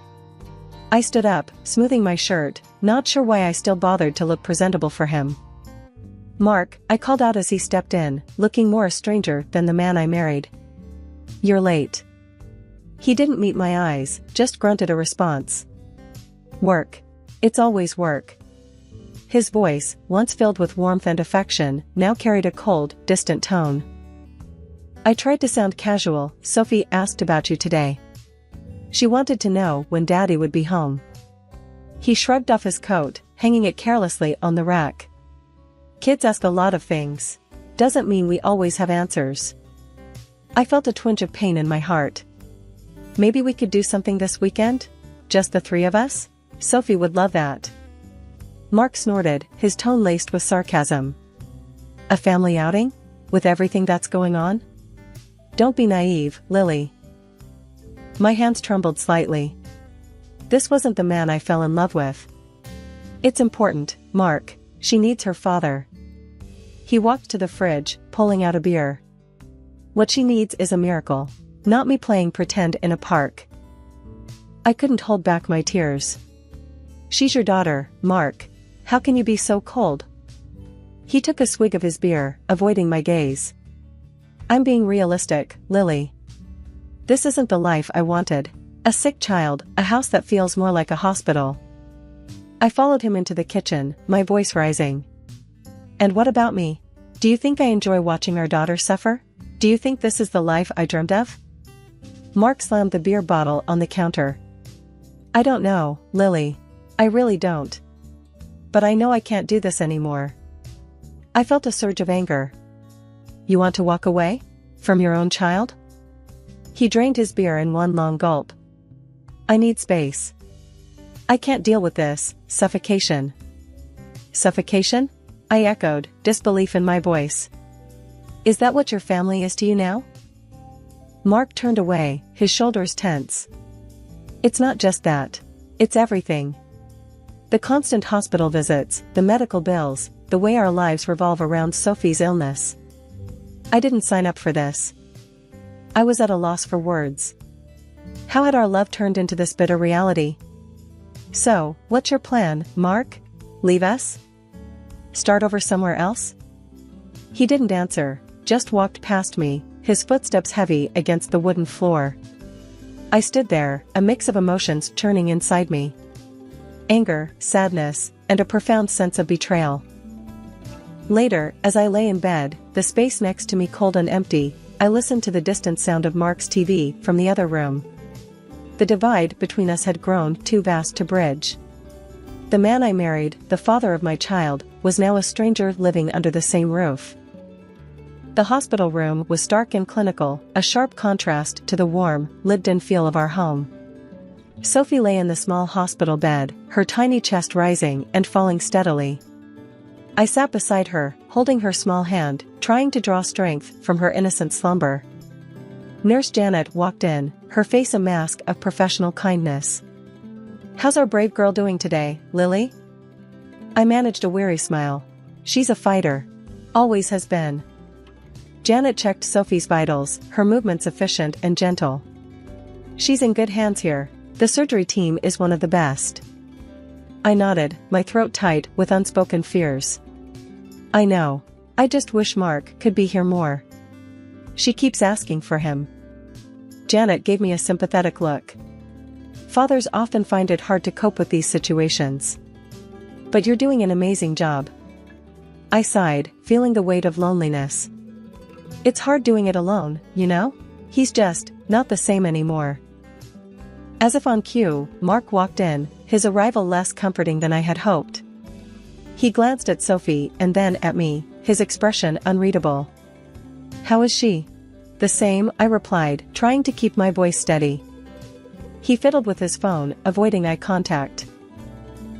I stood up, smoothing my shirt, not sure why I still bothered to look presentable for him. Mark, I called out as he stepped in, looking more a stranger than the man I married. You're late. He didn't meet my eyes, just grunted a response. Work. It's always work. His voice, once filled with warmth and affection, now carried a cold, distant tone. I tried to sound casual. Sophie asked about you today. She wanted to know when Daddy would be home. He shrugged off his coat, hanging it carelessly on the rack. Kids ask a lot of things. Doesn't mean we always have answers. I felt a twinge of pain in my heart. Maybe we could do something this weekend? Just the three of us? Sophie would love that. Mark snorted, his tone laced with sarcasm. A family outing? With everything that's going on? Don't be naive, Lily. My hands trembled slightly. This wasn't the man I fell in love with. It's important, Mark. She needs her father. He walked to the fridge, pulling out a beer. What she needs is a miracle, not me playing pretend in a park. I couldn't hold back my tears. She's your daughter, Mark. How can you be so cold? He took a swig of his beer, avoiding my gaze. I'm being realistic, Lily. This isn't the life I wanted. A sick child, a house that feels more like a hospital. I followed him into the kitchen, my voice rising. And what about me? Do you think I enjoy watching our daughter suffer? Do you think this is the life I dreamed of? Mark slammed the beer bottle on the counter. I don't know, Lily. I really don't. But I know I can't do this anymore. I felt a surge of anger. You want to walk away? From your own child? He drained his beer in one long gulp. I need space. I can't deal with this, suffocation. Suffocation? I echoed, disbelief in my voice. Is that what your family is to you now? Mark turned away, his shoulders tense. It's not just that. It's everything. The constant hospital visits, the medical bills, the way our lives revolve around Sophie's illness. I didn't sign up for this. I was at a loss for words. How had our love turned into this bitter reality? So, what's your plan, Mark? Leave us? Start over somewhere else? He didn't answer, just walked past me, his footsteps heavy against the wooden floor. I stood there, a mix of emotions churning inside me. Anger, sadness, and a profound sense of betrayal. Later, as I lay in bed, the space next to me cold and empty, I listened to the distant sound of Mark's TV from the other room. The divide between us had grown too vast to bridge. The man I married, the father of my child, was now a stranger living under the same roof. The hospital room was stark and clinical, a sharp contrast to the warm, lived-in feel of our home. Sophie lay in the small hospital bed, her tiny chest rising and falling steadily. I sat beside her, holding her small hand, trying to draw strength from her innocent slumber. Nurse Janet walked in, her face a mask of professional kindness. "How's our brave girl doing today, Lily?" I managed a weary smile. "She's a fighter. Always has been." Janet checked Sophie's vitals, her movements efficient and gentle. "She's in good hands here. The surgery team is one of the best." I nodded, my throat tight with unspoken fears. "I know. I just wish Mark could be here more. She keeps asking for him." Janet gave me a sympathetic look. "Fathers often find it hard to cope with these situations. But you're doing an amazing job." I sighed, feeling the weight of loneliness. "It's hard doing it alone, you know? He's just not the same anymore." As if on cue, Mark walked in, his arrival less comforting than I had hoped. He glanced at Sophie and then at me, his expression unreadable. "How is she?" "The same," I replied, trying to keep my voice steady. He fiddled with his phone, avoiding eye contact.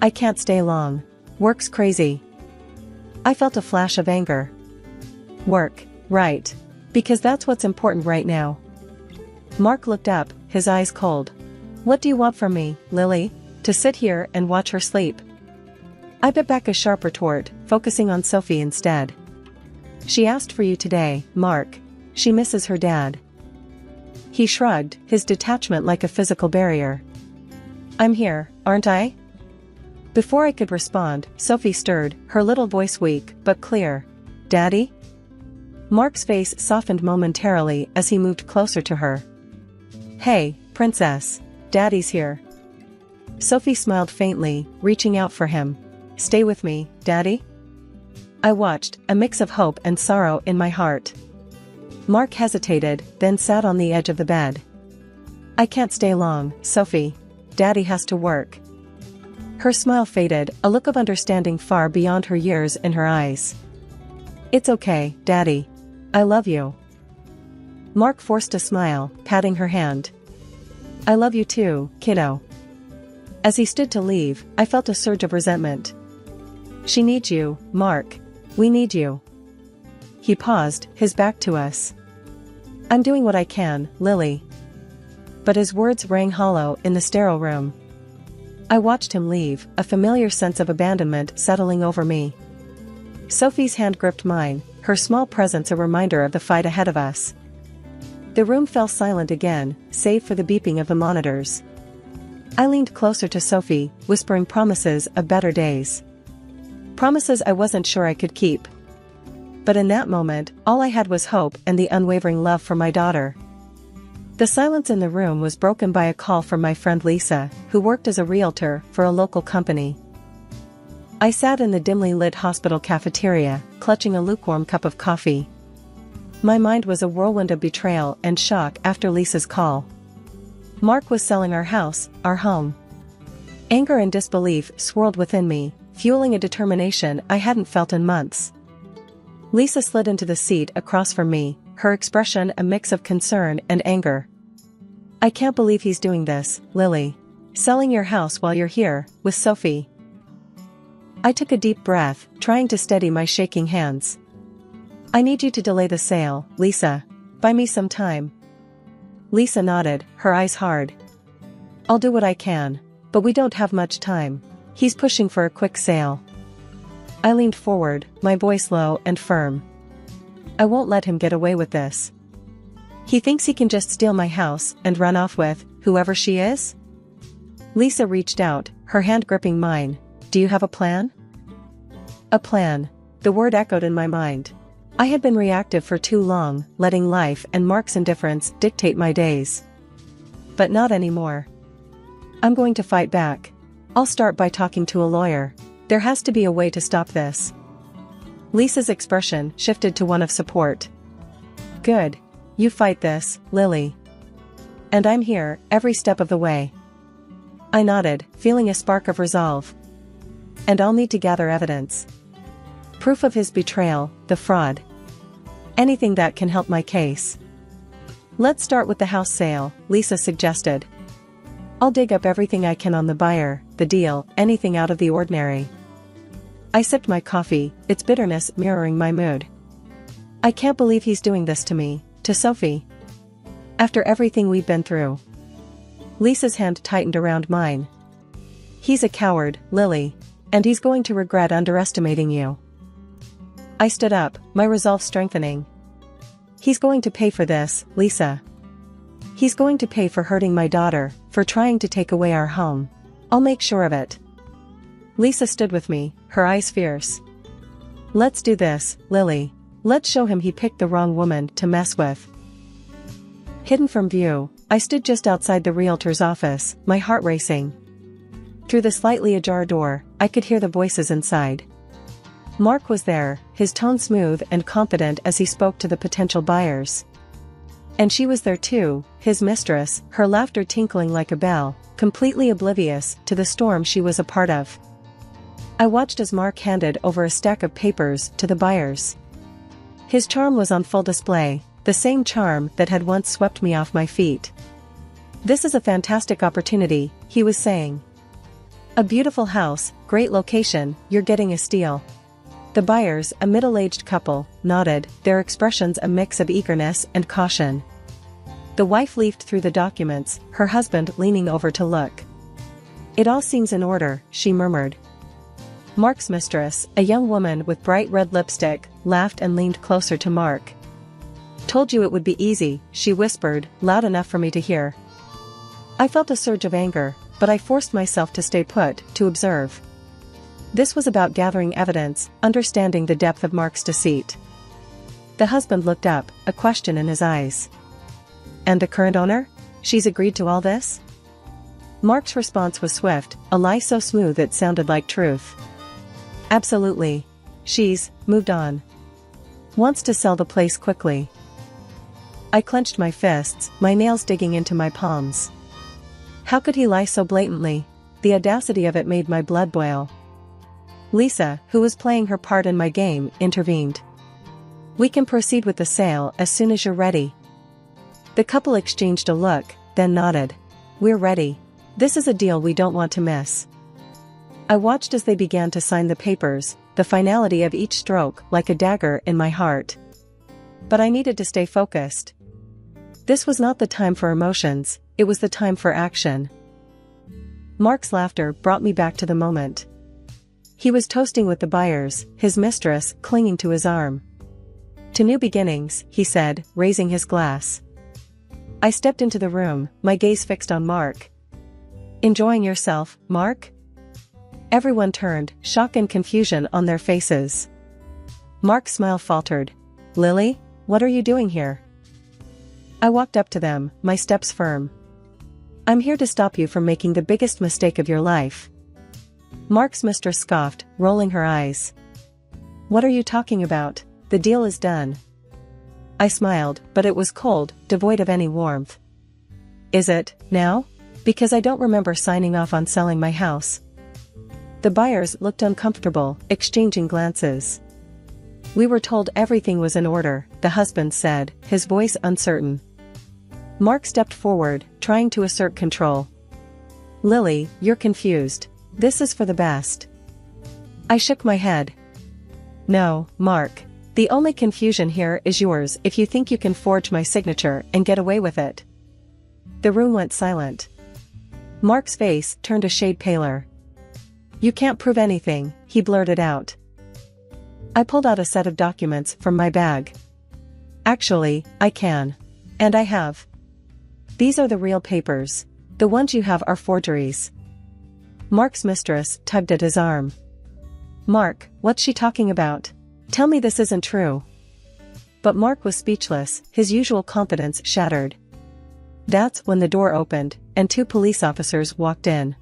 "I can't stay long. Work's crazy." I felt a flash of anger. "Work, right. Because that's what's important right now." Mark looked up, his eyes cold. "What do you want from me, Lily? To sit here and watch her sleep?" I bit back a sharp retort, focusing on Sophie instead. "She asked for you today, Mark. She misses her dad." He shrugged, his detachment like a physical barrier. "I'm here, aren't I?" Before I could respond, Sophie stirred, her little voice weak but clear. "Daddy?" Mark's face softened momentarily as he moved closer to her. "Hey, princess. Daddy's here." Sophie smiled faintly, reaching out for him. "Stay with me, Daddy?" I watched, a mix of hope and sorrow in my heart. Mark hesitated, then sat on the edge of the bed. "I can't stay long, Sophie. Daddy has to work." Her smile faded, a look of understanding far beyond her years in her eyes. "It's okay, Daddy. I love you." Mark forced a smile, patting her hand. "I love you too, kiddo." As he stood to leave, I felt a surge of resentment. "She needs you, Mark. We need you." He paused, his back to us. "I'm doing what I can, Lily." But his words rang hollow in the sterile room. I watched him leave, a familiar sense of abandonment settling over me. Sophie's hand gripped mine, her small presence a reminder of the fight ahead of us. The room fell silent again, save for the beeping of the monitors. I leaned closer to Sophie, whispering promises of better days. Promises I wasn't sure I could keep. But in that moment, all I had was hope and the unwavering love for my daughter. The silence in the room was broken by a call from my friend Lisa, who worked as a realtor for a local company. I sat in the dimly lit hospital cafeteria, clutching a lukewarm cup of coffee. My mind was a whirlwind of betrayal and shock after Lisa's call. Mark was selling our house, our home. Anger and disbelief swirled within me, fueling a determination I hadn't felt in months. Lisa slid into the seat across from me, her expression a mix of concern and anger. "I can't believe he's doing this, Lily. Selling your house while you're here, with Sophie." I took a deep breath, trying to steady my shaking hands. "I need you to delay the sale, Lisa. Buy me some time." Lisa nodded, her eyes hard. I'll do what I can. But we don't have much time. He's pushing for a quick sale. I leaned forward, my voice low and firm. I won't let him get away with this. He thinks he can just steal my house and run off with whoever she is? Lisa reached out, her hand gripping mine. Do you have a plan? A plan. The word echoed in my mind. I had been reactive for too long, letting life and Mark's indifference dictate my days. But not anymore. I'm going to fight back. I'll start by talking to a lawyer. There has to be a way to stop this. Lisa's expression shifted to one of support. Good. You fight this, Lily. And I'm here, every step of the way. I nodded, feeling a spark of resolve. And I'll need to gather evidence. Proof of his betrayal, the fraud. Anything that can help my case. Let's start with the house sale, Lisa suggested. I'll dig up everything I can on the buyer, the deal, anything out of the ordinary. I sipped my coffee, its bitterness mirroring my mood. I can't believe he's doing this to me, to Sophie. After everything we've been through. Lisa's hand tightened around mine. He's a coward, Lily. And he's going to regret underestimating you. I stood up, my resolve strengthening. He's going to pay for this, Lisa. He's going to pay for hurting my daughter, for trying to take away our home. I'll make sure of it. Lisa stood with me, her eyes fierce. Let's do this, Lily. Let's show him he picked the wrong woman to mess with. Hidden from view, I stood just outside the realtor's office, my heart racing. Through the slightly ajar door, I could hear the voices inside. Mark was there, his tone smooth and confident as he spoke to the potential buyers. And she was there too, his mistress, her laughter tinkling like a bell, completely oblivious to the storm she was a part of. I watched as Mark handed over a stack of papers to the buyers. His charm was on full display, the same charm that had once swept me off my feet. This is a fantastic opportunity, he was saying. A beautiful house, great location, you're getting a steal. The buyers, a middle-aged couple, nodded, their expressions a mix of eagerness and caution. The wife leafed through the documents, her husband leaning over to look. It all seems in order, she murmured. Mark's mistress, a young woman with bright red lipstick, laughed and leaned closer to Mark. Told you it would be easy, she whispered, loud enough for me to hear. I felt a surge of anger, but I forced myself to stay put, to observe. This was about gathering evidence, understanding the depth of Mark's deceit. The husband looked up, a question in his eyes. And the current owner? She's agreed to all this? Mark's response was swift, a lie so smooth it sounded like truth. Absolutely. She's moved on. Wants to sell the place quickly. I clenched my fists, my nails digging into my palms. How could he lie so blatantly? The audacity of it made my blood boil. Lisa, who was playing her part in my game, intervened. We can proceed with the sale as soon as you're ready. The couple exchanged a look, then nodded. We're ready. This is a deal we don't want to miss. I watched as they began to sign the papers, the finality of each stroke like a dagger in my heart. But I needed to stay focused. This was not the time for emotions, it was the time for action. Mark's laughter brought me back to the moment. He was toasting with the buyers, his mistress clinging to his arm. To new beginnings, he said, raising his glass. I stepped into the room, my gaze fixed on Mark. Enjoying yourself, Mark? Everyone turned, shock and confusion on their faces. Mark's smile faltered. Lily, what are you doing here? I walked up to them, my steps firm. I'm here to stop you from making the biggest mistake of your life. Mark's mistress scoffed, rolling her eyes. What are you talking about? The deal is done. I smiled, but it was cold, devoid of any warmth. Is it, now? Because I don't remember signing off on selling my house. The buyers looked uncomfortable, exchanging glances. We were told everything was in order, the husband said, his voice uncertain. Mark stepped forward, trying to assert control. Lily, you're confused. This is for the best. I shook my head. No, Mark. The only confusion here is yours if you think you can forge my signature and get away with it. The room went silent. Mark's face turned a shade paler. "You can't prove anything," he blurted out. I pulled out a set of documents from my bag. "Actually, I can. And I have. These are the real papers. The ones you have are forgeries." Mark's mistress tugged at his arm. "Mark, what's she talking about? Tell me this isn't true." But Mark was speechless, his usual confidence shattered. That's when the door opened, and 2 police officers walked in.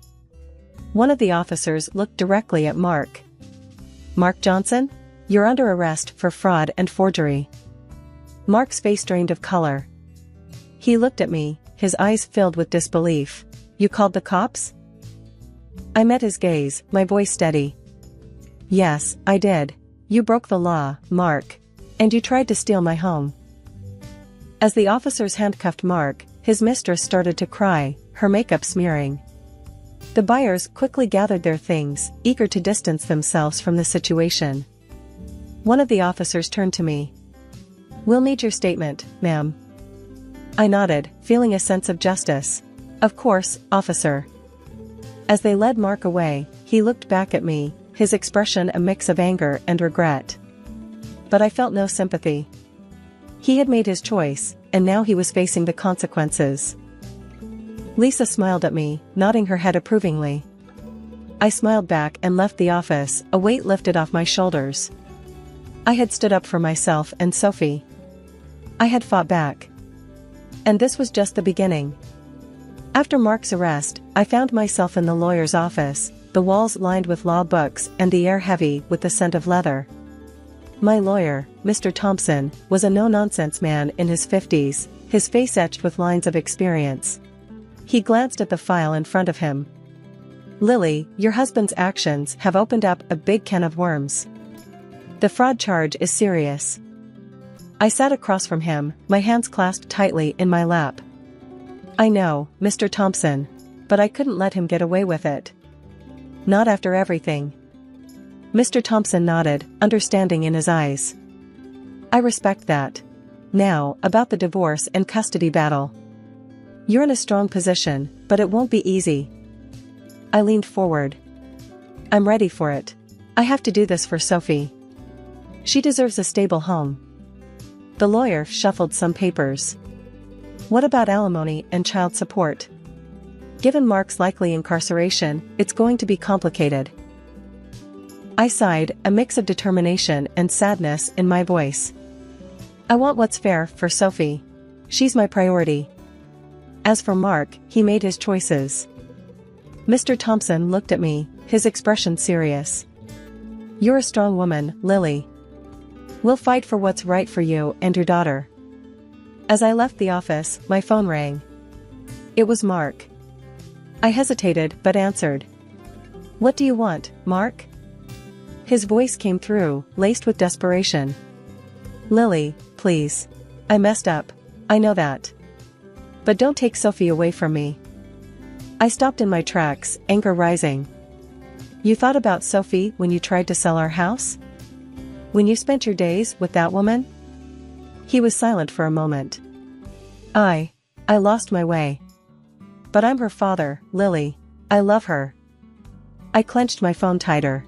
One of the officers looked directly at Mark. "Mark Johnson? You're under arrest for fraud and forgery." Mark's face drained of color. He looked at me, his eyes filled with disbelief. "You called the cops?" I met his gaze, my voice steady. "Yes, I did. You broke the law, Mark. And you tried to steal my home." As the officers handcuffed Mark, his mistress started to cry, her makeup smearing. The buyers quickly gathered their things, eager to distance themselves from the situation. One of the officers turned to me. "We'll need your statement, ma'am." I nodded, feeling a sense of justice. "Of course, officer." As they led Mark away, he looked back at me, his expression a mix of anger and regret. But I felt no sympathy. He had made his choice, and now he was facing the consequences. Lisa smiled at me, nodding her head approvingly. I smiled back and left the office, a weight lifted off my shoulders. I had stood up for myself and Sophie. I had fought back. And this was just the beginning. After Mark's arrest, I found myself in the lawyer's office, the walls lined with law books and the air heavy with the scent of leather. My lawyer, Mr. Thompson, was a no-nonsense man in his 50s, his face etched with lines of experience. He glanced at the file in front of him. "Lily, your husband's actions have opened up a big can of worms. The fraud charge is serious." I sat across from him, my hands clasped tightly in my lap. "I know, Mr. Thompson. But I couldn't let him get away with it. Not after everything." Mr. Thompson nodded, understanding in his eyes. "I respect that. Now, about the divorce and custody battle. You're in a strong position, but it won't be easy." I leaned forward. "I'm ready for it. I have to do this for Sophie. She deserves a stable home." The lawyer shuffled some papers. "What about alimony and child support? Given Mark's likely incarceration, it's going to be complicated." I sighed, a mix of determination and sadness in my voice. "I want what's fair for Sophie. She's my priority." As for Mark, he made his choices. Mr. Thompson looked at me, his expression serious. "You're a strong woman, Lily. We'll fight for what's right for you and your daughter." As I left the office, my phone rang. It was Mark. I hesitated but answered. "What do you want, Mark?" His voice came through, laced with desperation. "Lily, please. I messed up. I know that. But don't take Sophie away from me." I stopped in my tracks, anger rising. "You thought about Sophie when you tried to sell our house? When you spent your days with that woman?" He was silent for a moment. I lost my way. "But I'm her father, Lily. I love her." I clenched my phone tighter.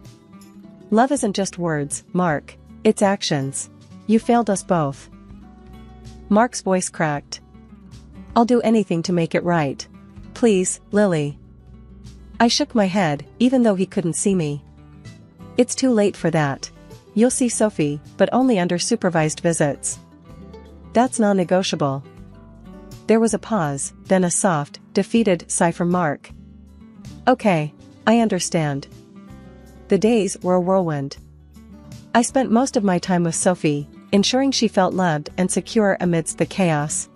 "Love isn't just words, Mark. It's actions. You failed us both." Mark's voice cracked. "I'll do anything to make it right. Please, Lily." I shook my head, even though he couldn't see me. "It's too late for that. You'll see Sophie, but only under supervised visits. That's non-negotiable." There was a pause, then a soft, defeated sigh from Mark. "Okay, I understand." The days were a whirlwind. I spent most of my time with Sophie, ensuring she felt loved and secure amidst the chaos.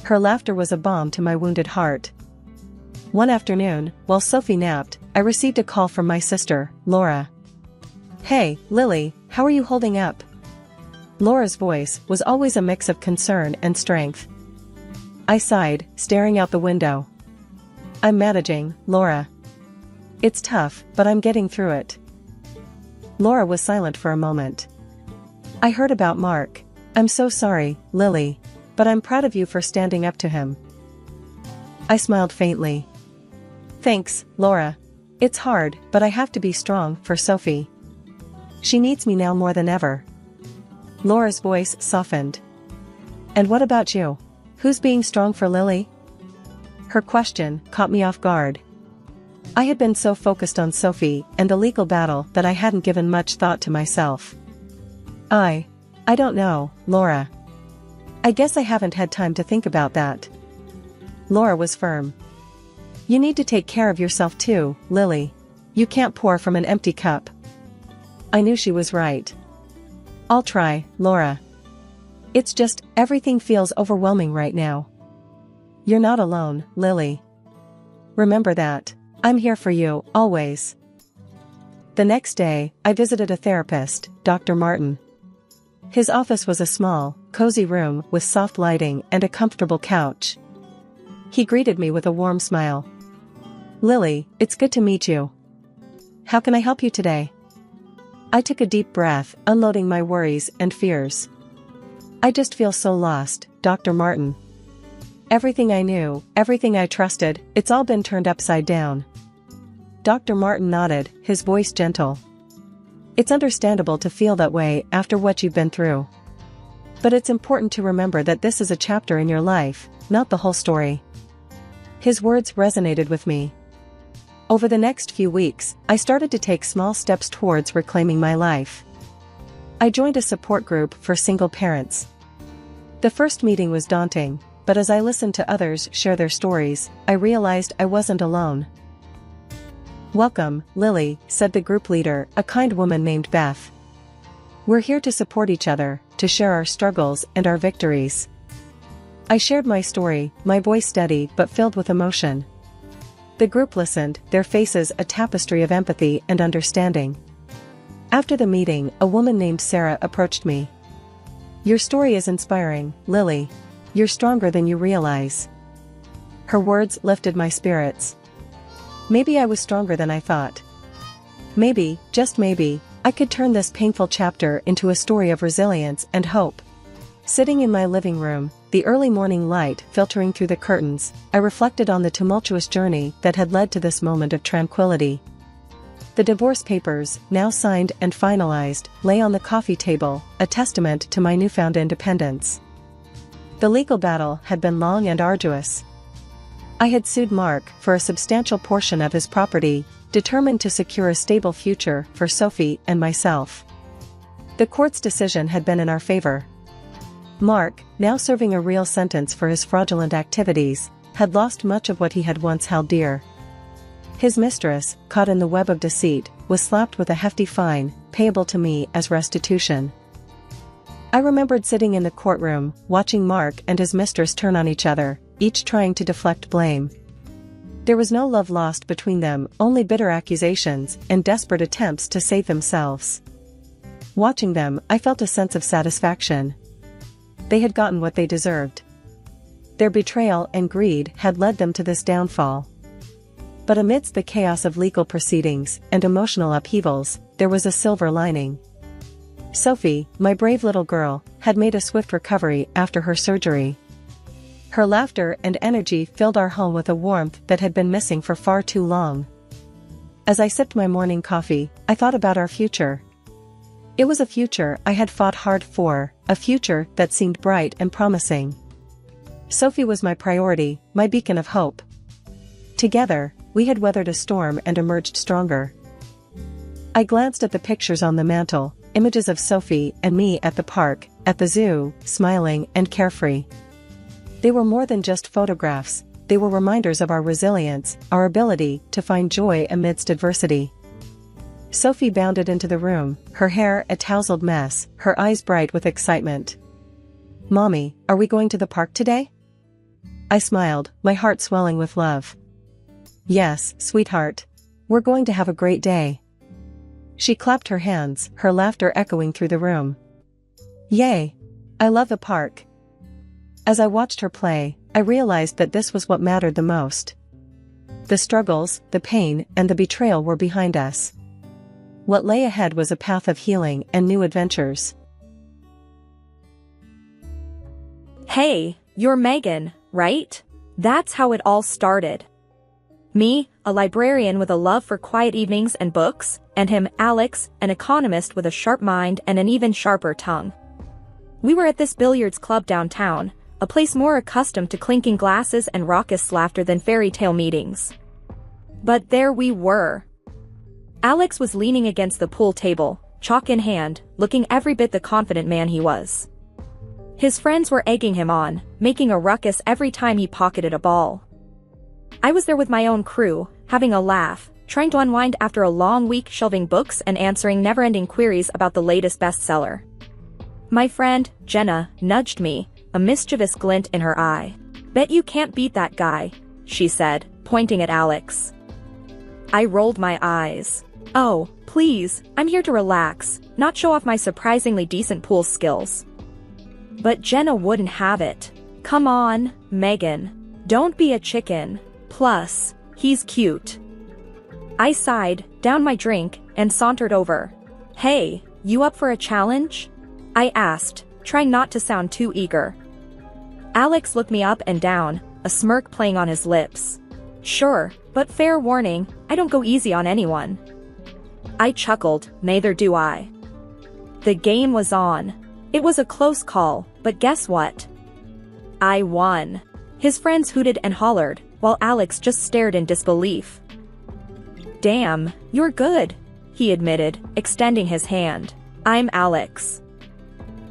Her laughter was a balm to my wounded heart. One afternoon, while Sophie napped, I received a call from my sister, Laura. "Hey, Lily, how are you holding up?" Laura's voice was always a mix of concern and strength. I sighed, staring out the window. "I'm managing, Laura. It's tough, but I'm getting through it." Laura was silent for a moment. "I heard about Mark. I'm so sorry, Lily. But I'm proud of you for standing up to him." I smiled faintly. Thanks, Laura. It's hard, but I have to be strong for Sophie. She needs me now more than ever. Laura's voice softened. And what about you? Who's being strong for Lily? Her question caught me off guard. I had been so focused on Sophie and the legal battle that I hadn't given much thought to myself. I don't know, Laura. I guess I haven't had time to think about that. Laura was firm. You need to take care of yourself too, Lily. You can't pour from an empty cup. I knew she was right. I'll try, Laura. It's just, everything feels overwhelming right now. You're not alone, Lily. Remember that. I'm here for you, always. The next day, I visited a therapist, Dr. Martin. His office was a small, cozy room with soft lighting and a comfortable couch. He greeted me with a warm smile. Lily, it's good to meet you. How can I help you today? I took a deep breath, unloading my worries and fears. I just feel so lost, Dr. Martin. Everything I knew, everything I trusted, it's all been turned upside down. Dr. Martin nodded, his voice gentle. It's understandable to feel that way after what you've been through. But it's important to remember that this is a chapter in your life, not the whole story. His words resonated with me. Over the next few weeks, I started to take small steps towards reclaiming my life. I joined a support group for single parents. The first meeting was daunting, but as I listened to others share their stories, I realized I wasn't alone. Welcome, Lily, said the group leader, a kind woman named Beth. We're here to support each other, to share our struggles and our victories. I shared my story, my voice steady but filled with emotion. The group listened, their faces a tapestry of empathy and understanding. After the meeting, a woman named Sarah approached me. Your story is inspiring, Lily. You're stronger than you realize. Her words lifted my spirits. Maybe I was stronger than I thought. Maybe, just maybe, I could turn this painful chapter into a story of resilience and hope. Sitting in my living room, the early morning light filtering through the curtains, I reflected on the tumultuous journey that had led to this moment of tranquility. The divorce papers, now signed and finalized, lay on the coffee table, a testament to my newfound independence. The legal battle had been long and arduous. I had sued Mark for a substantial portion of his property, determined to secure a stable future for Sophie and myself. The court's decision had been in our favor. Mark, now serving a real sentence for his fraudulent activities, had lost much of what he had once held dear. His mistress, caught in the web of deceit, was slapped with a hefty fine, payable to me as restitution. I remembered sitting in the courtroom, watching Mark and his mistress turn on each other, each trying to deflect blame. There was no love lost between them, only bitter accusations and desperate attempts to save themselves. Watching them, I felt a sense of satisfaction. They had gotten what they deserved. Their betrayal and greed had led them to this downfall. But amidst the chaos of legal proceedings and emotional upheavals, there was a silver lining. Sophie, my brave little girl, had made a swift recovery after her surgery. Her laughter and energy filled our home with a warmth that had been missing for far too long. As I sipped my morning coffee, I thought about our future. It was a future I had fought hard for, a future that seemed bright and promising. Sophie was my priority, my beacon of hope. Together, we had weathered a storm and emerged stronger. I glanced at the pictures on the mantel, images of Sophie and me at the park, at the zoo, smiling and carefree. They were more than just photographs, they were reminders of our resilience, our ability to find joy amidst adversity. Sophie bounded into the room, her hair a tousled mess, her eyes bright with excitement. Mommy, are we going to the park today? I smiled, my heart swelling with love. Yes, sweetheart. We're going to have a great day. She clapped her hands, her laughter echoing through the room. Yay! I love the park. As I watched her play, I realized that this was what mattered the most. The struggles, the pain, and the betrayal were behind us. What lay ahead was a path of healing and new adventures. Hey, you're Megan, right? That's how it all started. Me, a librarian with a love for quiet evenings and books, and him, Alex, an economist with a sharp mind and an even sharper tongue. We were at this billiards club downtown, a place more accustomed to clinking glasses and raucous laughter than fairy tale meetings. But there we were. Alex was leaning against the pool table, chalk in hand, looking every bit the confident man he was. His friends were egging him on, making a ruckus every time he pocketed a ball. I was there with my own crew, having a laugh, trying to unwind after a long week shelving books and answering never-ending queries about the latest bestseller. My friend, Jenna, nudged me, a mischievous glint in her eye. "Bet you can't beat that guy," she said, pointing at Alex. I rolled my eyes. "Oh, please, I'm here to relax, not show off my surprisingly decent pool skills." But Jenna wouldn't have it. "Come on, Megan. Don't be a chicken. Plus, he's cute." I sighed, downed my drink, and sauntered over. "Hey, you up for a challenge?" I asked, trying not to sound too eager. Alex looked me up and down, a smirk playing on his lips. "Sure, but fair warning, I don't go easy on anyone." I chuckled, "Neither do I." The game was on. It was a close call, but guess what? I won. His friends hooted and hollered, while Alex just stared in disbelief. "Damn, you're good," he admitted, extending his hand. "I'm Alex."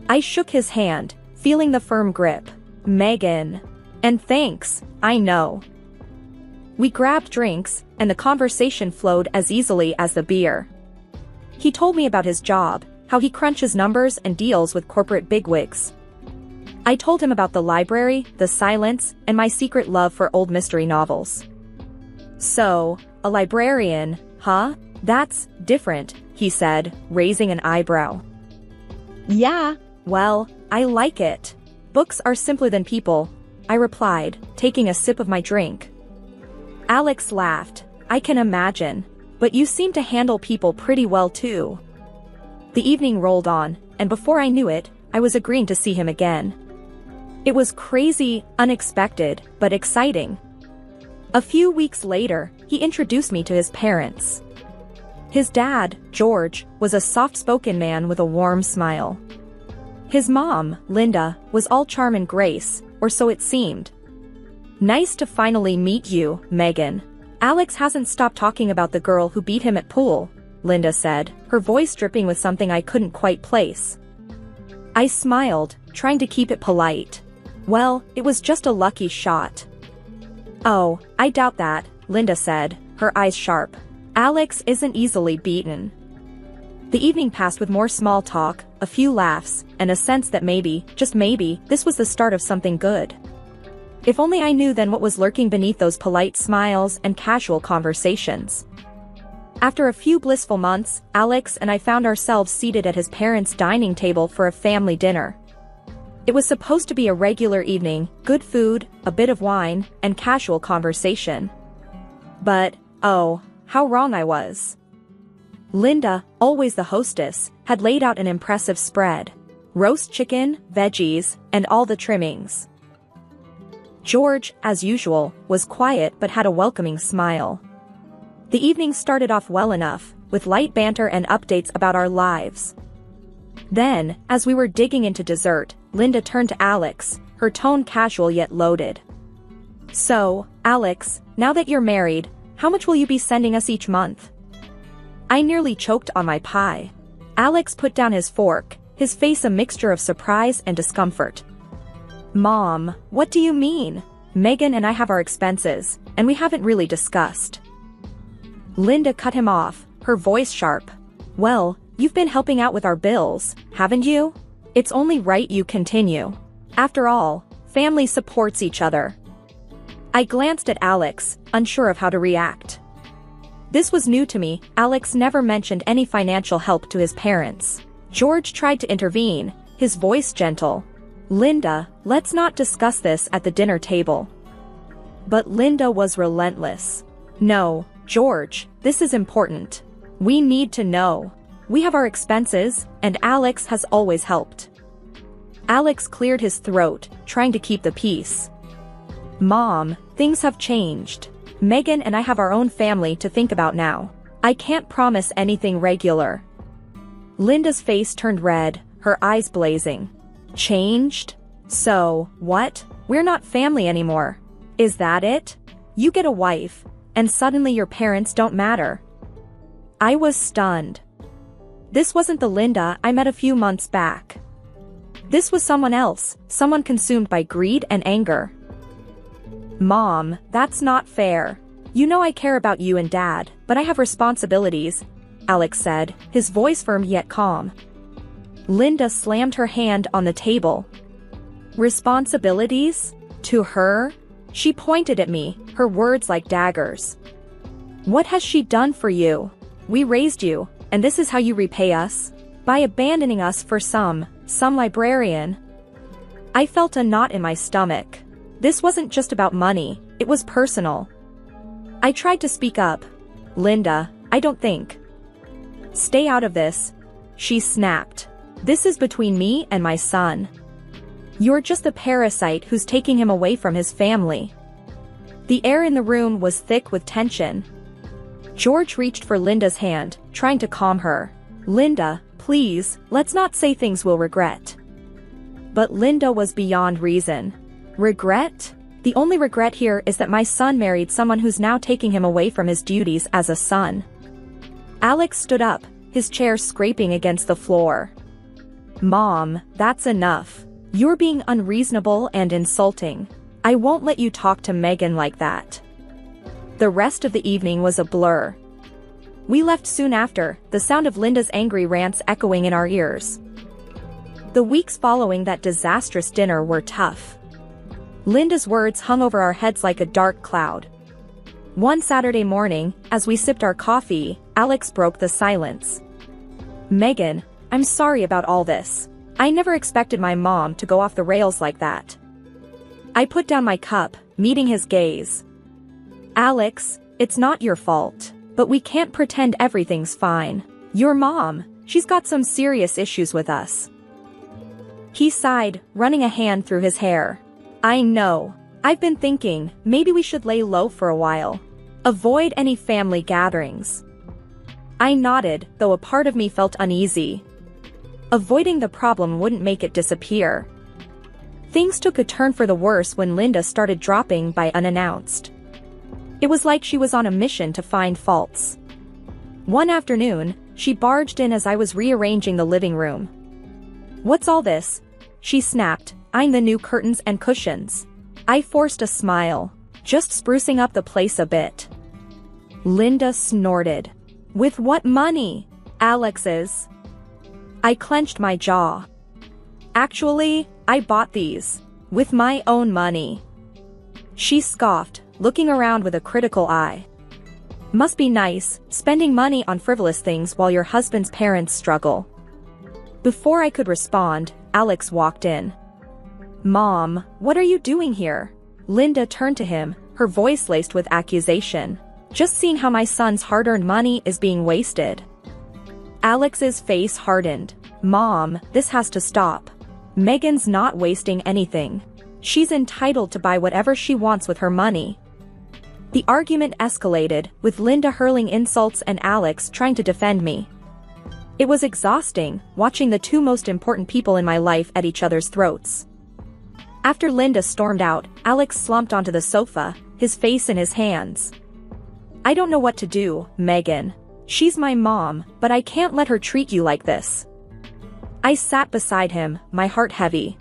I shook his hand, feeling the firm grip. "Megan. And thanks, I know." We grabbed drinks, and the conversation flowed as easily as the beer. He told me about his job, how he crunches numbers and deals with corporate bigwigs. I told him about the library, the silence, and my secret love for old mystery novels. "So, a librarian, huh? That's different," he said, raising an eyebrow. "Yeah, well, I like it. Books are simpler than people," I replied, taking a sip of my drink. Alex laughed. "I can imagine. But you seem to handle people pretty well too." The evening rolled on, and before I knew it, I was agreeing to see him again. It was crazy, unexpected, but exciting. A few weeks later, he introduced me to his parents. His dad, George, was a soft-spoken man with a warm smile. His mom, Linda, was all charm and grace, or so it seemed. "Nice to finally meet you, Megan. Alex hasn't stopped talking about the girl who beat him at pool," Linda said, her voice dripping with something I couldn't quite place. I smiled, trying to keep it polite. "Well, it was just a lucky shot." "Oh, I doubt that," Linda said, her eyes sharp. "Alex isn't easily beaten." The evening passed with more small talk, a few laughs, and a sense that maybe, just maybe, this was the start of something good. If only I knew then what was lurking beneath those polite smiles and casual conversations. After a few blissful months, Alex and I found ourselves seated at his parents' dining table for a family dinner. It was supposed to be a regular evening, good food, a bit of wine, and casual conversation. But, oh, how wrong I was. Linda, always the hostess, had laid out an impressive spread. Roast chicken, veggies, and all the trimmings. George, as usual, was quiet but had a welcoming smile. The evening started off well enough, with light banter and updates about our lives. Then, as we were digging into dessert, Linda turned to Alex, her tone casual yet loaded. "So, Alex, now that you're married, how much will you be sending us each month?" I nearly choked on my pie. Alex put down his fork, his face a mixture of surprise and discomfort. "Mom, what do you mean? Megan and I have our expenses, and we haven't really discussed." Linda cut him off, her voice sharp. "Well, you've been helping out with our bills, haven't you? It's only right you continue. After all, family supports each other." I glanced at Alex, unsure of how to react. This was new to me. Alex never mentioned any financial help to his parents. George tried to intervene, his voice gentle. "Linda, let's not discuss this at the dinner table." But Linda was relentless. "No, George, this is important. We need to know. We have our expenses, and Alex has always helped." Alex cleared his throat, trying to keep the peace. Mom, things have changed. Megan and I have our own family to think about now. I can't promise anything regular. Linda's face turned red, her eyes blazing. Changed? So, what? We're not family anymore. Is that it? You get a wife, and suddenly your parents don't matter. I was stunned. This wasn't the Linda I met a few months back. This was someone else, someone consumed by greed and anger. Mom, that's not fair. You know I care about you and Dad, but I have responsibilities, Alex said, his voice firm yet calm. Linda slammed her hand on the table. Responsibilities? To her? She pointed at me, her words like daggers. What has she done for you? We raised you, and this is how you repay us? By abandoning us for some librarian. I felt a knot in my stomach. This wasn't just about money, it was personal. I tried to speak up. Linda, I don't think. Stay out of this, she snapped. This is between me and my son. You're just the parasite who's taking him away from his family. The air in the room was thick with tension. George reached for Linda's hand, trying to calm her. Linda, please, let's not say things we'll regret. But Linda was beyond reason. Regret? The only regret here is that my son married someone who's now taking him away from his duties as a son. Alex stood up, his chair scraping against the floor. Mom, that's enough. You're being unreasonable and insulting. I won't let you talk to Megan like that. The rest of the evening was a blur. We left soon after, the sound of Linda's angry rants echoing in our ears. The weeks following that disastrous dinner were tough. Linda's words hung over our heads like a dark cloud. One Saturday morning, as we sipped our coffee, Alex broke the silence. Megan, I'm sorry about all this. I never expected my mom to go off the rails like that. I put down my cup, meeting his gaze. Alex, it's not your fault, but we can't pretend everything's fine. Your mom, she's got some serious issues with us. He sighed, running a hand through his hair. I know. I've been thinking, maybe we should lay low for a while. Avoid any family gatherings. I nodded, though a part of me felt uneasy. Avoiding the problem wouldn't make it disappear. Things took a turn for the worse when Linda started dropping by unannounced. It was like she was on a mission to find faults. One afternoon, she barged in as I was rearranging the living room. What's all this? She snapped, eyeing the new curtains and cushions. I forced a smile, just sprucing up the place a bit. Linda snorted. With what money? Alex's. I clenched my jaw. Actually, I bought these. With my own money. She scoffed, looking around with a critical eye. Must be nice, spending money on frivolous things while your husband's parents struggle. Before I could respond, Alex walked in. Mom, what are you doing here? Linda turned to him, her voice laced with accusation. Just seeing how my son's hard-earned money is being wasted. Alex's face hardened. Mom, this has to stop. Megan's not wasting anything. She's entitled to buy whatever she wants with her money. The argument escalated, with Linda hurling insults and Alex trying to defend me. It was exhausting, watching the two most important people in my life at each other's throats. After Linda stormed out, Alex slumped onto the sofa, his face in his hands. I don't know what to do, Megan. She's my mom, but I can't let her treat you like this. I sat beside him, my heart heavy.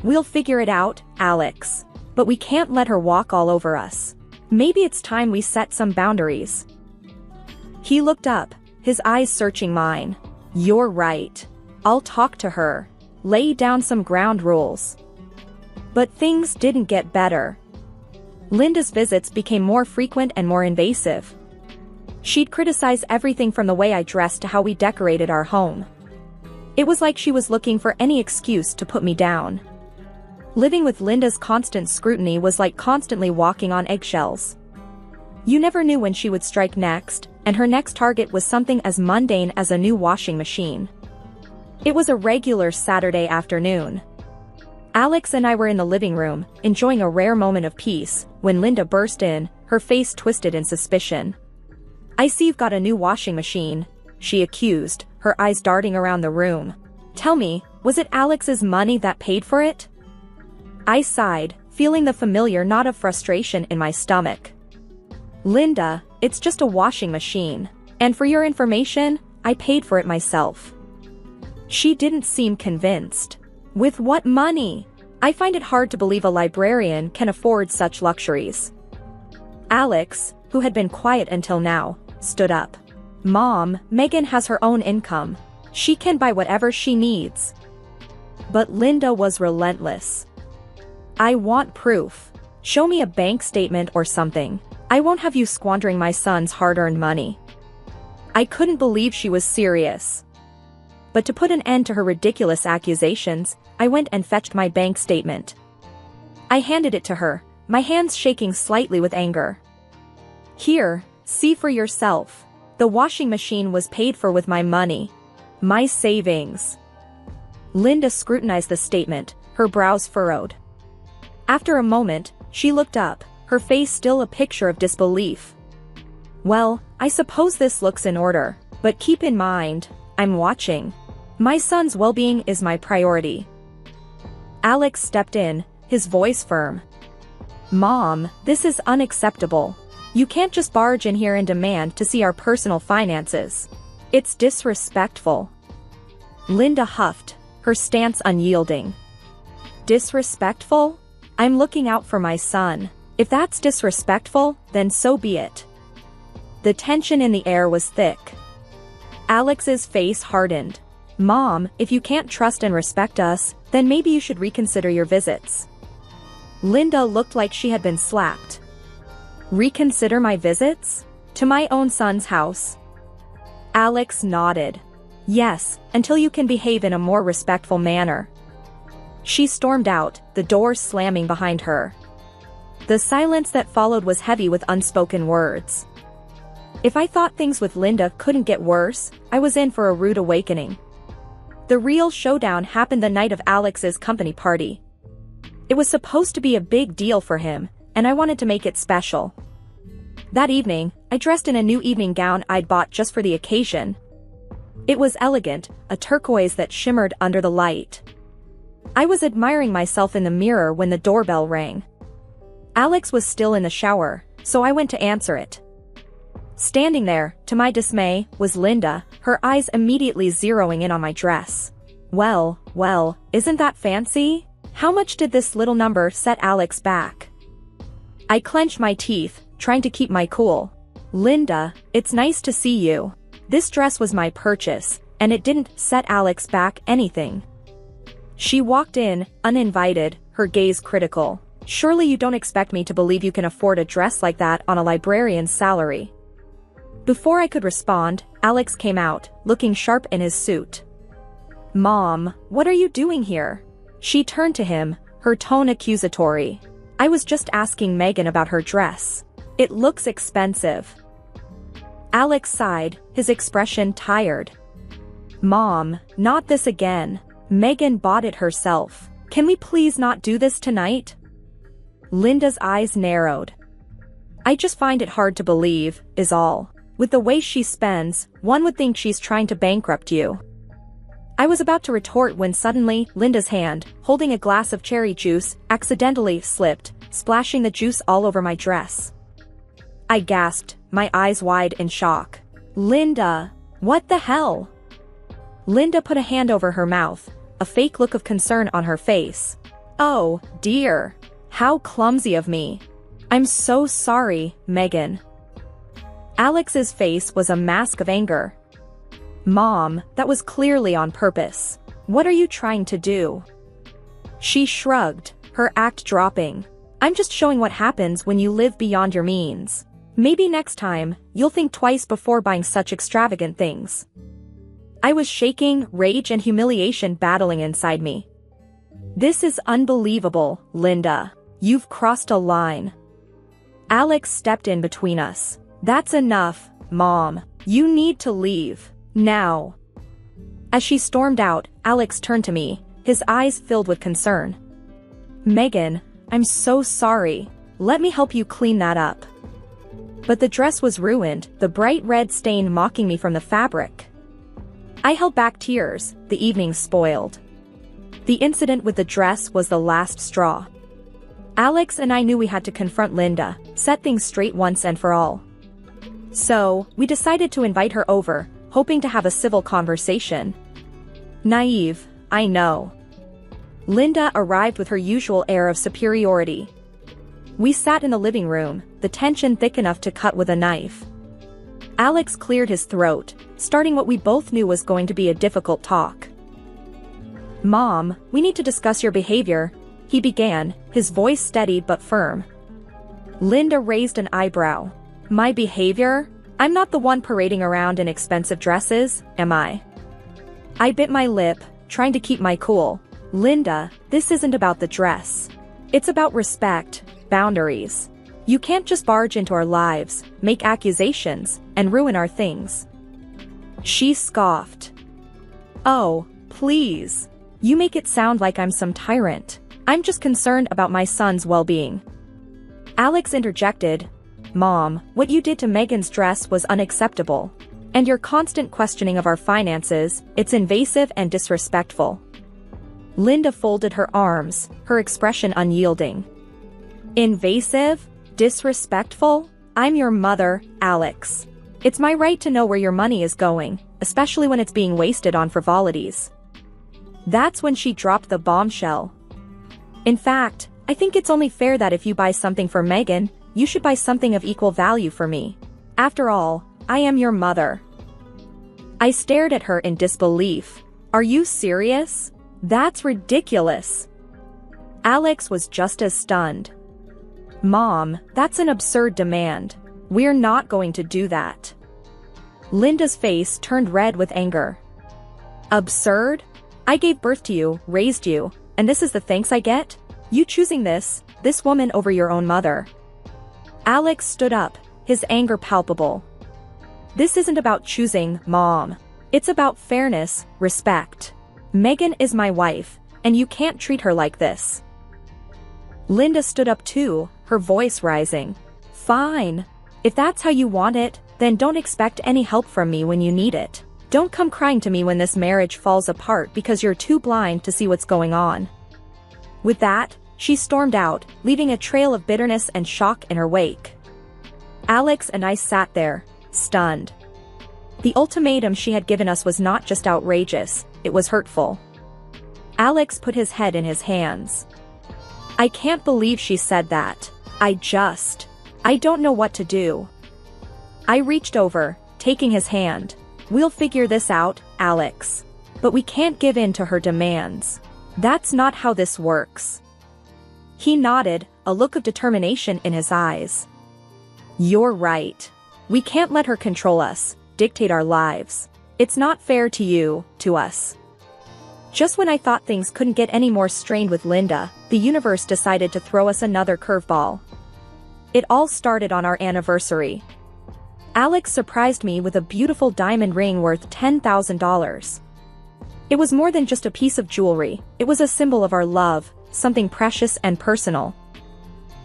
We'll figure it out, Alex. But we can't let her walk all over us. Maybe it's time we set some boundaries. He looked up, his eyes searching mine. You're right. I'll talk to her. Lay down some ground rules. But things didn't get better. Linda's visits became more frequent and more invasive. She'd criticize everything from the way I dressed to how we decorated our home. It was like she was looking for any excuse to put me down. Living with Linda's constant scrutiny was like constantly walking on eggshells. You never knew when she would strike next, and her next target was something as mundane as a new washing machine. It was a regular Saturday afternoon. Alex and I were in the living room, enjoying a rare moment of peace, when Linda burst in, her face twisted in suspicion. "I see you've got a new washing machine," she accused, her eyes darting around the room. "Tell me, was it Alex's money that paid for it?" I sighed, feeling the familiar knot of frustration in my stomach. "Linda, it's just a washing machine. And for your information, I paid for it myself." She didn't seem convinced. "With what money? I find it hard to believe a librarian can afford such luxuries." Alex, who had been quiet until now, stood up. "Mom, Megan has her own income. She can buy whatever she needs." But Linda was relentless. "I want proof. Show me a bank statement or something. I won't have you squandering my son's hard-earned money." I couldn't believe she was serious. But to put an end to her ridiculous accusations, I went and fetched my bank statement. I handed it to her, my hands shaking slightly with anger. "Here, see for yourself. The washing machine was paid for with my money. My savings." Linda scrutinized the statement, her brows furrowed. After a moment, she looked up, her face still a picture of disbelief. "Well, I suppose this looks in order, but keep in mind, I'm watching. My son's well-being is my priority." Alex stepped in, his voice firm. "Mom, this is unacceptable. You can't just barge in here and demand to see our personal finances. It's disrespectful." Linda huffed, her stance unyielding. "Disrespectful? I'm looking out for my son. If that's disrespectful, then so be it." The tension in the air was thick. Alex's face hardened. "Mom, if you can't trust and respect us, then maybe you should reconsider your visits." Linda looked like she had been slapped. "Reconsider my visits? To my own son's house?" Alex nodded. "Yes, until you can behave in a more respectful manner." She stormed out, the door slamming behind her. The silence that followed was heavy with unspoken words. If I thought things with Linda couldn't get worse, I was in for a rude awakening. The real showdown happened the night of Alex's company party. It was supposed to be a big deal for him, and I wanted to make it special. That evening, I dressed in a new evening gown I'd bought just for the occasion. It was elegant, a turquoise that shimmered under the light. I was admiring myself in the mirror when the doorbell rang. Alex was still in the shower, so I went to answer it. Standing there, to my dismay, was Linda, her eyes immediately zeroing in on my dress. Well, isn't that fancy? How much did this little number set Alex back?" I clenched my teeth, trying to keep my cool. "Linda, it's nice to see you. This dress was my purchase, and it didn't set Alex back anything." She walked in, uninvited, her gaze critical. "Surely you don't expect me to believe you can afford a dress like that on a librarian's salary." Before I could respond, Alex came out, looking sharp in his suit. "Mom, what are you doing here?" She turned to him, her tone accusatory. "I was just asking Megan about her dress. It looks expensive." Alex sighed, his expression tired. "Mom, not this again. Megan bought it herself. Can we please not do this tonight?" Linda's eyes narrowed. "I just find it hard to believe, is all. With the way she spends, one would think she's trying to bankrupt you." I was about to retort when suddenly, Linda's hand, holding a glass of cherry juice, accidentally slipped, splashing the juice all over my dress. I gasped, my eyes wide in shock. "Linda, what the hell?" Linda put a hand over her mouth, a fake look of concern on her face. "Oh, dear. How clumsy of me. I'm so sorry, Megan." Alex's face was a mask of anger. "Mom, that was clearly on purpose. What are you trying to do?" She shrugged, her act dropping. "I'm just showing what happens when you live beyond your means. Maybe next time, you'll think twice before buying such extravagant things." I was shaking, rage and humiliation battling inside me. "This is unbelievable, Linda. You've crossed a line." Alex stepped in between us. "That's enough, Mom. You need to leave. Now." As she stormed out, Alex turned to me, his eyes filled with concern. Megan, I'm so sorry. Let me help you clean that up. But the dress was ruined, the bright red stain mocking me from the fabric. I held back tears, the evening spoiled. The incident with the dress was the last straw. Alex and I knew we had to confront Linda, set things straight once and for all. So, we decided to invite her over, hoping to have a civil conversation. Naive, I know. Linda arrived with her usual air of superiority. We sat in the living room, the tension thick enough to cut with a knife. Alex cleared his throat, starting what we both knew was going to be a difficult talk. Mom, we need to discuss your behavior, he began, his voice steady but firm. Linda raised an eyebrow. My behavior? I'm not the one parading around in expensive dresses, am I? I bit my lip, trying to keep my cool. Linda, this isn't about the dress. It's about respect, boundaries. You can't just barge into our lives, make accusations, and ruin our things. She scoffed. Oh, please. You make it sound like I'm some tyrant. I'm just concerned about my son's well-being. Alex interjected. Mom, what you did to Megan's dress was unacceptable. And your constant questioning of our finances, it's invasive and disrespectful. Linda folded her arms, her expression unyielding. Invasive? Disrespectful? I'm your mother, Alex. It's my right to know where your money is going, especially when it's being wasted on frivolities. That's when she dropped the bombshell. In fact, I think it's only fair that if you buy something for Megan, you should buy something of equal value for me. After all, I am your mother. I stared at her in disbelief. Are you serious? That's ridiculous. Alex was just as stunned. Mom, that's an absurd demand. We're not going to do that. Linda's face turned red with anger. Absurd? I gave birth to you, raised you, and this is the thanks I get? You choosing this woman over your own mother. Alex stood up, his anger palpable. This isn't about choosing, Mom. It's about fairness, respect. Megan is my wife, and you can't treat her like this. Linda stood up too, her voice rising. Fine. If that's how you want it, then don't expect any help from me when you need it. Don't come crying to me when this marriage falls apart because you're too blind to see what's going on. With that, she stormed out, leaving a trail of bitterness and shock in her wake. Alex and I sat there, stunned. The ultimatum she had given us was not just outrageous, it was hurtful. Alex put his head in his hands. I can't believe she said that. I don't know what to do. I reached over, taking his hand. We'll figure this out, Alex. But we can't give in to her demands. That's not how this works. He nodded, a look of determination in his eyes. You're right. We can't let her control us, dictate our lives. It's not fair to you, to us. Just when I thought things couldn't get any more strained with Linda, the universe decided to throw us another curveball. It all started on our anniversary. Alex surprised me with a beautiful diamond ring worth $10,000. It was more than just a piece of jewelry, it was a symbol of our love, something precious and personal.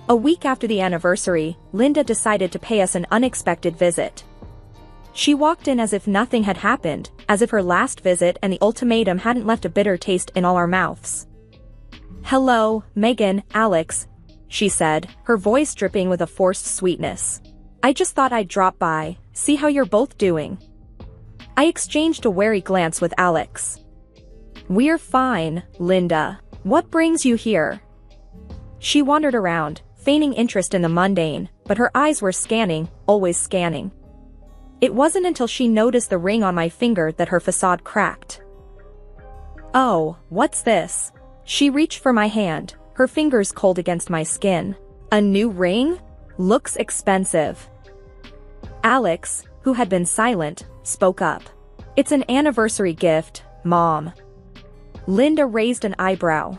A week after the anniversary, Linda decided to pay us an unexpected visit. She walked in as if nothing had happened, as if her last visit and the ultimatum hadn't left a bitter taste in all our mouths. Hello, Megan, Alex, she said, her voice dripping with a forced sweetness. I just thought I'd drop by, see how you're both doing. I exchanged a wary glance with Alex. We're fine, Linda. What brings you here? She wandered around, feigning interest in the mundane, but her eyes were scanning, always scanning. It wasn't until she noticed the ring on my finger that her facade cracked. Oh, what's this? She reached for my hand, her fingers cold against my skin. A new ring? Looks expensive. Alex, who had been silent, spoke up. It's an anniversary gift, Mom. Linda raised an eyebrow.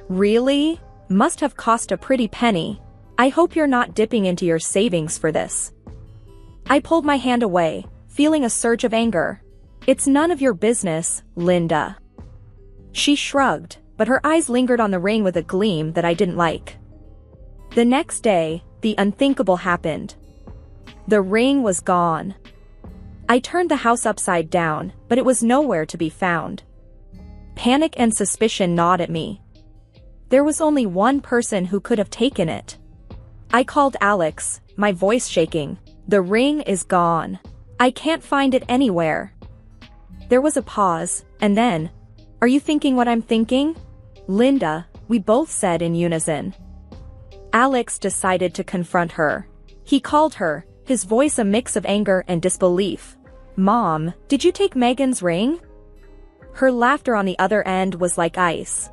Really? Must have cost a pretty penny. I hope you're not dipping into your savings for this. I pulled my hand away, feeling a surge of anger. It's none of your business, Linda. She shrugged. but her eyes lingered on the ring with a gleam that I didn't like. The next day, the unthinkable happened. The ring was gone. I turned the house upside down, but it was nowhere to be found. Panic and suspicion gnawed at me. There was only one person who could have taken it. I called Alex, my voice shaking. The ring is gone. I can't find it anywhere. There was a pause, and then, "Are you thinking what I'm thinking?" "Linda," we both said in unison. Alex decided to confront her. He called her, his voice a mix of anger and disbelief. "Mom, did you take Megan's ring?" Her laughter on the other end was like ice.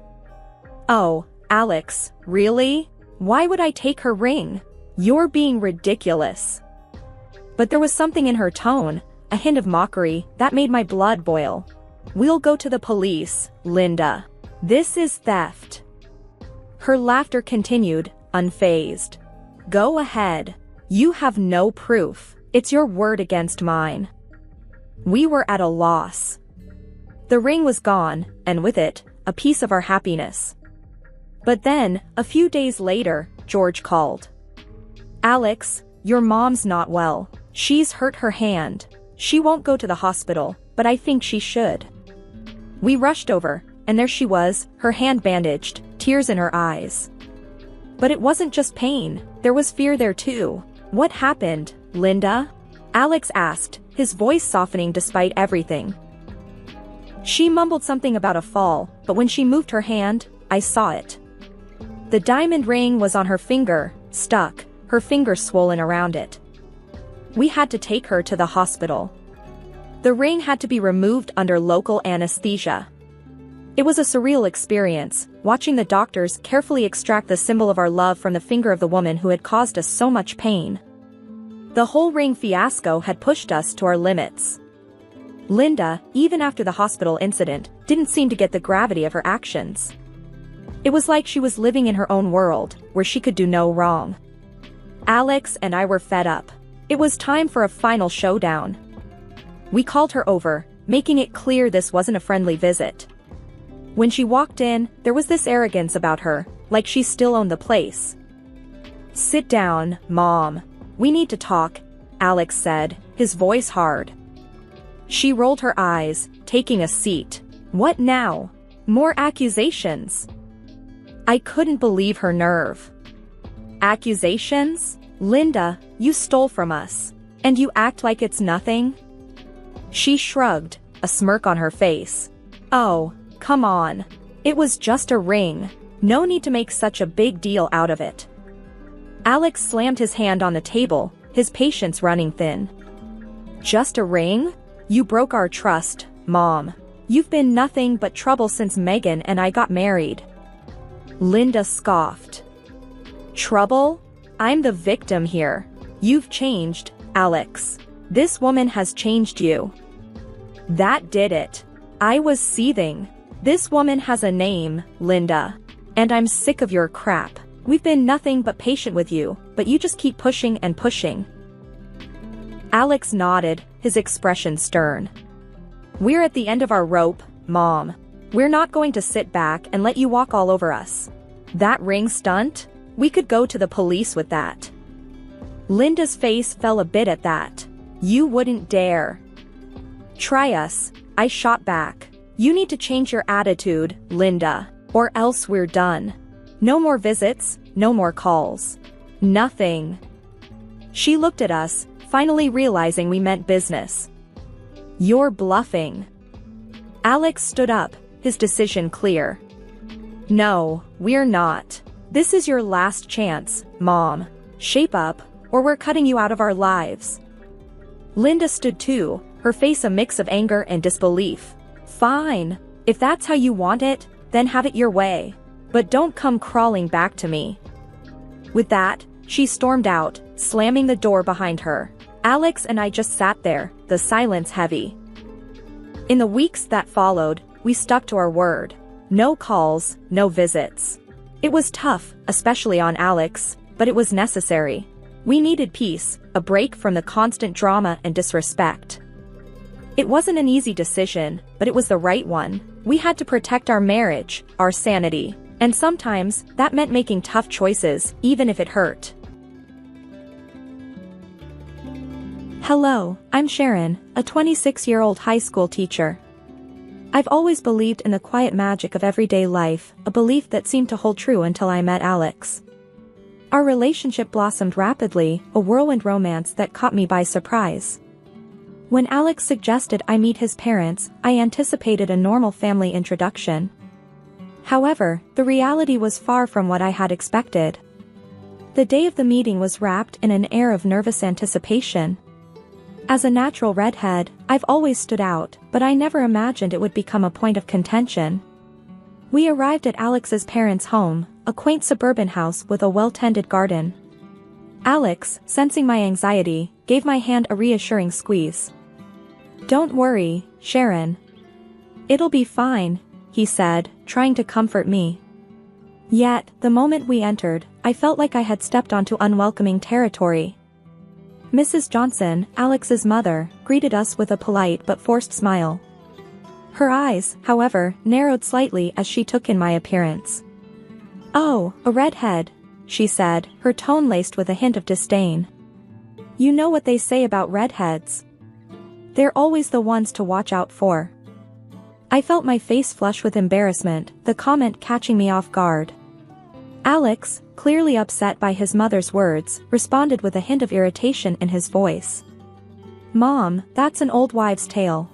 "Oh, Alex, really? Why would I take her ring? You're being ridiculous." But there was something in her tone, a hint of mockery, that made my blood boil. "We'll go to the police, Linda. This is theft." Her laughter continued, unfazed. "Go ahead. You have no proof. It's your word against mine." We were at a loss. The ring was gone, and with it, a piece of our happiness. But then, a few days later, George called. "Alex, your mom's not well. She's hurt her hand. She won't go to the hospital, but I think she should." We rushed over, and there she was, her hand bandaged, tears in her eyes. But it wasn't just pain, there was fear there too. "What happened, Linda?" Alex asked, his voice softening despite everything. She mumbled something about a fall, but when she moved her hand, I saw it. The diamond ring was on her finger, stuck, her finger swollen around it. We had to take her to the hospital. The ring had to be removed under local anesthesia. It was a surreal experience, watching the doctors carefully extract the symbol of our love from the finger of the woman who had caused us so much pain. The whole ring fiasco had pushed us to our limits. Linda, even after the hospital incident, didn't seem to get the gravity of her actions. It was like she was living in her own world, where she could do no wrong. Alex and I were fed up. It was time for a final showdown. We called her over, making it clear this wasn't a friendly visit. When she walked in, there was this arrogance about her, like she still owned the place. "Sit down, Mom. We need to talk," Alex said, his voice hard. She rolled her eyes, taking a seat. "What now? More accusations?" I couldn't believe her nerve. "Accusations? Linda, you stole from us. And you act like it's nothing?" She shrugged, a smirk on her face. "Oh, come on. It was just a ring. No need to make such a big deal out of it." Alex slammed his hand on the table, his patience running thin. "Just a ring? You broke our trust, Mom. You've been nothing but trouble since Megan and I got married." Linda scoffed. "Trouble? I'm the victim here. You've changed, Alex. This woman has changed you." That did it. I was seething. "This woman has a name, Linda. And I'm sick of your crap. We've been nothing but patient with you, but you just keep pushing and pushing." Alex nodded, his expression stern. "We're at the end of our rope, Mom. We're not going to sit back and let you walk all over us. That ring stunt? We could go to the police with that." Linda's face fell a bit at that. "You wouldn't dare." "Try us," I shot back. "You need to change your attitude, Linda, or else we're done. No more visits, no more calls. Nothing." She looked at us, finally realizing we meant business. "You're bluffing." Alex stood up, his decision clear. "No, we're not. This is your last chance, Mom. Shape up, or we're cutting you out of our lives." Linda stood too, her face a mix of anger and disbelief. "Fine. If that's how you want it, then have it your way. But don't come crawling back to me." With that, she stormed out, slamming the door behind her. Alex and I just sat there, the silence heavy. In the weeks that followed, we stuck to our word. No calls, no visits. It was tough, especially on Alex, but it was necessary. We needed peace, a break from the constant drama and disrespect. It wasn't an easy decision, but it was the right one. We had to protect our marriage, our sanity, and sometimes that meant making tough choices, even if it hurt. Hello, I'm Sharon, a 26-year-old high school teacher. I've always believed in the quiet magic of everyday life, a belief that seemed to hold true until I met Alex. Our relationship blossomed rapidly, a whirlwind romance that caught me by surprise. When Alex suggested I meet his parents, I anticipated a normal family introduction. However, the reality was far from what I had expected. The day of the meeting was wrapped in an air of nervous anticipation. As a natural redhead, I've always stood out, but I never imagined it would become a point of contention. We arrived at Alex's parents' home, a quaint suburban house with a well-tended garden. Alex, sensing my anxiety, gave my hand a reassuring squeeze. "Don't worry, Sharon. It'll be fine," he said, trying to comfort me. Yet, the moment we entered, I felt like I had stepped onto unwelcoming territory. Mrs. Johnson, Alex's mother, greeted us with a polite but forced smile. Her eyes, however, narrowed slightly as she took in my appearance. "Oh, a redhead," she said, her tone laced with a hint of disdain. "You know what they say about redheads. They're always the ones to watch out for." I felt my face flush with embarrassment, the comment catching me off guard. Alex, clearly upset by his mother's words, responded with a hint of irritation in his voice. "Mom, that's an old wives' tale.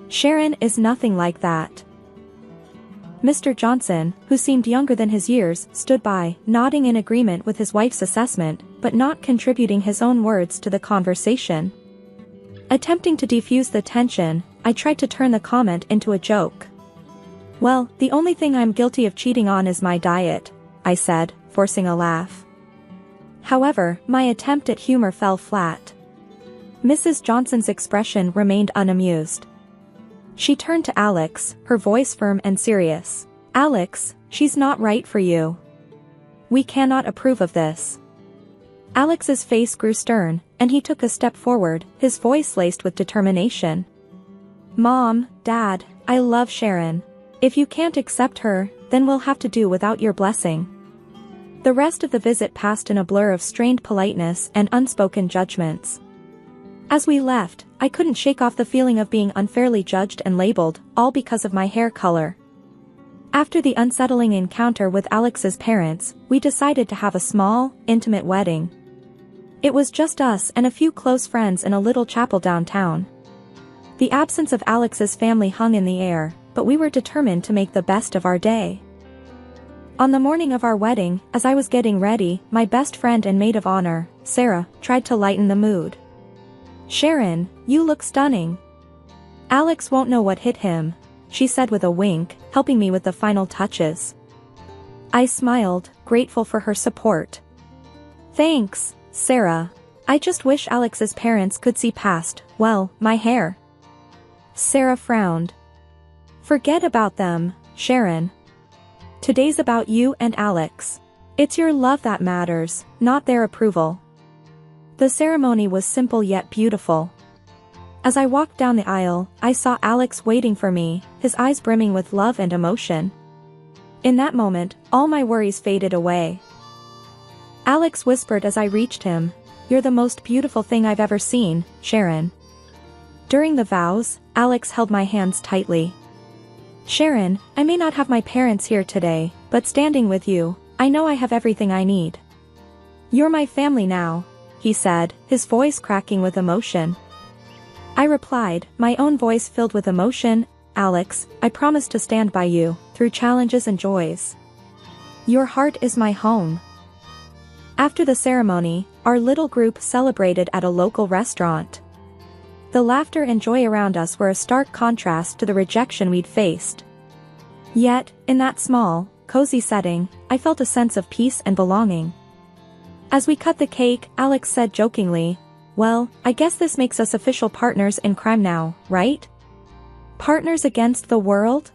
Sharon is nothing like that." Mr. Johnson, who seemed younger than his years, stood by, nodding in agreement with his wife's assessment, but not contributing his own words to the conversation. Attempting to defuse the tension, I tried to turn the comment into a joke. "Well, the only thing I'm guilty of cheating on is my diet," I said, forcing a laugh. However, my attempt at humor fell flat. Mrs. Johnson's expression remained unamused. She turned to Alex, her voice firm and serious. "Alex, she's not right for you. We cannot approve of this." Alex's face grew stern, and he took a step forward, his voice laced with determination. "Mom, Dad, I love Sharon. If you can't accept her, then we'll have to do without your blessing." The rest of the visit passed in a blur of strained politeness and unspoken judgments. As we left, I couldn't shake off the feeling of being unfairly judged and labeled, all because of my hair color. After the unsettling encounter with Alex's parents, we decided to have a small, intimate wedding. It was just us and a few close friends in a little chapel downtown. The absence of Alex's family hung in the air, but we were determined to make the best of our day. On the morning of our wedding, as I was getting ready, my best friend and maid of honor, Sarah, tried to lighten the mood. "Sharon, you look stunning. Alex won't know what hit him," she said with a wink, helping me with the final touches. I smiled, grateful for her support. "Thanks, Sarah. I just wish Alex's parents could see past, well, my hair." Sarah frowned. "Forget about them, Sharon. Today's about you and Alex. It's your love that matters, not their approval." The ceremony was simple yet beautiful. As I walked down the aisle, I saw Alex waiting for me, his eyes brimming with love and emotion. In that moment, all my worries faded away. Alex whispered as I reached him, "You're the most beautiful thing I've ever seen, Sharon." During the vows, Alex held my hands tightly. "Sharon, I may not have my parents here today, but standing with you, I know I have everything I need. You're my family now," he said, his voice cracking with emotion. I replied, my own voice filled with emotion, "Alex, I promise to stand by you, through challenges and joys. Your heart is my home." After the ceremony, our little group celebrated at a local restaurant. The laughter and joy around us were a stark contrast to the rejection we'd faced. Yet, in that small, cozy setting, I felt a sense of peace and belonging. As we cut the cake, Alex said jokingly, "Well, I guess this makes us official partners in crime now, right? Partners against the world?"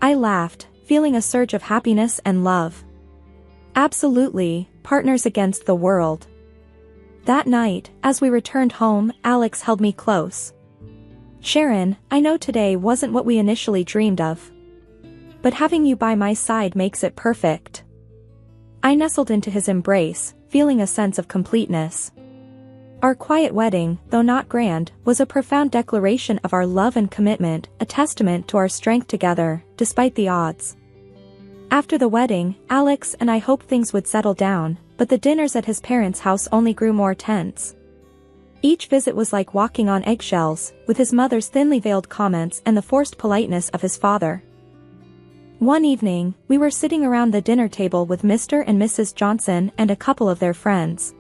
I laughed, feeling a surge of happiness and love. "Absolutely, partners against the world." That night, as we returned home, Alex held me close. Sharon, I know today wasn't what we initially dreamed of. But having you by my side makes it perfect. I nestled into his embrace, feeling a sense of completeness. Our quiet wedding, though not grand, was a profound declaration of our love and commitment, a testament to our strength together, despite the odds. After the wedding, Alex and I hoped things would settle down, but the dinners at his parents' house only grew more tense. Each visit was like walking on eggshells, with his mother's thinly veiled comments and the forced politeness of his father. One evening, we were sitting around the dinner table with Mr. and Mrs. Johnson and a couple of their friends.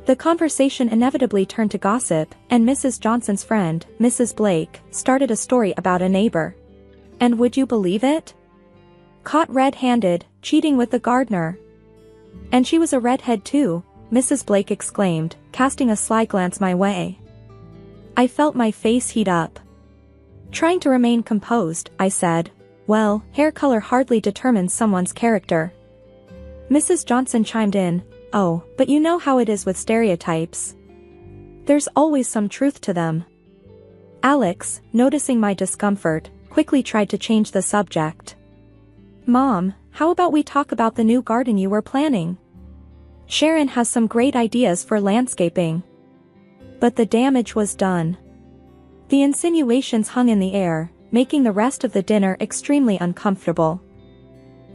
The conversation inevitably turned to gossip, and Mrs. Johnson's friend, Mrs. Blake, started a story about a neighbor. And would you believe it? Caught red-handed, cheating with the gardener. And she was a redhead too, Mrs. Blake exclaimed, casting a sly glance my way. I felt my face heat up. Trying to remain composed, I said, well, hair color hardly determines someone's character. Mrs. Johnson chimed in, oh, but you know how it is with stereotypes. There's always some truth to them. Alex, noticing my discomfort, quickly tried to change the subject. Mom, how about we talk about the new garden you were planning? Sharon has some great ideas for landscaping. But the damage was done. The insinuations hung in the air, making the rest of the dinner extremely uncomfortable.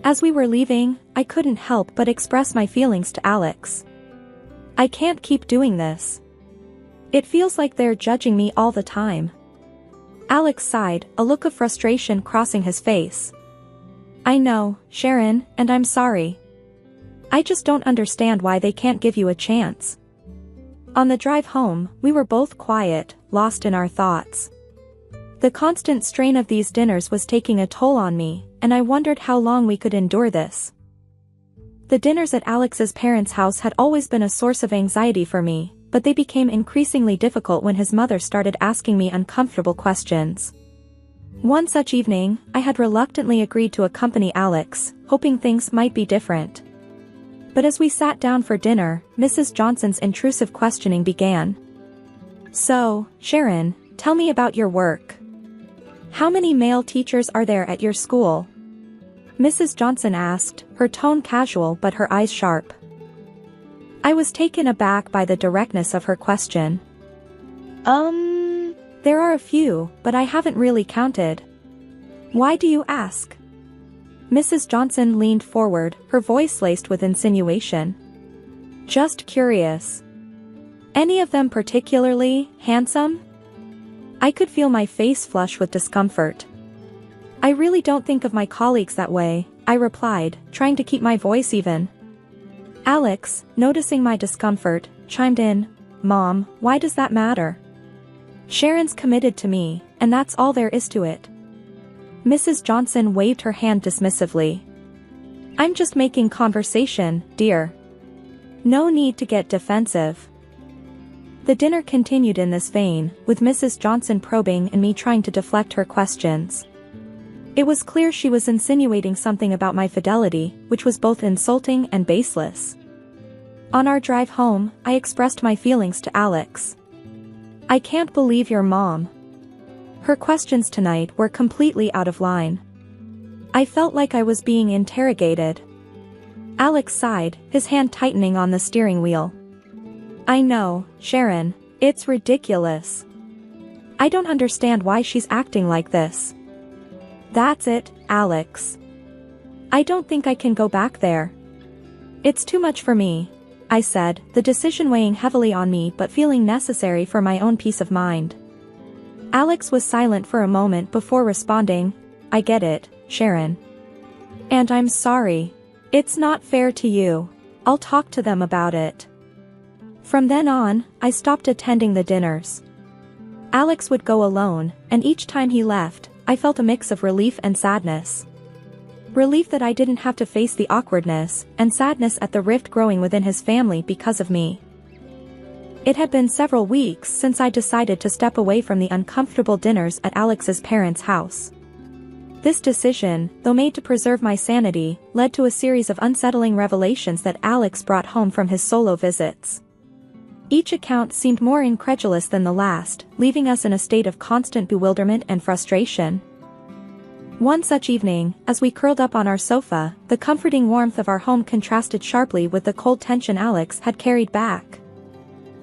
As we were leaving, I couldn't help but express my feelings to Alex. I can't keep doing this. It feels like they're judging me all the time. Alex sighed, a look of frustration crossing his face. I know, Sharon, and I'm sorry. I just don't understand why they can't give you a chance. On the drive home, we were both quiet, lost in our thoughts. The constant strain of these dinners was taking a toll on me, and I wondered how long we could endure this. The dinners at Alex's parents' house had always been a source of anxiety for me, but they became increasingly difficult when his mother started asking me uncomfortable questions. One such evening, I had reluctantly agreed to accompany Alex, hoping things might be different. But as we sat down for dinner, Mrs. Johnson's intrusive questioning began. So, Sharon, tell me about your work. How many male teachers are there at your school? Mrs. Johnson asked, her tone casual but her eyes sharp. I was taken aback by the directness of her question. There are a few, but I haven't really counted. Why do you ask? Mrs. Johnson leaned forward, her voice laced with insinuation. Just curious. Any of them particularly handsome? I could feel my face flush with discomfort. I really don't think of my colleagues that way, I replied, trying to keep my voice even. Alex, noticing my discomfort, chimed in, Mom, why does that matter? Sharon's committed to me, and that's all there is to it. Mrs. Johnson waved her hand dismissively. I'm just making conversation, dear. No need to get defensive. The dinner continued in this vein, with Mrs. Johnson probing and me trying to deflect her questions. It was clear she was insinuating something about my fidelity, which was both insulting and baseless. On our drive home, I expressed my feelings to Alex. I can't believe your mom. Her questions tonight were completely out of line. I felt like I was being interrogated. Alex sighed, his hand tightening on the steering wheel. I know, Sharon, it's ridiculous. I don't understand why she's acting like this. That's it, Alex. I don't think I can go back there. It's too much for me, I said, the decision weighing heavily on me but feeling necessary for my own peace of mind. Alex was silent for a moment before responding, I get it, Sharon. And I'm sorry. It's not fair to you. I'll talk to them about it. From then on, I stopped attending the dinners. Alex would go alone, and each time he left, I felt a mix of relief and sadness. Relief that I didn't have to face the awkwardness, and sadness at the rift growing within his family because of me. It had been several weeks since I decided to step away from the uncomfortable dinners at Alex's parents' house. This decision, though made to preserve my sanity, led to a series of unsettling revelations that Alex brought home from his solo visits. Each account seemed more incredulous than the last, leaving us in a state of constant bewilderment and frustration. One such evening, as we curled up on our sofa, the comforting warmth of our home contrasted sharply with the cold tension Alex had carried back.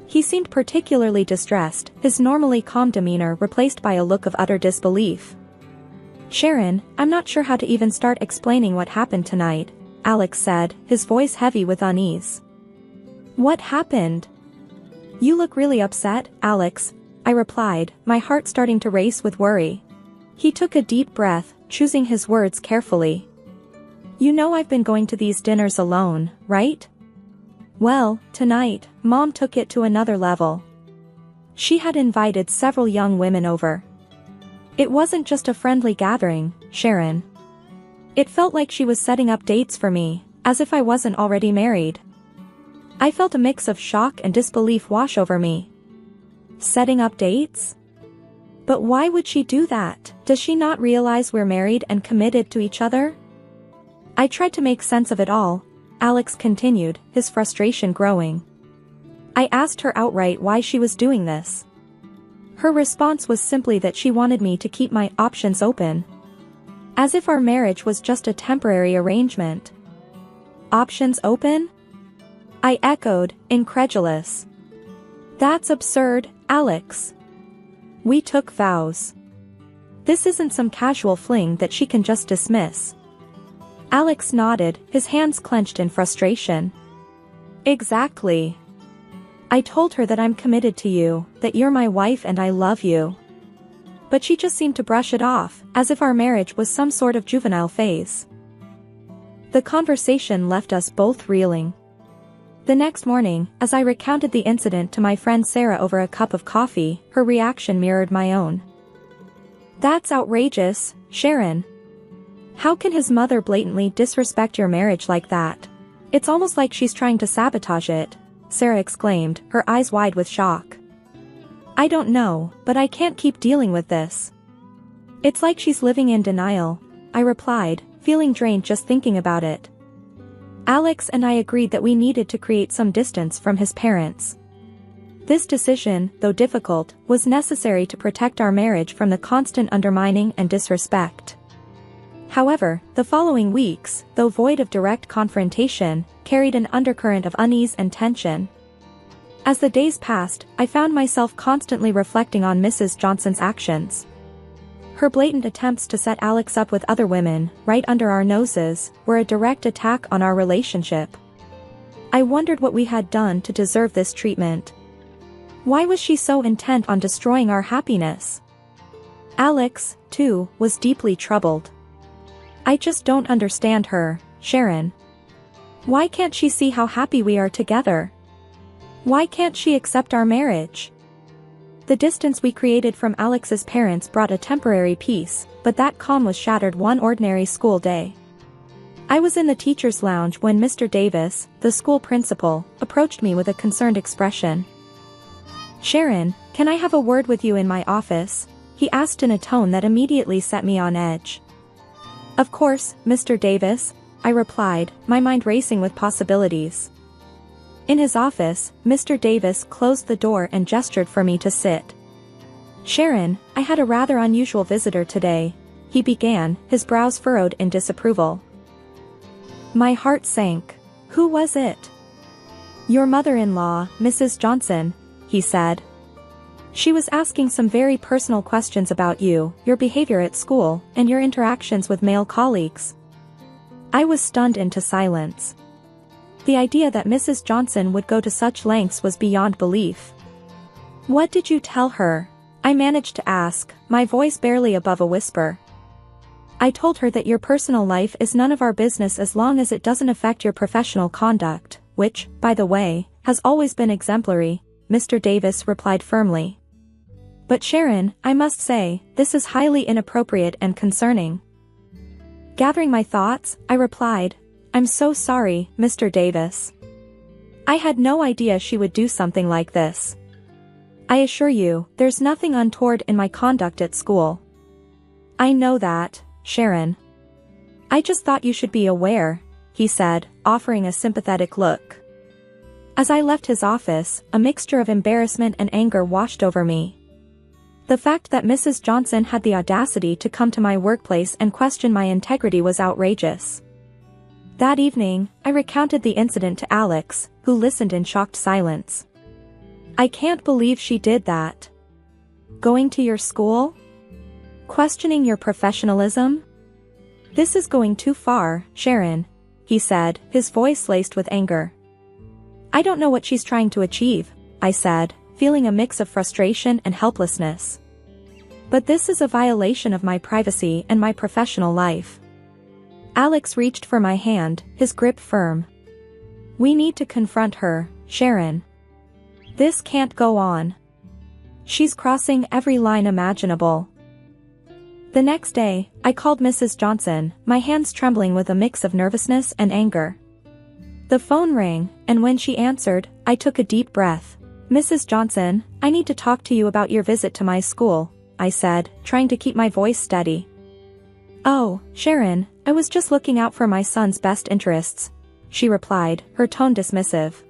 He seemed particularly distressed, his normally calm demeanor replaced by a look of utter disbelief. "Sharon, I'm not sure how to even start explaining what happened tonight," Alex said, his voice heavy with unease. "What happened?" "You look really upset, Alex," I replied, my heart starting to race with worry. He took a deep breath, choosing his words carefully. "You know I've been going to these dinners alone, right? Well, tonight, Mom took it to another level. She had invited several young women over. It wasn't just a friendly gathering, Sharon. It felt like she was setting up dates for me, as if I wasn't already married." I felt a mix of shock and disbelief wash over me. Setting up dates? But why would she do that? Does she not realize we're married and committed to each other? I tried to make sense of it all, Alex continued, his frustration growing. I asked her outright why she was doing this. Her response was simply that she wanted me to keep my options open. As if our marriage was just a temporary arrangement. Options open? I echoed, incredulous. That's absurd, Alex. We took vows. This isn't some casual fling that she can just dismiss. Alex nodded, his hands clenched in frustration. Exactly. I told her that I'm committed to you, that you're my wife and I love you. But she just seemed to brush it off, as if our marriage was some sort of juvenile phase. The conversation left us both reeling. The next morning, as I recounted the incident to my friend Sarah over a cup of coffee, her reaction mirrored my own. "That's outrageous, Sharon. How can his mother blatantly disrespect your marriage like that? It's almost like she's trying to sabotage it," Sarah exclaimed, her eyes wide with shock. "I don't know, but I can't keep dealing with this. It's like she's living in denial," I replied, feeling drained just thinking about it. Alex and I agreed that we needed to create some distance from his parents. This decision, though difficult, was necessary to protect our marriage from the constant undermining and disrespect. However, the following weeks, though void of direct confrontation, carried an undercurrent of unease and tension. As the days passed, I found myself constantly reflecting on Mrs. Johnson's actions. Her blatant attempts to set Alex up with other women, right under our noses, were a direct attack on our relationship. I wondered what we had done to deserve this treatment. Why was she so intent on destroying our happiness? Alex, too, was deeply troubled. "I just don't understand her, Sharon. Why can't she see how happy we are together? Why can't she accept our marriage?" The distance we created from Alex's parents brought a temporary peace, but that calm was shattered one ordinary school day. I was in the teacher's lounge when Mr. Davis, the school principal, approached me with a concerned expression. "Sharon, can I have a word with you in my office?" he asked in a tone that immediately set me on edge. "Of course, Mr. Davis," I replied, my mind racing with possibilities. In his office, Mr. Davis closed the door and gestured for me to sit. "Sharon, I had a rather unusual visitor today," he began, his brows furrowed in disapproval. My heart sank. "Who was it?" "Your mother-in-law, Mrs. Johnson," he said. "She was asking some very personal questions about you, your behavior at school, and your interactions with male colleagues." I was stunned into silence. The idea that Mrs. Johnson would go to such lengths was beyond belief. "What did you tell her?" I managed to ask, my voice barely above a whisper. "I told her that your personal life is none of our business as long as it doesn't affect your professional conduct, which, by the way, has always been exemplary," Mr. Davis replied firmly. "But Sharon, I must say, this is highly inappropriate and concerning." Gathering my thoughts, I replied, "I'm so sorry, Mr. Davis. I had no idea she would do something like this. I assure you, there's nothing untoward in my conduct at school." "I know that, Sharon. I just thought you should be aware," he said, offering a sympathetic look. As I left his office, a mixture of embarrassment and anger washed over me. The fact that Mrs. Johnson had the audacity to come to my workplace and question my integrity was outrageous. That evening, I recounted the incident to Alex, who listened in shocked silence. "I can't believe she did that. Going to your school? Questioning your professionalism? This is going too far, Sharon," he said, his voice laced with anger. "I don't know what she's trying to achieve," I said, feeling a mix of frustration and helplessness. "But this is a violation of my privacy and my professional life." Alex reached for my hand, his grip firm. "We need to confront her, Sharon. This can't go on. She's crossing every line imaginable." The next day, I called Mrs. Johnson, my hands trembling with a mix of nervousness and anger. The phone rang, and when she answered, I took a deep breath. "Mrs. Johnson, I need to talk to you about your visit to my school," I said, trying to keep my voice steady. "Oh, Sharon, I was just looking out for my son's best interests," she replied, her tone dismissive.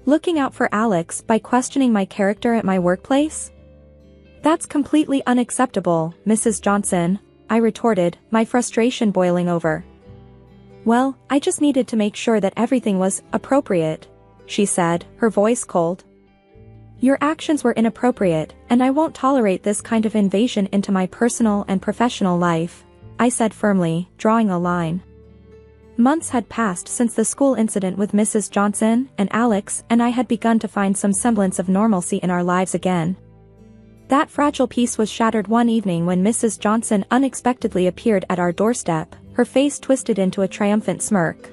"Looking out for Alex by questioning my character at my workplace? That's completely unacceptable, Mrs. Johnson," I retorted, my frustration boiling over. "Well, I just needed to make sure that everything was appropriate," she said, her voice cold. "Your actions were inappropriate, and I won't tolerate this kind of invasion into my personal and professional life," I said firmly, drawing a line. Months had passed since the school incident with Mrs. Johnson, and Alex and I had begun to find some semblance of normalcy in our lives again. That fragile peace was shattered one evening when Mrs. Johnson unexpectedly appeared at our doorstep, her face twisted into a triumphant smirk.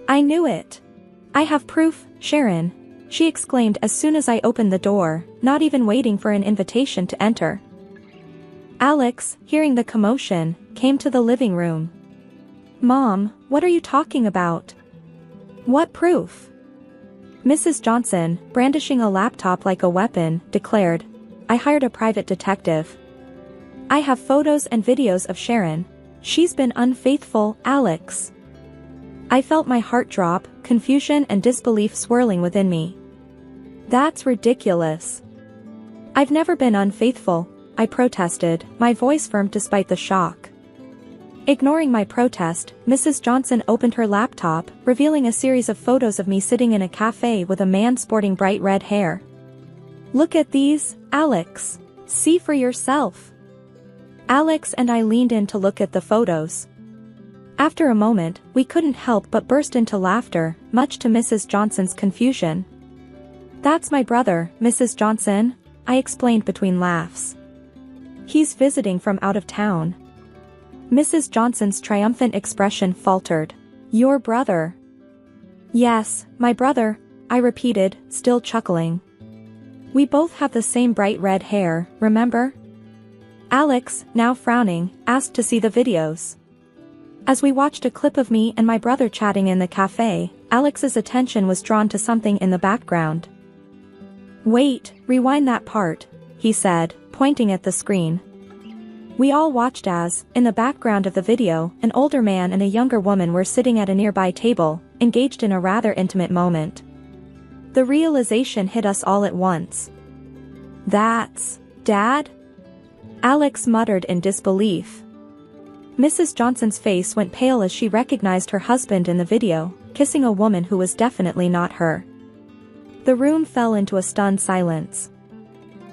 "I knew it. I have proof, Sharon," she exclaimed as soon as I opened the door, not even waiting for an invitation to enter. Alex, hearing the commotion, came to the living room. "Mom, what are you talking about? What proof?" Mrs. Johnson, brandishing a laptop like a weapon, declared, "I hired a private detective. I have photos and videos of Sharon. She's been unfaithful, Alex." I felt my heart drop, confusion and disbelief swirling within me. "That's ridiculous. I've never been unfaithful," I protested, my voice firm despite the shock. Ignoring my protest, Mrs. Johnson opened her laptop, revealing a series of photos of me sitting in a cafe with a man sporting bright red hair. "Look at these, Alex. See for yourself." Alex and I leaned in to look at the photos. After a moment, we couldn't help but burst into laughter, much to Mrs. Johnson's confusion. "That's my brother, Mrs. Johnson," I explained between laughs. "He's visiting from out of town." Mrs. Johnson's triumphant expression faltered. "Your brother?" "Yes, my brother," I repeated, still chuckling. "We both have the same bright red hair, remember?" Alex, now frowning, asked to see the videos. As we watched a clip of me and my brother chatting in the cafe, Alex's attention was drawn to something in the background. "Wait, rewind that part," he said, pointing at the screen. We all watched as, in the background of the video, an older man and a younger woman were sitting at a nearby table, engaged in a rather intimate moment. The realization hit us all at once. "That's Dad?" Alex muttered in disbelief. Mrs. Johnson's face went pale as she recognized her husband in the video, kissing a woman who was definitely not her. The room fell into a stunned silence.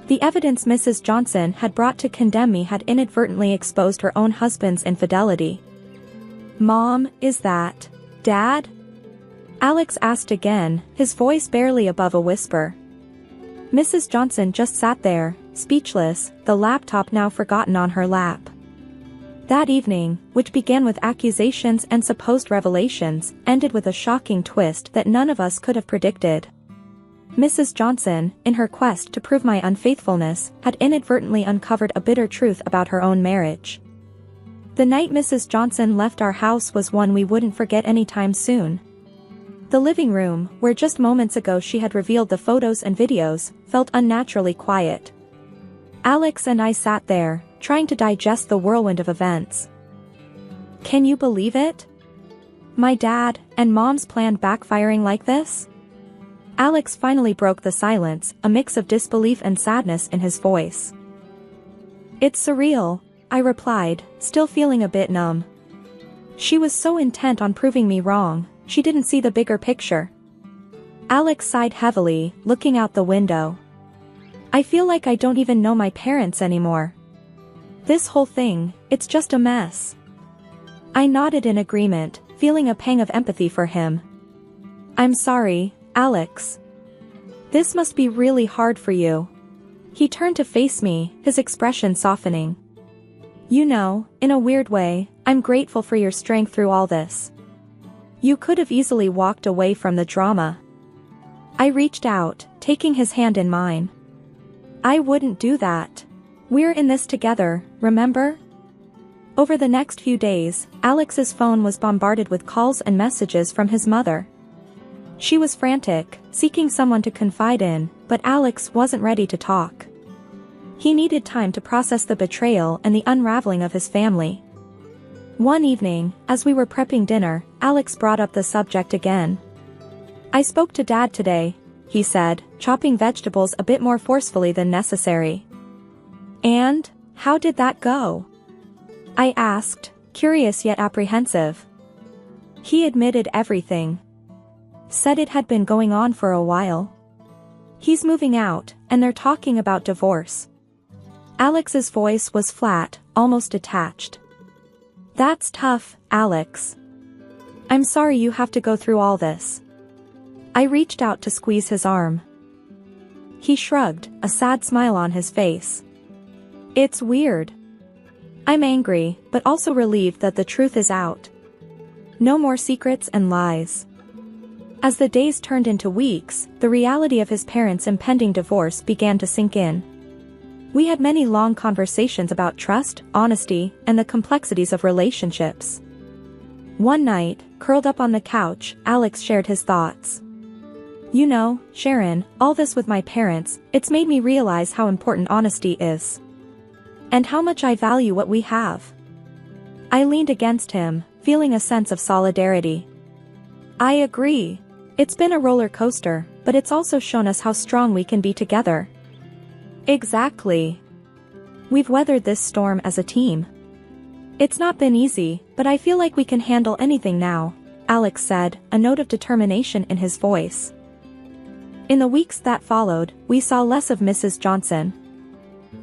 The evidence Mrs. Johnson had brought to condemn me had inadvertently exposed her own husband's infidelity. "Mom, is that Dad?" Alex asked again, his voice barely above a whisper. Mrs. Johnson just sat there, speechless, the laptop now forgotten on her lap. That evening, which began with accusations and supposed revelations, ended with a shocking twist that none of us could have predicted. Mrs. Johnson, in her quest to prove my unfaithfulness, had inadvertently uncovered a bitter truth about her own marriage. The night Mrs. Johnson left our house was one we wouldn't forget anytime soon. The living room, where just moments ago she had revealed the photos and videos, felt unnaturally quiet. Alex and I sat there, trying to digest the whirlwind of events. Can you believe it? My dad and Mom's plan backfiring like this? Alex finally broke the silence, a mix of disbelief and sadness in his voice. "It's surreal," I replied, still feeling a bit numb. She was so intent on proving me wrong, she didn't see the bigger picture. Alex sighed heavily, looking out the window. "I feel like I don't even know my parents anymore. This whole thing, it's just a mess." I nodded in agreement, feeling a pang of empathy for him. "I'm sorry, Alex. This must be really hard for you." He turned to face me, his expression softening. "You know, in a weird way, I'm grateful for your strength through all this. You could have easily walked away from the drama." I reached out, taking his hand in mine. "I wouldn't do that. We're in this together, remember?" Over the next few days, Alex's phone was bombarded with calls and messages from his mother. She was frantic, seeking someone to confide in, but Alex wasn't ready to talk. He needed time to process the betrayal and the unraveling of his family. One evening, as we were prepping dinner, Alex brought up the subject again. "I spoke to Dad today," he said, chopping vegetables a bit more forcefully than necessary. "And, how did that go?" I asked, curious yet apprehensive. "He admitted everything. Said it had been going on for a while. He's moving out, and they're talking about divorce." Alex's voice was flat, almost detached. "That's tough, Alex. I'm sorry you have to go through all this." I reached out to squeeze his arm. He shrugged, a sad smile on his face. "It's weird. I'm angry, but also relieved that the truth is out. No more secrets and lies." As the days turned into weeks, the reality of his parents' impending divorce began to sink in. We had many long conversations about trust, honesty, and the complexities of relationships. One night, curled up on the couch, Alex shared his thoughts. "You know, Sharon, all this with my parents, it's made me realize how important honesty is. And how much I value what we have." I leaned against him, feeling a sense of solidarity. "I agree. It's been a roller coaster, but it's also shown us how strong we can be together." "Exactly. We've weathered this storm as a team. It's not been easy, but I feel like we can handle anything now," Alex said, a note of determination in his voice. In the weeks that followed, we saw less of Mrs. Johnson.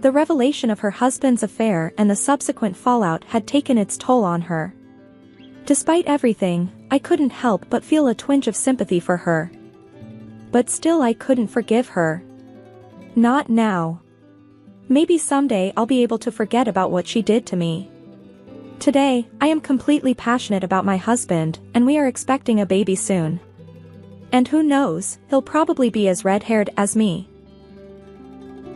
The revelation of her husband's affair and the subsequent fallout had taken its toll on her. Despite everything, I couldn't help but feel a twinge of sympathy for her. But still I couldn't forgive her. Not now. Maybe someday I'll be able to forget about what she did to me. Today, I am completely passionate about my husband, and we are expecting a baby soon. And who knows, he'll probably be as red-haired as me.